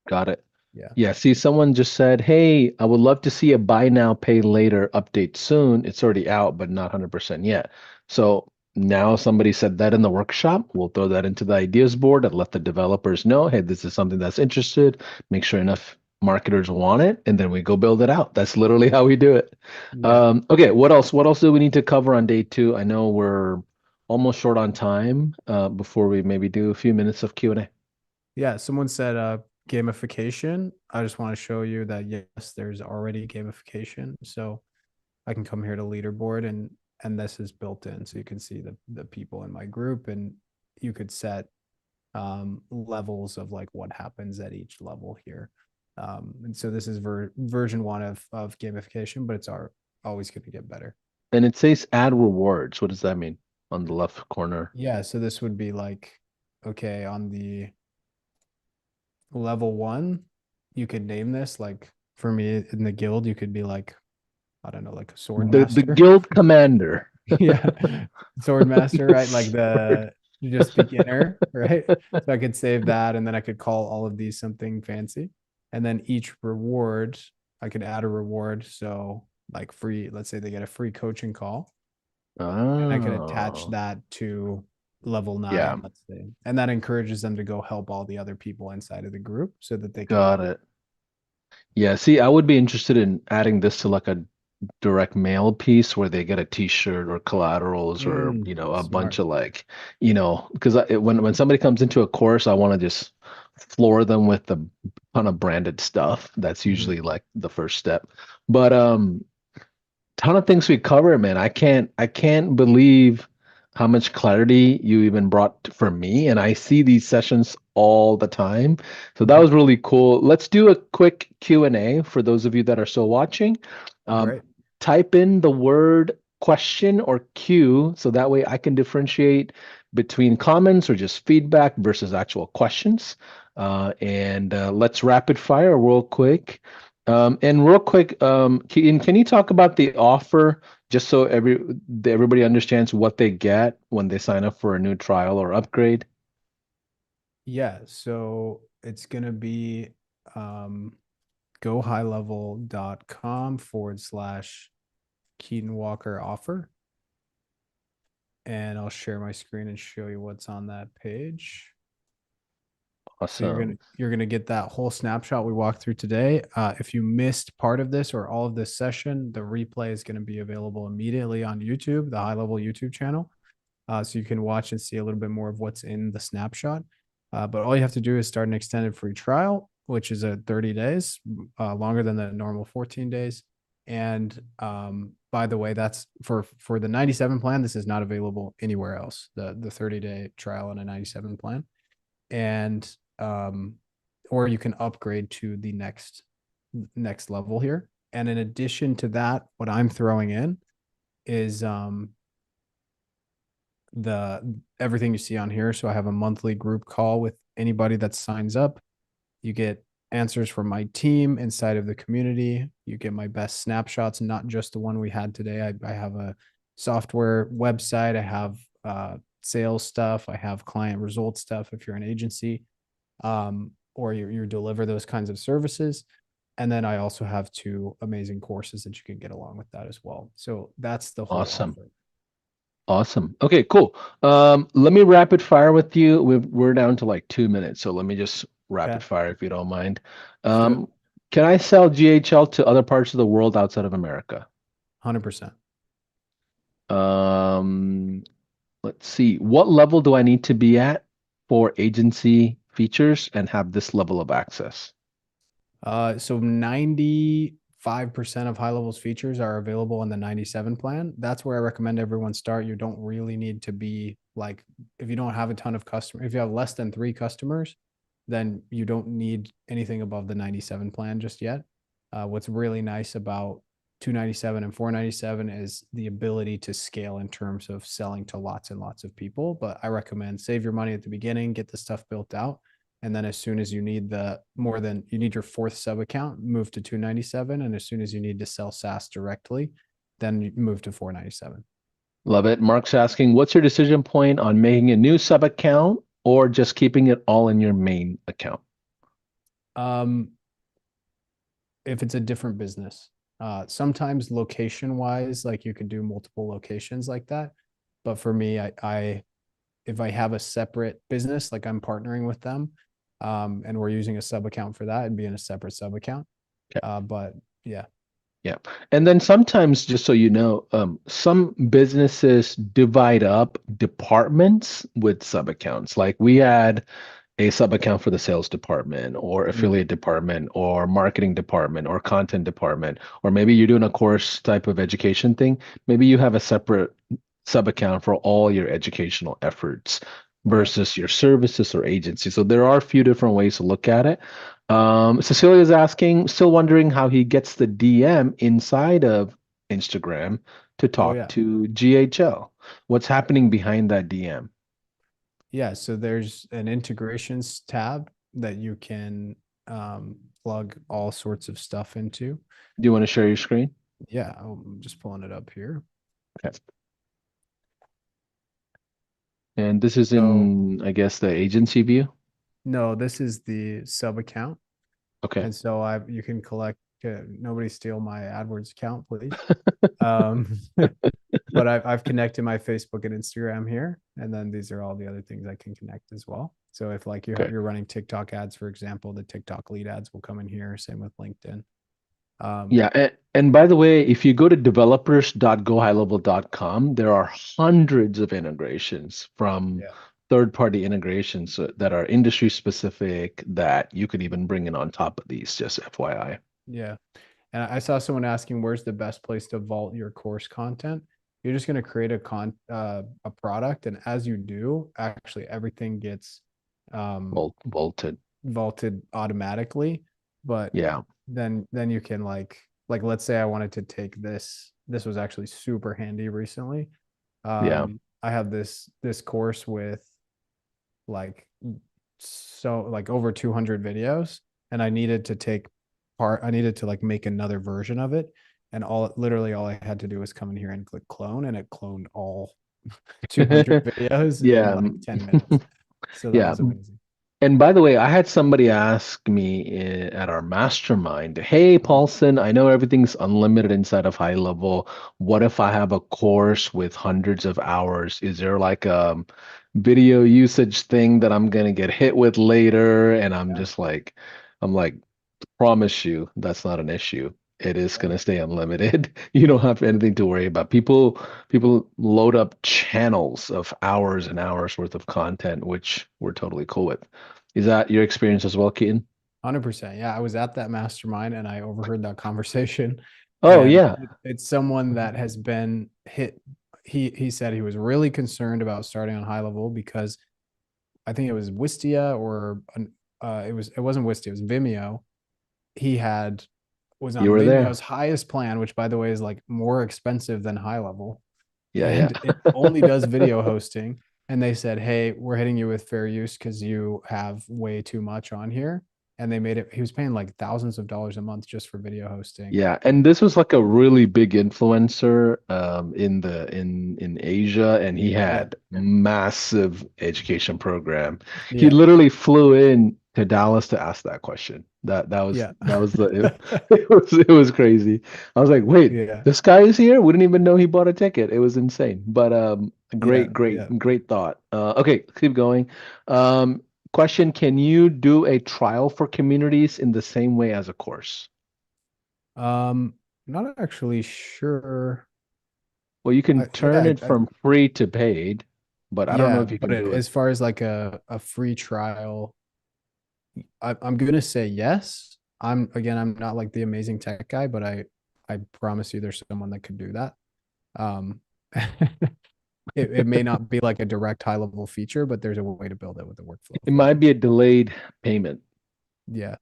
Got it. Yeah. Yeah, see, someone just said, "Hey, I would love to see a buy now, pay later update soon." It's already out, but not 100% yet. So now somebody said that in the workshop. We'll throw that into the ideas board and let the developers know, hey, this is something that's interested. Make sure enough marketers want it, and then we go build it out. That's literally how we do it. Yeah. Okay, what else? What else do we need to cover on day two? I know we're almost short on time, before we maybe do a few minutes of Q&A. Yeah. Someone said gamification. I just want to show you that yes, there's already gamification. So I can come here to leaderboard and this is built in. So you can see the people in my group and you could set levels of like what happens at each level here. And so this is version one of gamification, but it's always going to get better. And it says add rewards. What does that mean on the left corner? Yeah. So this would be like, okay, on the level one, you could name this like for me in the guild, you could be like, I don't know, like a sword The master. guild commander. Yeah. Sword master, right? Like the just beginner, right? So I could save that and then I could call all of these something fancy. And then each reward, I could add a reward. So like free, let's say they get a free coaching call and I could attach Oh, that to level yeah, nine, let's say. And that encourages them to go help all the other people inside of the group so that they can got level. it. Yeah, see, I would be interested in adding this to like a direct mail piece where they get a t-shirt or collaterals or, a bunch Smart. of like, because when somebody comes into a course, I want to just floor them with a ton of branded stuff. That's Mhm. usually like the first step. But ton of things we cover, man. I can't believe how much clarity you even brought for me. And I see these sessions all the time. So that Mhm. was really cool. Let's do a quick Q&A for those of you that are still watching. Um, Great. type in the word question or Q so that way I can differentiate between comments or just feedback versus actual questions. And let's rapid fire real quick. And real quick, Keaton, can you talk about the offer just so everybody understands what they get when they sign up for a new trial or upgrade? Yeah. So it's going to be um, gohighlevel.com/. Keaton Walker offer. And I'll share my screen and show you what's on that page. So Awesome. you're gonna get that whole snapshot we walked through today. If you missed part of this or all of this session, the replay is going to be available immediately on YouTube, the HighLevel YouTube channel. So you can watch and see a little bit more of what's in the snapshot. But all you have to do is start an extended free trial, which is a 30 days, longer than the normal 14 days. And by the way, that's for the 97 plan. This is not available anywhere else. The 30-day trial on a 97 plan, and or you can upgrade to the next level here. And in addition to that, what I'm throwing in is the everything you see on here. So I have a monthly group call with anybody that signs up. You get answers from my team inside of the community. You get my best snapshots, not just the one we had today. I have a software website. I have sales stuff. I have client result stuff if you're an agency, or you deliver those kinds of services. And then I also have two amazing courses that you can get along with that as well. So that's the whole Awesome. offer. Awesome. Okay, cool. Let me rapid fire with you. We're down to like 2 minutes, so let me just Okay, rapid fire if you don't mind. let's do it. Um, can I sell GHL to other parts of the world outside of America? 100%. Um, let's see. What level do I need to be at for agency features and have this level of access? So 95% of HighLevel's features are available in the 97 plan. That's where I recommend everyone start. You don't really need to be like, if you don't have a ton of customers, if you have less than 3 customers, then you don't need anything above the 97 plan just yet. What's really nice about 297 and 497 is the ability to scale in terms of selling to lots and lots of people. But I recommend save your money at the beginning, get the stuff built out, And then as soon as you need you need your fourth sub account, move to 297. And as soon as you need to sell SaaS directly, then you move to 497. Love it. Mark's asking, what's your decision point on making a new sub account or just keeping it all in your main account? Um, if it's a different business, sometimes location wise, like you could do multiple locations like that. But for me, I if I have a separate business, like I'm partnering with them, and we're using a sub account for that, it'd be in a separate sub account. Okay. But yeah, Yeah. And then sometimes, just so you know, some businesses divide up departments with sub accounts. Like we had a sub account for the sales department or mm, affiliate department or marketing department or content department, or maybe you're doing a course type of education thing. Maybe you have a separate sub account for all your educational efforts yeah. versus your services or agency. So there are a few different ways to look at it. Cecilia's asking, still wondering how he gets the DM inside of Instagram to Oh talk yeah, to GHL. What's happening behind that DM? yeah. So there's an integrations tab that you can plug all sorts of stuff into. Do you want to share your screen? Yeah, I'm just pulling it up here. Okay. And this is So in, I guess, the agency view. no, this is the sub account. Okay. And so I you can collect nobody steal my AdWords account, please. Um, but I've connected my Facebook and Instagram here, and then these are all the other things I can connect as well. So if like Okay. you're running TikTok ads, for example, the TikTok lead ads will come in here. Same with LinkedIn. Um, Yeah. And by the way, if you go to developers.gohighlevel.com, there are hundreds of integrations from yeah, third-party integrations that are industry specific that you could even bring in on top of these, just FYI. yeah. And I saw someone asking where's the best place to vault your course content. You're just going to create a product, and as you do, actually everything gets Vaulted. vaulted automatically. But Yeah. then you can like let's say I wanted to take this was actually super handy recently. Yeah. I have this course with like so like over 200 videos, and I needed to like make another version of it, and literally all I had to do was come in here and click clone, and it cloned all 200 videos in Yeah. like 10 minutes. So that Yeah. was amazing. And by the way, I had somebody ask me at our mastermind, hey, Mhm. Paulson, I know everything's unlimited inside of High Level. What if I have a course with hundreds of hours? Is there like a video usage thing that I'm gonna get hit with later? And Yeah, I'm like, promise you that's not an issue. It is yeah. going to stay unlimited. You don't have anything to worry about. People load up channels of hours and hours worth of content, which we're totally cool with. Is that your experience as well, Keaton? 100%. Yeah, I was at that mastermind and I overheard that conversation. Oh And yeah. it's someone that has been hit. He said he was really concerned about starting on high level because I think it was Wistia or it wasn't Wistia, it was Vimeo. He had was You on were Vimeo's there. highest plan, which by the way is like more expensive than high level, Yeah, yeah. and it only does video hosting. And they said, "Hey, we're hitting you with fair use because you have way too much on here." And they made it. He was paying like thousands of dollars a month just for video hosting. Yeah, and this was like a really big influencer in in Asia, and he Yeah, had massive education program. He yeah, literally flew in to Dallas to ask that question. yeah, That was it was crazy. I was like, wait, yeah, this guy is here? We didn't even know he bought a ticket. It was insane. But yeah, yeah. great thought. Okay, keep going. Um, question, can you do a trial for communities in the same way as a course? Not actually sure. Well, you can turn Yeah, it from free to paid, but I don't know yeah. if you But can do it. as far as like a free trial, I'm gonna say yes. I'm not like the amazing tech guy, but I promise you there's someone that could do that. Um it may not be like a direct high level feature, but there's a way to build it with the workflow It for might sure. be a delayed payment Yeah.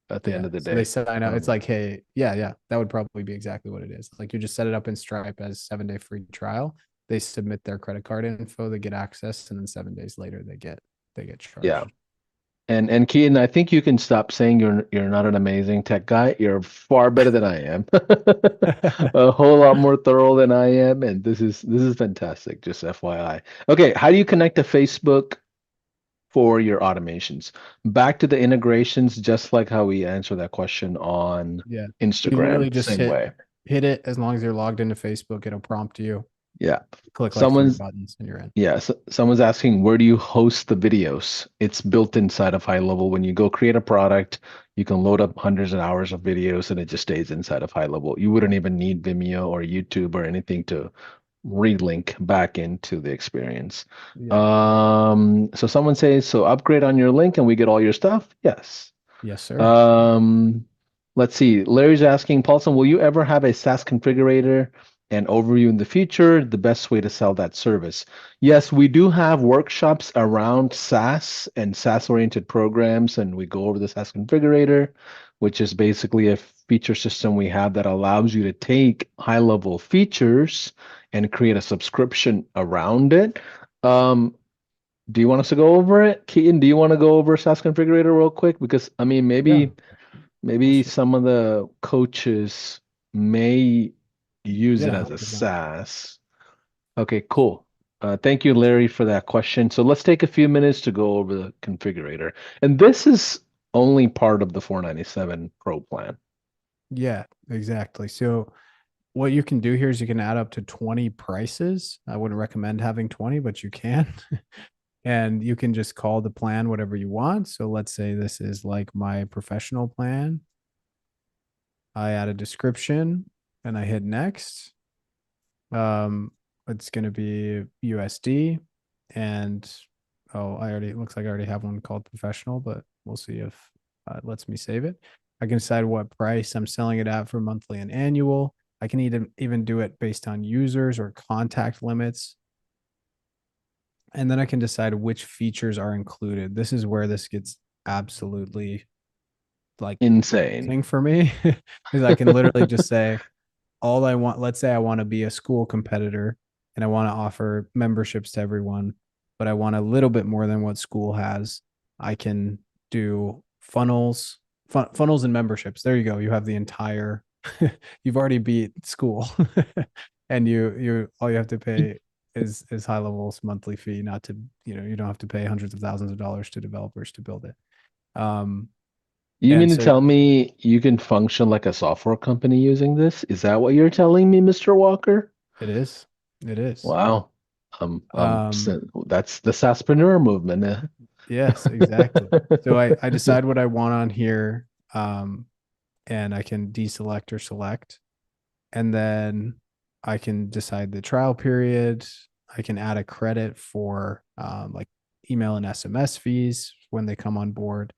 at the end Yeah. of the So they day. sign up. It's Um, like, hey, yeah, yeah, that would probably be exactly what it is. Like you just set it up in Stripe as 7-day free trial. They submit their credit card info, they get access, and then 7 days later they get yeah. charged. And Keaton, I think you can stop saying you're not an amazing tech guy. You're far better than I am. A whole lot more thorough than I am, and this is fantastic, just FYI. Okay, how do you connect to Facebook for your automations? Back to the integrations, just like how we answer that question on Yeah. So you literally Instagram, just same way. hit it as long as you're logged into Facebook, it'll prompt you. Yeah. Click like three Someone's buttons and you're in. Yeah, so someone's asking, where do you host the videos? It's built inside of HighLevel. When you go create a product, you can load up hundreds of hours of videos and it just stays inside of HighLevel. You wouldn't even need Vimeo or YouTube or anything to relink back into the experience. Yeah. So someone says, so upgrade on your link and we get all your stuff? Yes. Yes, sir. Um, let's see. Larry's asking, Paulson, will you ever have a SaaS configurator and overview in the future? The best way to sell that service. Yes, we do have workshops around SaaS and SaaS-oriented programs, and we go over the SaaS configurator, which is basically a feature system we have that allows you to take high-level features and create a subscription around it. Um, do you want us to go over it? Keaton, do you want to go over SaaS configurator real quick? Because I mean, Yeah. maybe some of the coaches may use it Yeah. as a 100%. SaaS. Okay, cool. Thank you, Larry, for that question. So let's take a few minutes to go over the configurator. And this is only part of the 497 Pro plan. Yeah, exactly. So what you can do here is you can add up to 20 prices. I wouldn't recommend having 20, but you can. And you can just call the plan whatever you want. So let's say this is like my professional plan. I add a description and I hit next. It's going to be USD and it looks like I already have one called professional, but we'll see if it lets me save it. I can decide what price I'm selling it at for monthly and annual. I can even do it based on users or contact limits. And then I can decide which features are included. This is where this gets absolutely like Insane. confusing for me because I can literally just say, all I want, let's say I want to be a school competitor and I want to offer memberships to everyone, but I want a little bit more than what school has. I can do funnels and memberships. There you go. You have the entire, you've already beat school and all you have to pay is HighLevel's monthly fee, not to, you don't have to pay hundreds of thousands of dollars to developers to build it. Um, You mean and to so tell me you can function like a software company using this? Is that what you're telling me, Mr. Walker? it is, it is. Wow. Um, That's the SaaSpreneur movement. Yes, exactly. So I decide what I want on here, and I can deselect or select, and then I can decide the trial period. I can add a credit for like email and SMS fees when they come on board,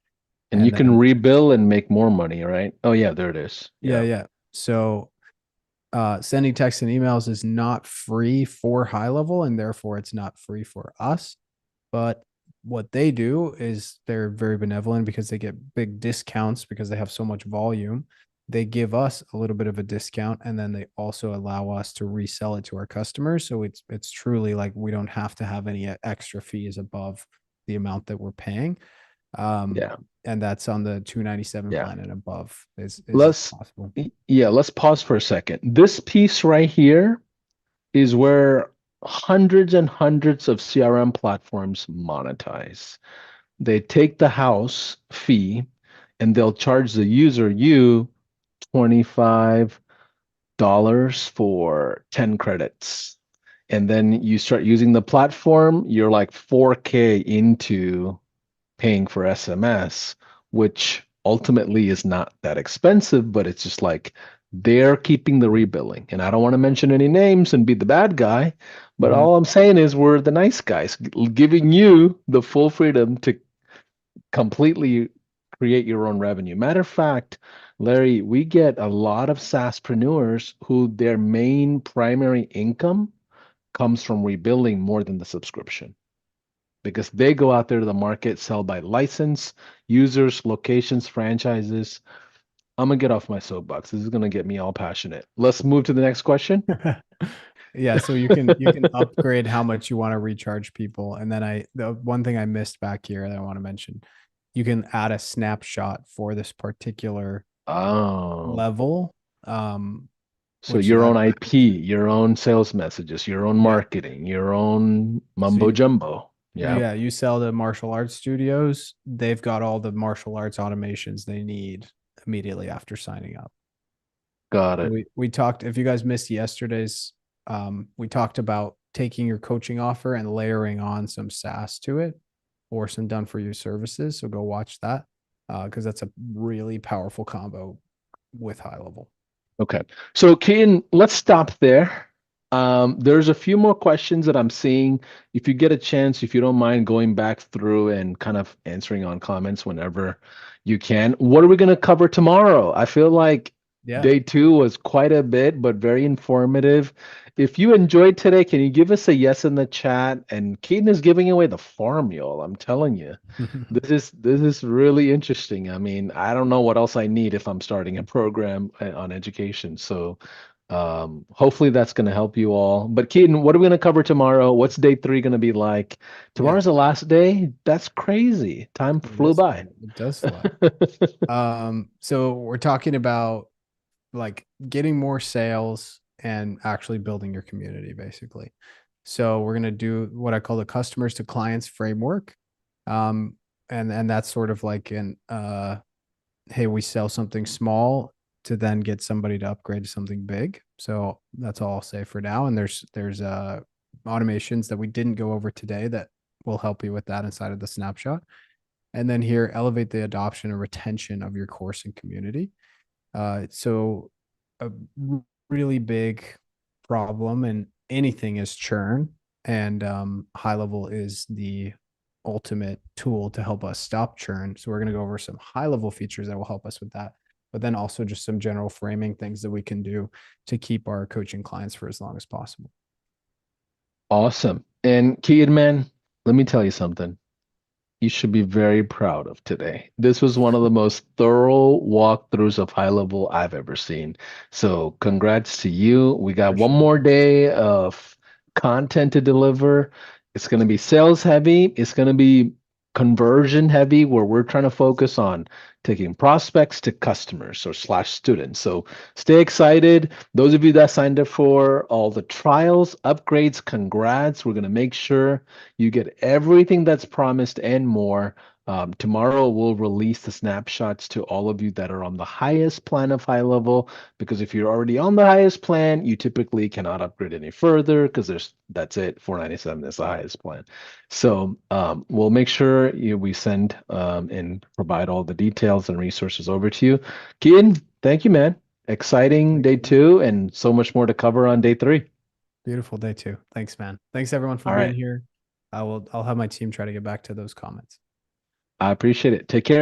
And you and can then rebill and make more money, right? Oh yeah, there it is. yeah, Yeah. yeah. So sending texts and emails is not free for HighLevel, and therefore it's not free for us. But what they do is they're very benevolent because they get big discounts because they have so much volume. They give us a little bit of a discount and then they also allow us to resell it to our customers. So it's truly like we don't have to have any extra fees above the amount that we're paying. Um, Yeah. and that's on the 297 Yeah. plan and above is Let's possible. yeah, let's pause for a second. This piece right here is where hundreds and hundreds of CRM platforms monetize. They take the house fee and they'll charge the user you $25 for 10 credits. And then you start using the platform, you're like 4K into paying for SMS, which ultimately is not that expensive, but it's just like they're keeping the rebilling. And I don't want to mention any names and be the bad guy, but Mhm. all I'm saying is we're the nice guys, giving you the full freedom to completely create your own revenue. Matter of fact, Larry, we get a lot of SaaSpreneurs who their main primary income comes from rebuilding more than the subscription because they go out there to the market, sell by license, users, locations, franchises. I'm gonna get off my soapbox. This is gonna get me all passionate. Let's move to the next question. Yeah, so you can upgrade how much you want to recharge people. And then the one thing I missed back here that I want to mention you can add a snapshot for this particular Oh, level, so which your that own IP, your own sales messages, your own yeah. marketing, your own So mumbo jumbo. Yeah, yeah, you sell to martial arts studios, they've got all the martial arts automations they need immediately after signing up. got it. We talked, if you guys missed yesterday's, we talked about taking your coaching offer and layering on some SaaS to it or some done for you services. So go watch that because that's a really powerful combo with HighLevel. Okay. So, Keaton, let's stop there. There's a few more questions that I'm seeing. If you get a chance, if you don't mind going back through and kind of answering on comments whenever you can. What are we going to cover tomorrow? I feel like Yeah. day two was quite a bit, but very informative. If you enjoyed today, can you give us a yes in the chat? And Keaton is giving away the farm, y'all. I'm telling you. This is really interesting. I mean, I don't know what else I need if I'm starting a program on education. So hopefully that's going to help you all. But Keaton, what are we going to cover tomorrow? What's day three going to be like? Yeah. Tomorrow's the last day. That's crazy. Time It flew is. by. It does fly. So we're talking about like getting more sales and actually building your community, basically. So we're gonna do what I call the customers to clients framework. And that's sort of like an hey, we sell something small to then get somebody to upgrade to something big. So that's all I'll say for now. And there's automations that we didn't go over today that will help you with that inside of the snapshot. And then here, elevate the adoption and retention of your course and community. So a really big problem in anything is churn, and HighLevel is the ultimate tool to help us stop churn. So we're going to go over some HighLevel features that will help us with that, but then also just some general framing things that we can do to keep our coaching clients for as long as possible. Awesome. And Keaton, man, let me tell you something. You should be very proud of today. This was one of the most thorough walkthroughs of HighLevel I've ever seen. So, congrats to you. We got one Appreciate it. more day of content to deliver. It's going to be sales heavy, it's going to be conversion heavy, where we're trying to focus on taking prospects to customers or slash students. So, stay excited. Those of you that signed up for all the trials, upgrades, congrats. We're going to make sure you get everything that's promised and more. Tomorrow we'll release the snapshots to all of you that are on the highest plan of HighLevel, because if you're already on the highest plan, you typically cannot upgrade any further because that's it. 497 is the highest plan. So we'll make sure we send and provide all the details and resources over to you. Kian, thank you, man. Exciting Thanks, day man. two and so much more to cover on day three. Beautiful day too. Thanks, man. Thanks everyone for All being right. here. I'll have my team try to get back to those comments. I appreciate it. Take care.